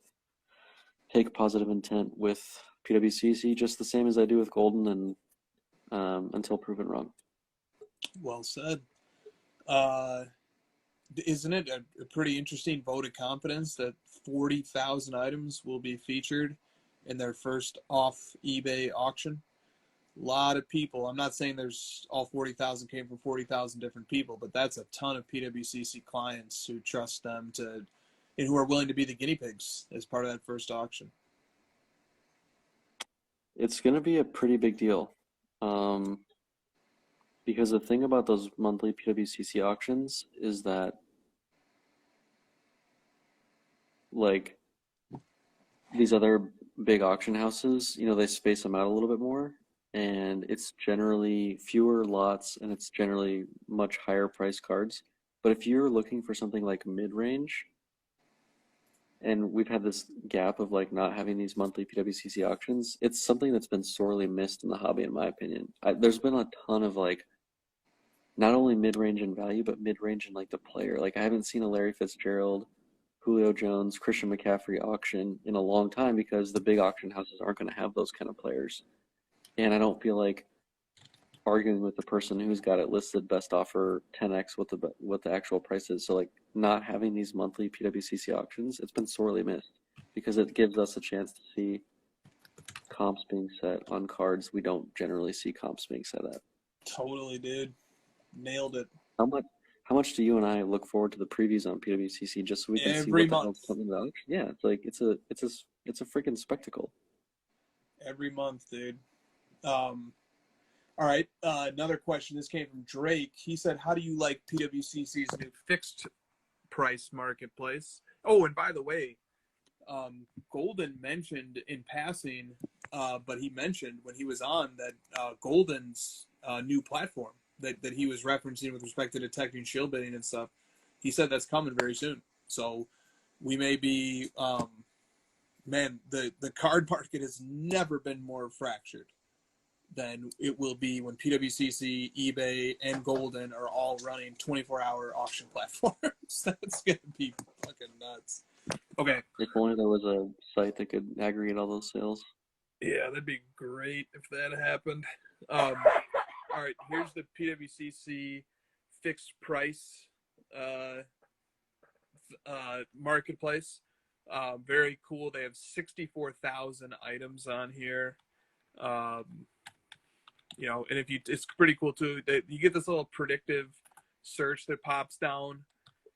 take positive intent with PWCC just the same as I do with Golden, and until proven wrong. Well said. Isn't it a pretty interesting vote of confidence that 40,000 items will be featured in their first off eBay auction. A lot of people. I'm not saying there's all 40,000 came from 40,000 different people, but that's a ton of PWCC clients who trust them to, and who are willing to be the guinea pigs as part of that first auction. It's going to be a pretty big deal. Because the thing about those monthly PWCC auctions is that, like, these other big auction houses, you know, they space them out a little bit more, and it's generally fewer lots, and it's generally much higher price cards. But if you're looking for something like mid-range, and we've had this gap of like not having these monthly PWCC auctions, it's something that's been sorely missed in the hobby, in my opinion. There's been a ton of like, not only mid-range in value, but mid-range in like the player. Like I haven't seen a Larry Fitzgerald, Julio Jones, Christian McCaffrey auction in a long time because the big auction houses aren't going to have those kind of players. And I don't feel like arguing with the person who's got it listed best offer 10x what the actual price is. So like not having these monthly PWCC auctions, it's been sorely missed because it gives us a chance to see comps being set on cards we don't generally see comps being set at. Totally, dude. Nailed it. How much do you and I look forward to the previews on PWCC just so we can see Every what the month. hell's coming out? Yeah, it's like it's a freaking spectacle. Every month, dude. All right, another question. This came from Drake. He said, how do you like PWCC's new fixed price marketplace? Oh, and by the way, Golden mentioned in passing, but he mentioned when he was on that Golden's new platform that he was referencing with respect to detecting shield bidding and stuff, he said that's coming very soon. So we may be, man, the card market has never been more fractured than it will be when PWCC, eBay, and Golden are all running 24-hour auction platforms. That's going to be fucking nuts. Okay. If only there was a site that could aggregate all those sales. Yeah, that'd be great if that happened. All right, here's the PWCC fixed price marketplace. Very cool. They have 64,000 items on here. You know, and it's pretty cool too. You get this little predictive search that pops down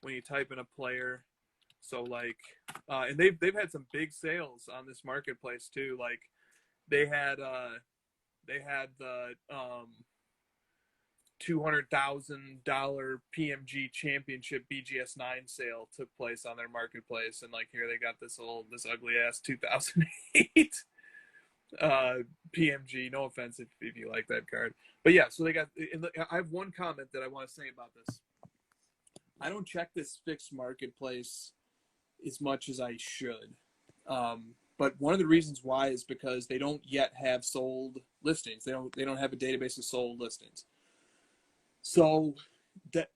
when you type in a player. So like, and they've had some big sales on this marketplace too. Like, they had the $200,000 PMG Championship BGS 9 sale took place on their marketplace, and like here they got this ugly ass 2008 PMG. No offense if you like that card, but yeah. So they got. I have one comment that I want to say about this. I don't check this fixed marketplace as much as I should, but one of the reasons why is because they don't yet have sold listings. They don't have a database of sold listings. So that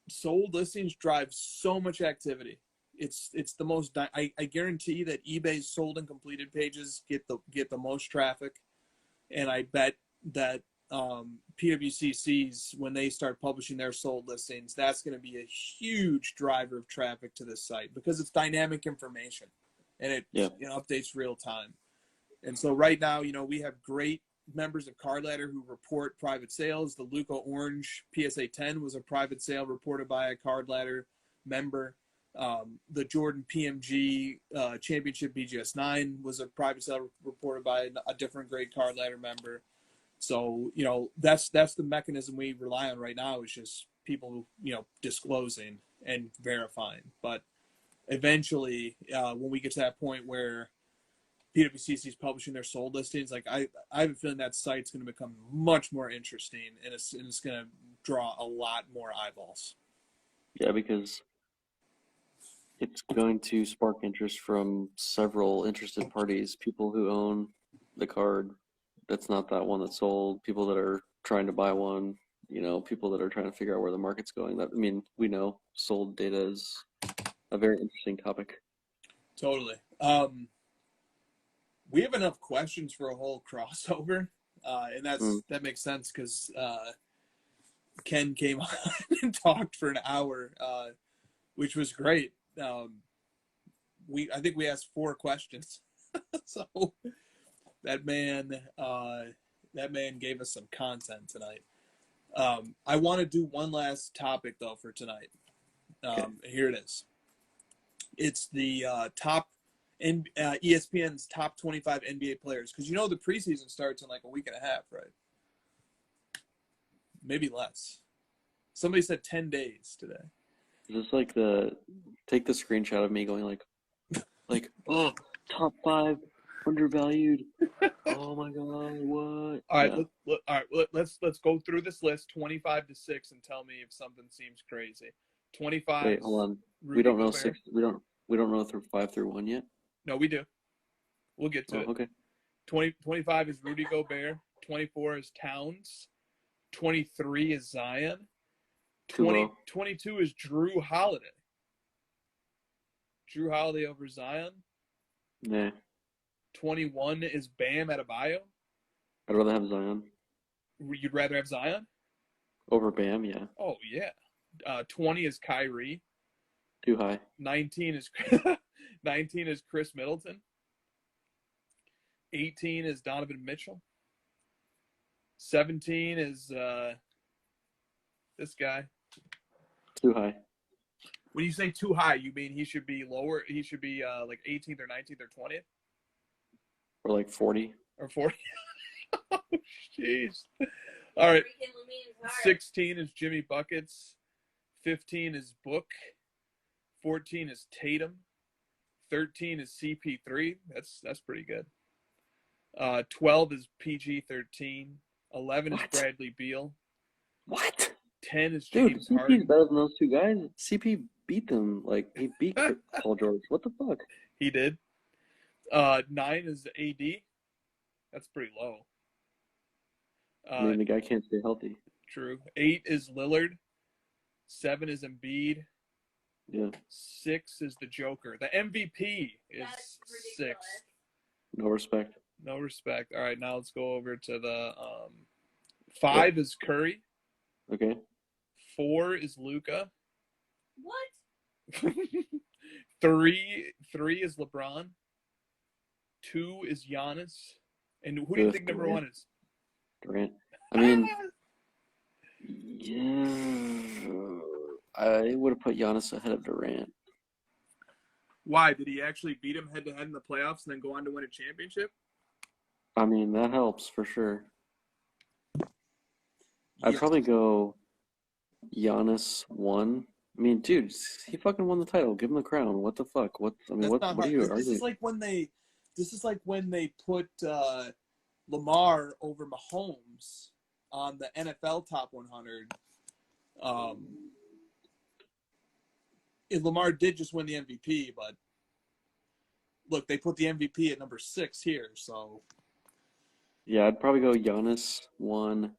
sold listings drive so much activity. It's the most. I guarantee that eBay's sold and completed pages get the most traffic, and I bet that PWCC's, when they start publishing their sold listings, that's going to be a huge driver of traffic to this site because it's dynamic information, and it updates real time. And so right now, we have great members of Card Ladder who report private sales. The Luca Orange PSA 10 was a private sale reported by a Card Ladder member. The Jordan PMG Championship BGS 9 was a private sale reported by a different great Card Ladder member. So, that's the mechanism we rely on right now, is just people, disclosing and verifying. But eventually, when we get to that point where PWCC is publishing their sold listings, like I have a feeling that site's going to become much more interesting, and it's going to draw a lot more eyeballs. Yeah, because it's going to spark interest from several interested parties, people who own the card that's not that one that's sold, people that are trying to buy one, people that are trying to figure out where the market's going. We know sold data is a very interesting topic. Totally. We have enough questions for a whole crossover, and that makes sense because Ken came on and talked for an hour, which was great. I think we asked 4 questions. So that man gave us some content tonight. I want to do one last topic though for tonight. Here it is. It's the ESPN's top 25 NBA players, because the preseason starts in like a week and a half, right? Maybe less. Somebody said 10 days today. Is this like take the screenshot of me going like oh, top 5 undervalued. Oh my god, what? All right, let's go through this list 25 to 6 and tell me if something seems crazy. 25. Wait, hold on. We don't know 6. We don't know through 5 through 1 yet. No, we do. We'll get to it. Okay. 25 is Rudy Gobert. 24 is Towns. 23 is Zion. 22 is Drew Holiday. Drew Holiday over Zion. Nah. 21 is Bam Adebayo. I'd rather have Zion. You'd rather have Zion? Over Bam, yeah. Oh, yeah. 20 is Kyrie. Too high. 19 is Chris Middleton. 18 is Donovan Mitchell. 17 is this guy. Too high. When you say too high, you mean he should be lower? He should be like 18th or 19th or 20th? Or like 40. Or 40? Oh, jeez. All right. 16 is Jimmy Buckets. 15 is Book. 14 is Tatum. 13 is CP3. That's pretty good. 12 is PG-13. 11 is Bradley Beal. What? 10 is Dude, James CP's Harden. better than those two guys. CP beat them. Like, he beat Paul George. What the fuck? He did. 9 is AD. That's pretty low. I mean, the guy can't stay healthy. True. 8 is Lillard. 7 is Embiid. Yeah. 6 is the Joker. The MVP is 6. No respect. No respect. All right, now let's go over to the 5 is Curry. Okay. 4 is Luka. What? 3 is LeBron. 2 is Giannis. And who do you think number Durant. 1 is? Durant. I mean, yeah, I would have put Giannis ahead of Durant. Why? Did he actually beat him head-to-head in the playoffs and then go on to win a championship? I mean, that helps for sure. I'd probably go Giannis 1. I mean, dude, he fucking won the title. Give him the crown. What the fuck? What are you arguing? This is like when they put Lamar over Mahomes on the NFL Top 100. Lamar did just win the MVP, but look, they put the MVP at number 6 here, so. Yeah, I'd probably go Giannis 1.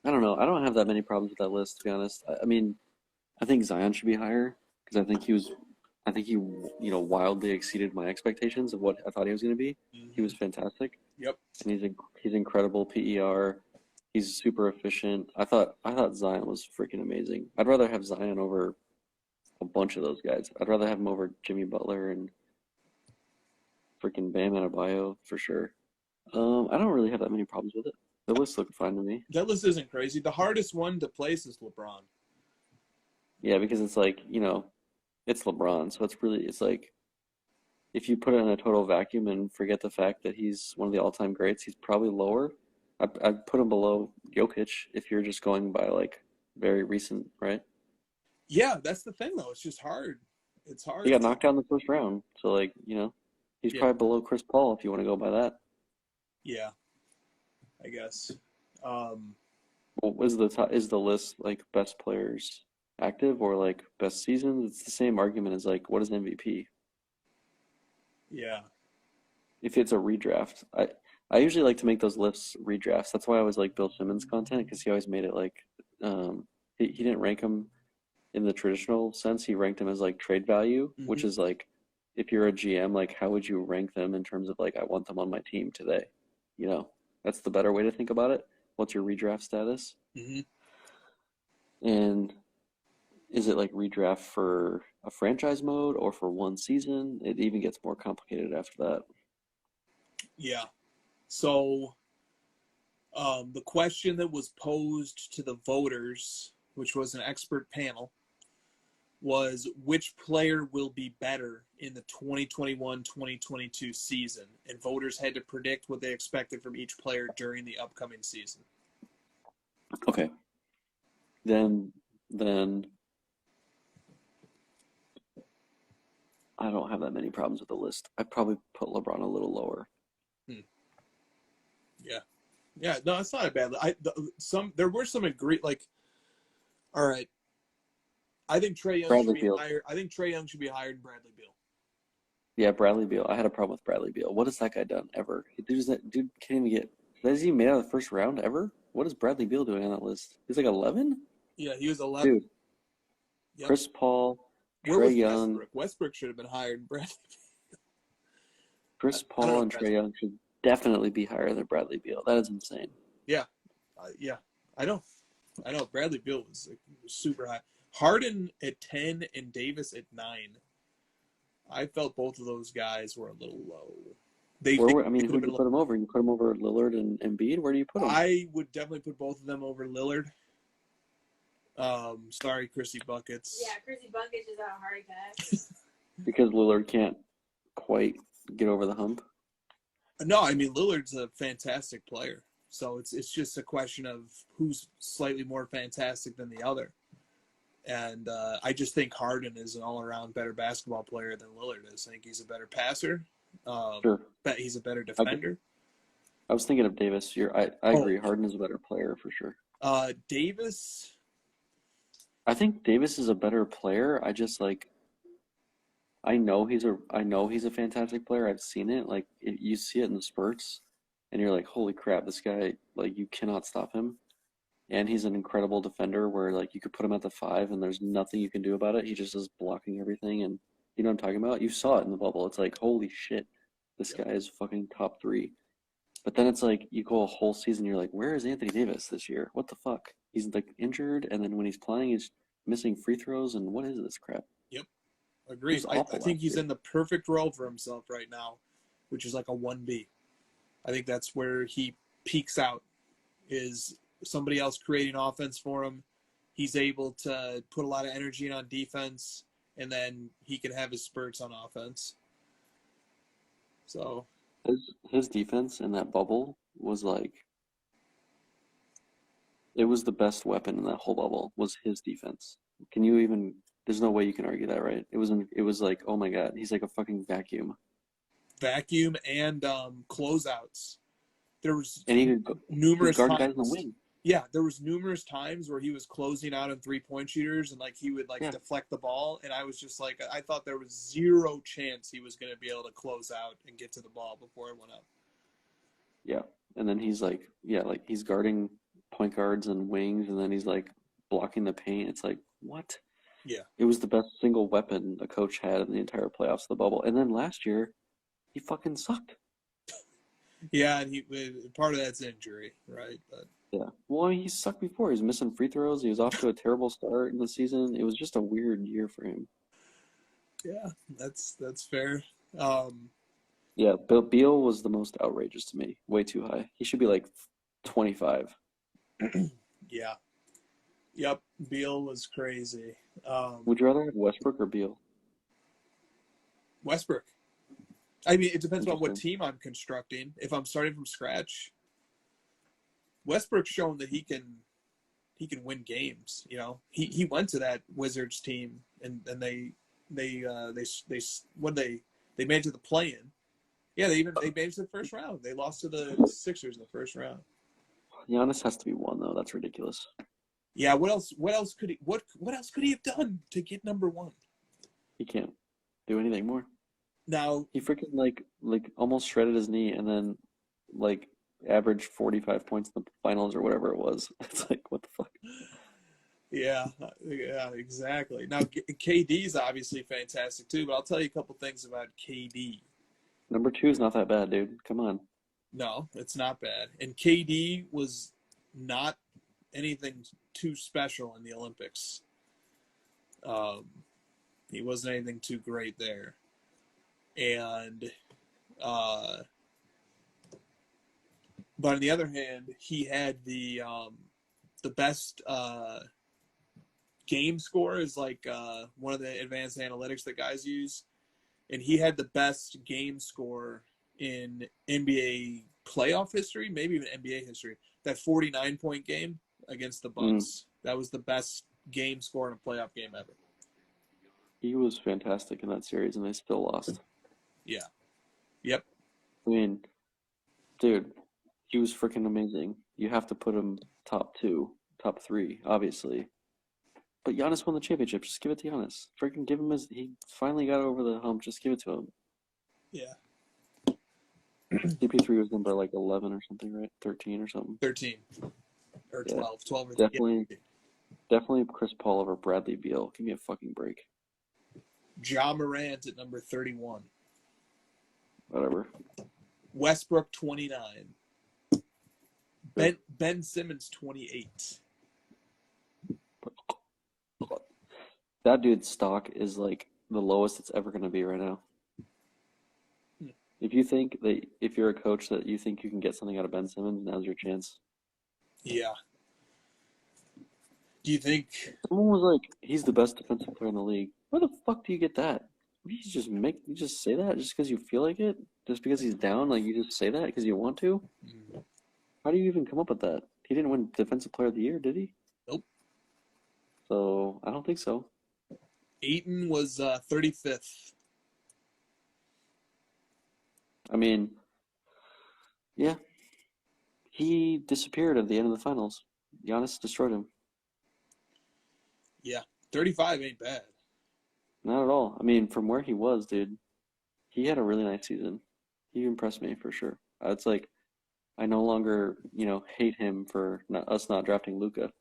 I don't know. I don't have that many problems with that list, to be honest. I mean, I think Zion should be higher because I think he wildly exceeded my expectations of what I thought he was going to be. Mm-hmm. He was fantastic. Yep. And he's incredible PER. He's super efficient. I thought Zion was freaking amazing. I'd rather have Zion over a bunch of those guys. I'd rather have him over Jimmy Butler and freaking Bam Adebayo for sure. I don't really have that many problems with it. The list looked fine to me. That list isn't crazy. The hardest one to place is LeBron. Yeah, because it's like, it's LeBron. So it's like, if you put it in a total vacuum and forget the fact that he's one of the all-time greats, he's probably lower. I'd put him below Jokic if you're just going by, like, very recent, right? Yeah, that's the thing, though. It's just hard. It's hard. He got knocked out in the first round. So, like, he's probably below Chris Paul if you want to go by that. Yeah, I guess. Well, is the list, like, best players active or, like, best seasons? It's the same argument as, like, what is MVP? Yeah. If it's a redraft. I usually like to make those lists redrafts. That's why I always like Bill Simmons' content, because he always made it like he didn't rank them in the traditional sense. He ranked them as like trade value, which is like if you're a GM, like how would you rank them in terms of like I want them on my team today? That's the better way to think about it. What's your redraft status? Mm-hmm. And is it like redraft for a franchise mode or for one season? It even gets more complicated after that. Yeah. So the question that was posed to the voters, which was an expert panel, was which player will be better in the 2021-2022 season? And voters had to predict what they expected from each player during the upcoming season. Okay. Then I don't have that many problems with the list. I'd probably put LeBron a little lower. Yeah. Yeah, no, it's not a bad. There were some agree like. All right, I think Trae Young should Bradley be Beal. higher. I think Trae Young should be higher than Bradley Beal. Yeah, Bradley Beal. I had a problem with Bradley Beal. What has that guy done ever? Dude can't even get. Has he made out of the first round ever? What is Bradley Beal doing on that list? He's like 11? Yeah, he was 11. Dude, Yep. Chris Paul, Where was Trae Young. Westbrook? Westbrook should have been higher than Bradley. Chris I don't Paul know and Trae Young should definitely be higher than Bradley Beal. That is insane. Yeah, I know. Bradley Beal was super high. Harden at 10 and Davis at 9. I felt both of those guys were a little low. Who do you put him over? You put him over Lillard and Embiid? Where do you put him? I would definitely put both of them over Lillard. Sorry, Chrissy Buckets. Yeah, Chrissy Buckets is out heart attack. Because Lillard can't quite get over the hump. No, I mean Lillard's a fantastic player. So it's just a question of who's slightly more fantastic than the other. And I just think Harden is an all-around better basketball player than Lillard is. I think he's a better passer. Sure. But he's a better defender. I was thinking of Davis. I agree. Harden is a better player for sure. Davis. I think Davis is a better player. I just I know he's a fantastic player. I've seen it. You see it in the spurts, and you're like, holy crap, this guy, you cannot stop him. And he's an incredible defender where you could put him at the 5 and there's nothing you can do about it. He just is blocking everything, and you know what I'm talking about? You saw it in the bubble. It's like, holy shit, this guy is fucking top 3. But then it's you go a whole season, you're like, where is Anthony Davis this year? What the fuck? He's injured, and then when he's playing, he's missing free throws, and what is this crap? Yep. Agreed. I think he's in the perfect role for himself right now, which is like a 1B. I think that's where he peaks out, is somebody else creating offense for him. He's able to put a lot of energy in on defense, and then he can have his spurts on offense. So his defense in that bubble was it was the best weapon in that whole bubble was his defense. Can you even? There's no way you can argue that, right? It was like, oh my god, he's like a fucking vacuum. Vacuum and closeouts. There was numerous guard guys in the wing. Yeah, there was numerous times where he was closing out on 3-point shooters, and he would deflect the ball, and I was just I thought there was zero chance he was going to be able to close out and get to the ball before it went up. Yeah, and then he's he's guarding point guards and wings, and then he's blocking the paint. It's what? Yeah, it was the best single weapon a coach had in the entire playoffs of the bubble. And then last year, he fucking sucked. Yeah, and part of that's injury, right? But yeah, well, he sucked before. He was missing free throws. He was off to a terrible start in the season. It was just a weird year for him. Yeah, that's fair. Yeah, Beal was the most outrageous to me. Way too high. He should be 25. Yeah. Yep, Beal was crazy. Would you rather have Westbrook or Beal? Westbrook. I mean, it depends on what team I'm constructing. If I'm starting from scratch, Westbrook's shown that he can win games. You know, he went to that Wizards team and they made it to the play-in. Yeah, they made it to the first round. They lost to the Sixers in the first round. Giannis has to be 1 though. That's ridiculous. Yeah, what else could he have done to get number 1? He can't do anything more. Now he freaking almost shredded his knee and then averaged 45 points in the finals or whatever it was. It's what the fuck? Yeah, exactly. Now KD's obviously fantastic too, but I'll tell you a couple things about KD. Number 2 is not that bad, dude. Come on. No, it's not bad. And KD was not anything too special in the Olympics. He wasn't anything too great there. And but on the other hand, he had the best game score is like one of the advanced analytics that guys use, and he had the best game score in NBA playoff history, maybe even NBA history. That 49-point game against the Bucks, that was the best game score in a playoff game ever. He was fantastic in that series, and they still lost. Yeah. Yep. I mean, dude, he was freaking amazing. You have to put him top 2, top 3, obviously. But Giannis won the championship. Just give it to Giannis. Freaking give him he finally got over the hump. Just give it to him. Yeah. CP3 was number like 11 or something, right? 13 or something. 13 or 12. Yeah. 12 or 13. Definitely Chris Paul over Bradley Beal. Give me a fucking break. Ja Morant at number 31. Whatever. Westbrook 29. Ben Simmons 28. That dude's stock is like the lowest it's ever going to be right now. If you think that if you're a coach that you think you can get something out of Ben Simmons, now's your chance. Yeah. Do you think Someone was like, he's the best defensive player in the league? Where the fuck do you get that? You just say that just because you feel like it? Just because he's down, like you just say that because you want to? How do you even come up with that? He didn't win Defensive Player of the Year, did he? Nope. So I don't think so. Ayton was 35th? I mean, yeah. He disappeared at the end of the finals. Giannis destroyed him. Yeah. 35 ain't bad. Not at all. I mean, from where he was, dude, he had a really nice season. He impressed me for sure. It's like, I no longer, hate him for us not drafting Luka.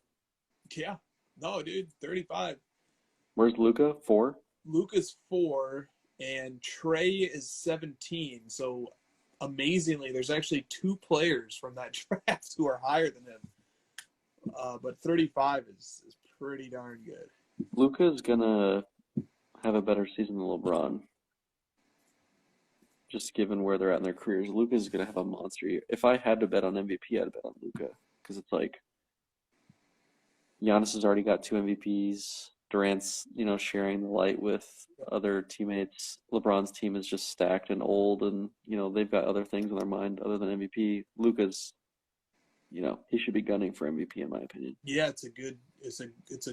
Yeah. No, dude, 35. Where's Luka? 4? Luka's 4, and Trey is 17. So, amazingly, there's actually 2 players from that draft who are higher than him. But 35 is pretty darn good. Luka's gonna have a better season than LeBron. Just given where they're at in their careers, Luka's gonna have a monster year. If I had to bet on MVP, I'd bet on Luka because it's like Giannis has already got 2 MVPs. Durant's, sharing the light with other teammates. LeBron's team is just stacked and old, and they've got other things on their mind other than MVP. Luka's, he should be gunning for MVP in my opinion. Yeah, it's a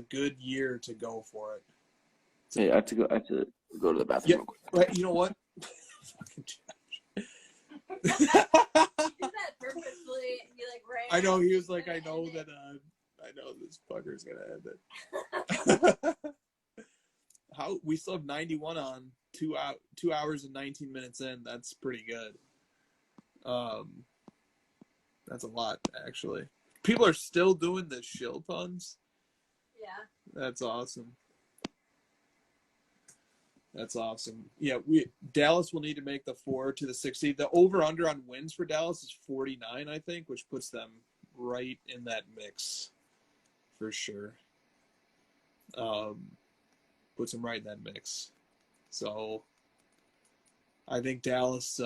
good year to go for it. Hey, I have to go to the bathroom real quick. Right, you know what? Fucking Josh. He did that purposefully. He ran. I know, he was like, I know this fucker's gonna end it. How we still have 91 on 2 hours and 19 minutes in. That's pretty good. That's a lot actually. People are still doing the shill puns. Yeah. That's awesome. That's awesome. Yeah, Dallas will need to make the 4 to the 60. The over/under on wins for Dallas is 49, I think, which puts them right in that mix for sure. Puts them right in that mix. So I think Dallas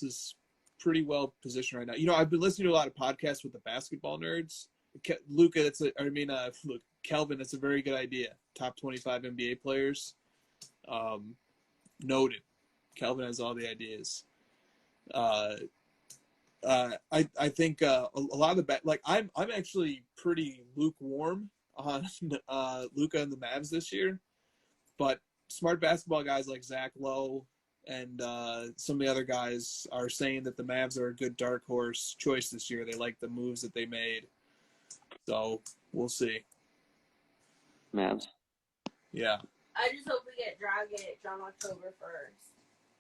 is pretty well positioned right now. I've been listening to a lot of podcasts with the basketball nerds. Kelvin, that's a very good idea. Top 25 NBA players. Noted. Kelvin has all the ideas. I think a lot of the I'm actually pretty lukewarm on Luka and the Mavs this year, but smart basketball guys like Zach Lowe and some of the other guys are saying that the Mavs are a good dark horse choice this year. They like the moves that they made, so we'll see. Mavs. Yeah. I just hope we get Dragic on October 1st.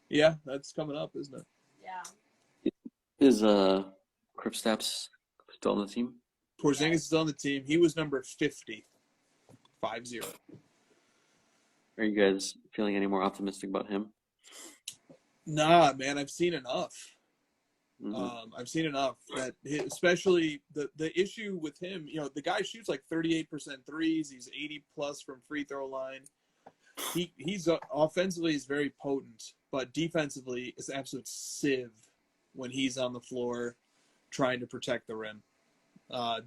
Yeah, that's coming up, isn't it? Yeah. Is Kristaps still on the team? Porzingis is on the team. He was number 50. 50. Are you guys feeling any more optimistic about him? Nah, man, I've seen enough. Mm-hmm. I've seen enough that, especially the issue with him, the guy shoots like 38% threes. He's 80 plus from free throw line. He's offensively is very potent, but defensively is an absolute sieve when he's on the floor trying to protect the rim.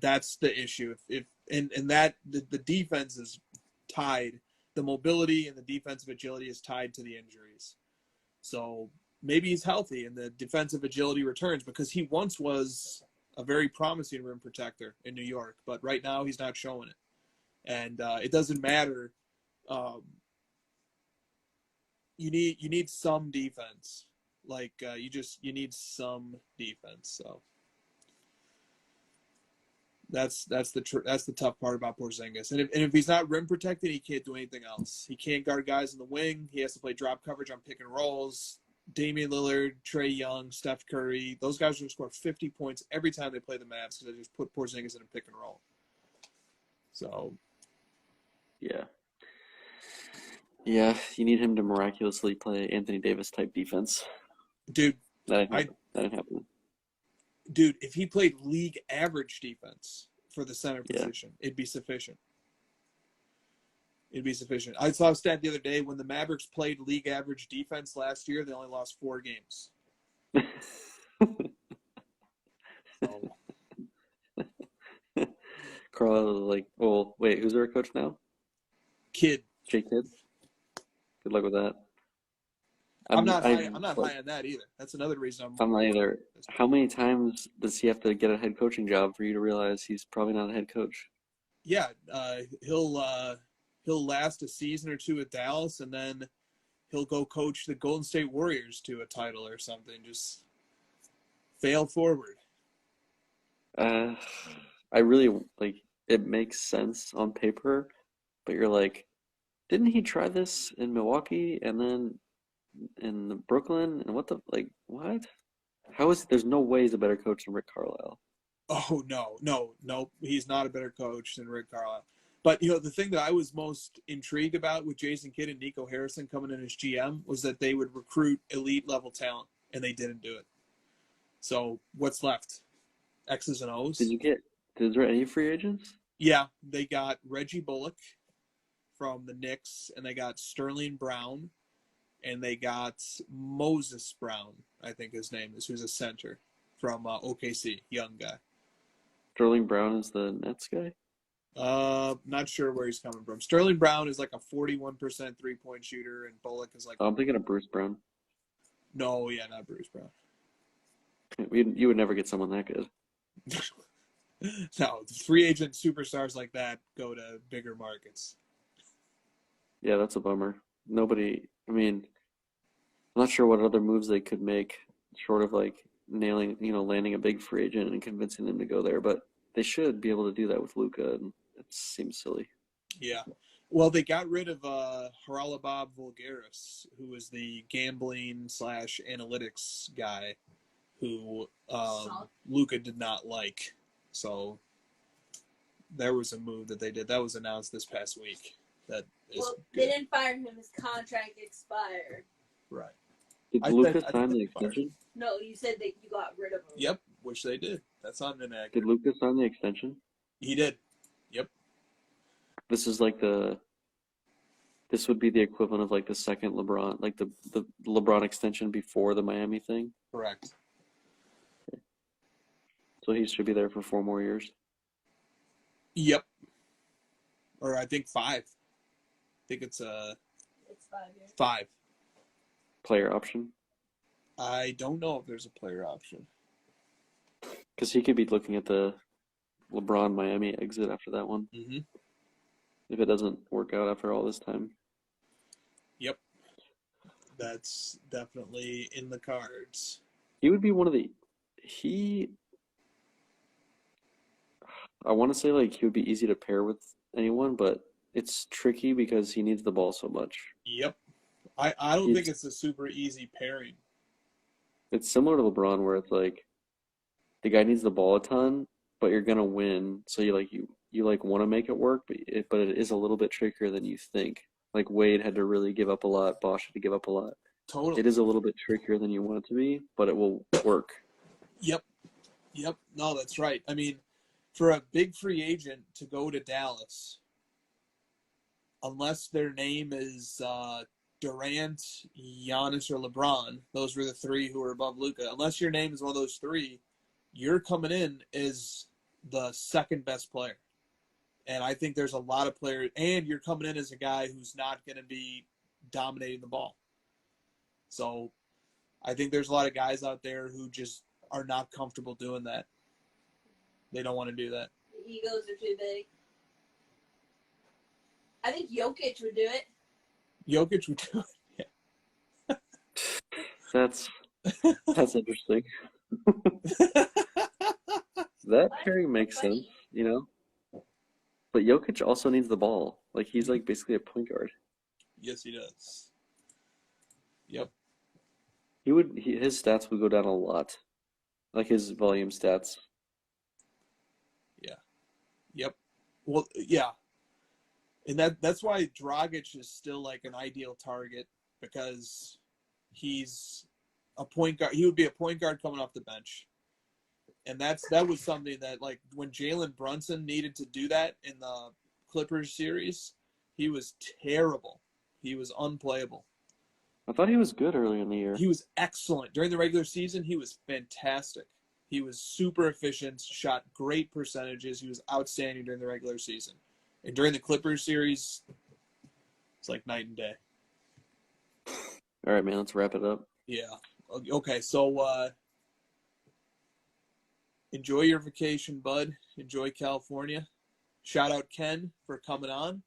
That's the issue. The defense is tied. The mobility and the defensive agility is tied to the injuries. So maybe he's healthy and the defensive agility returns, because he once was a very promising rim protector in New York, but right now he's not showing it. And it doesn't matter. You need some defense. Like you need some defense. So that's the tough part about Porzingis. And if he's not rim protected, he can't do anything else. He can't guard guys in the wing. He has to play drop coverage on pick and rolls. Damian Lillard, Trae Young, Steph Curry, those guys are going to score 50 points every time they play the Mavs because they just put Porzingis in a pick and roll. So, yeah. Yeah, you need him to miraculously play Anthony Davis type defense. Dude, that didn't happen. Dude, if he played league average defense for the center position, it'd be sufficient. It'd be sufficient. I saw a stat the other day, when the Mavericks played league average defense last year, they only lost 4 games. So. Carlisle was like, oh, wait, who's our coach now? Kidd. Jay Kidd? Good luck with that. I'm not high on that either. That's another reason I'm not either. How many times does he have to get a head coaching job for you to realize he's probably not a head coach? Yeah, he'll last a season or two at Dallas, and then he'll go coach the Golden State Warriors to a title or something. Just fail forward. I really it makes sense on paper, but you're like, didn't he try this in Milwaukee and then in Brooklyn? And what? How is there's no way he's a better coach than Rick Carlisle. Oh, no. He's not a better coach than Rick Carlisle. But, the thing that I was most intrigued about with Jason Kidd and Nico Harrison coming in as GM was that they would recruit elite level talent, and they didn't do it. So what's left? X's and O's? Is there any free agents? Yeah, they got Reggie Bullock from the Knicks, and they got Sterling Brown, and they got Moses Brown, I think his name is, who's a center from OKC, young guy. Sterling Brown is the Nets guy? Not sure where he's coming from. Sterling Brown is like a 41% 3-point shooter, and Bullock is like... I'm thinking of Bruce Brown. No, yeah, not Bruce Brown. You would never get someone that good. No, free agent superstars like that go to bigger markets. Yeah, that's a bummer. I'm not sure what other moves they could make short of landing a big free agent and convincing them to go there, but they should be able to do that with Luka, and it seems silly. Yeah. Well, they got rid of Haralabos Vulgaris, who was the gambling / analytics guy who Luka did not like. So there was a move that they did. That was announced this past week. They didn't fire him. His contract expired. Right. Did Luka sign the extension? No, you said that you got rid of him. Yep, which they did. That's not inaccurate. Did Luka sign the extension? He did. Yep. This is this would be the equivalent of the second LeBron, the LeBron extension before the Miami thing? Correct. Okay. So he should be there for 4 more years? Yep. Or I think 5. I think it's 5 years. 5. Player option? I don't know if there's a player option. Because he could be looking at the LeBron Miami exit after that one. Mm-hmm. If it doesn't work out after all this time. Yep. That's definitely in the cards. He would be one of I want to say he would be easy to pair with anyone, but it's tricky because he needs the ball so much. Yep. I don't think it's a super easy pairing. It's similar to LeBron where it's the guy needs the ball a ton, but you're gonna win. So you want to make it work, but it is a little bit trickier than you think. Wade had to really give up a lot. Bosh had to give up a lot. Totally. It is a little bit trickier than you want it to be, but it will work. Yep. Yep. No, that's right. I mean, for a big free agent to go to Dallas, unless their name is Durant, Giannis, or LeBron, those were the three who were above Luka. Unless your name is one of those three, you're coming in as the second best player. And I think there's a lot of players, and you're coming in as a guy who's not going to be dominating the ball. So I think there's a lot of guys out there who just are not comfortable doing that. They don't want to do that. The egos are too big. I think Jokic would do it. Jokic would do it. Yeah. That's interesting. That pairing makes sense, you know? But Jokic also needs the ball. Like, he's like basically a point guard. Yes, he does. Yep. His stats would go down a lot. Like his volume stats. Yeah. Yep. Well, yeah. And that's why Dragic is still like an ideal target, because he's a point guard. He would be a point guard coming off the bench. And that was something that, like, when Jalen Brunson needed to do that in the Clippers series, he was terrible. He was unplayable. I thought he was good early in the year. He was excellent. During the regular season, he was fantastic. He was super efficient, shot great percentages. He was outstanding during the regular season. And during the Clippers series, it's like night and day. All right, man, let's wrap it up. Yeah. Okay, so enjoy your vacation, bud. Enjoy California. Shout out Ken for coming on.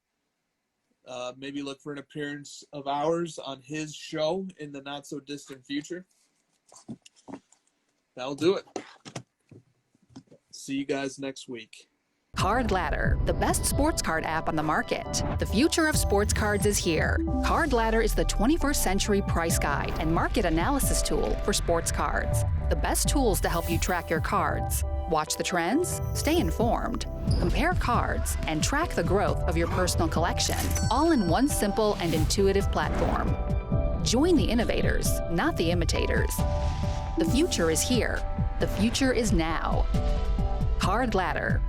Maybe look for an appearance of ours on his show in the not-so-distant future. That'll do it. See you guys next week. Card Ladder, the best sports card app on the market. The future of sports cards is here. Card Ladder is the 21st century price guide and market analysis tool for sports cards. The best tools to help you track your cards. Watch the trends, stay informed, compare cards, and track the growth of your personal collection, all in one simple and intuitive platform. Join the innovators, not the imitators. The future is here. The future is now. Card Ladder.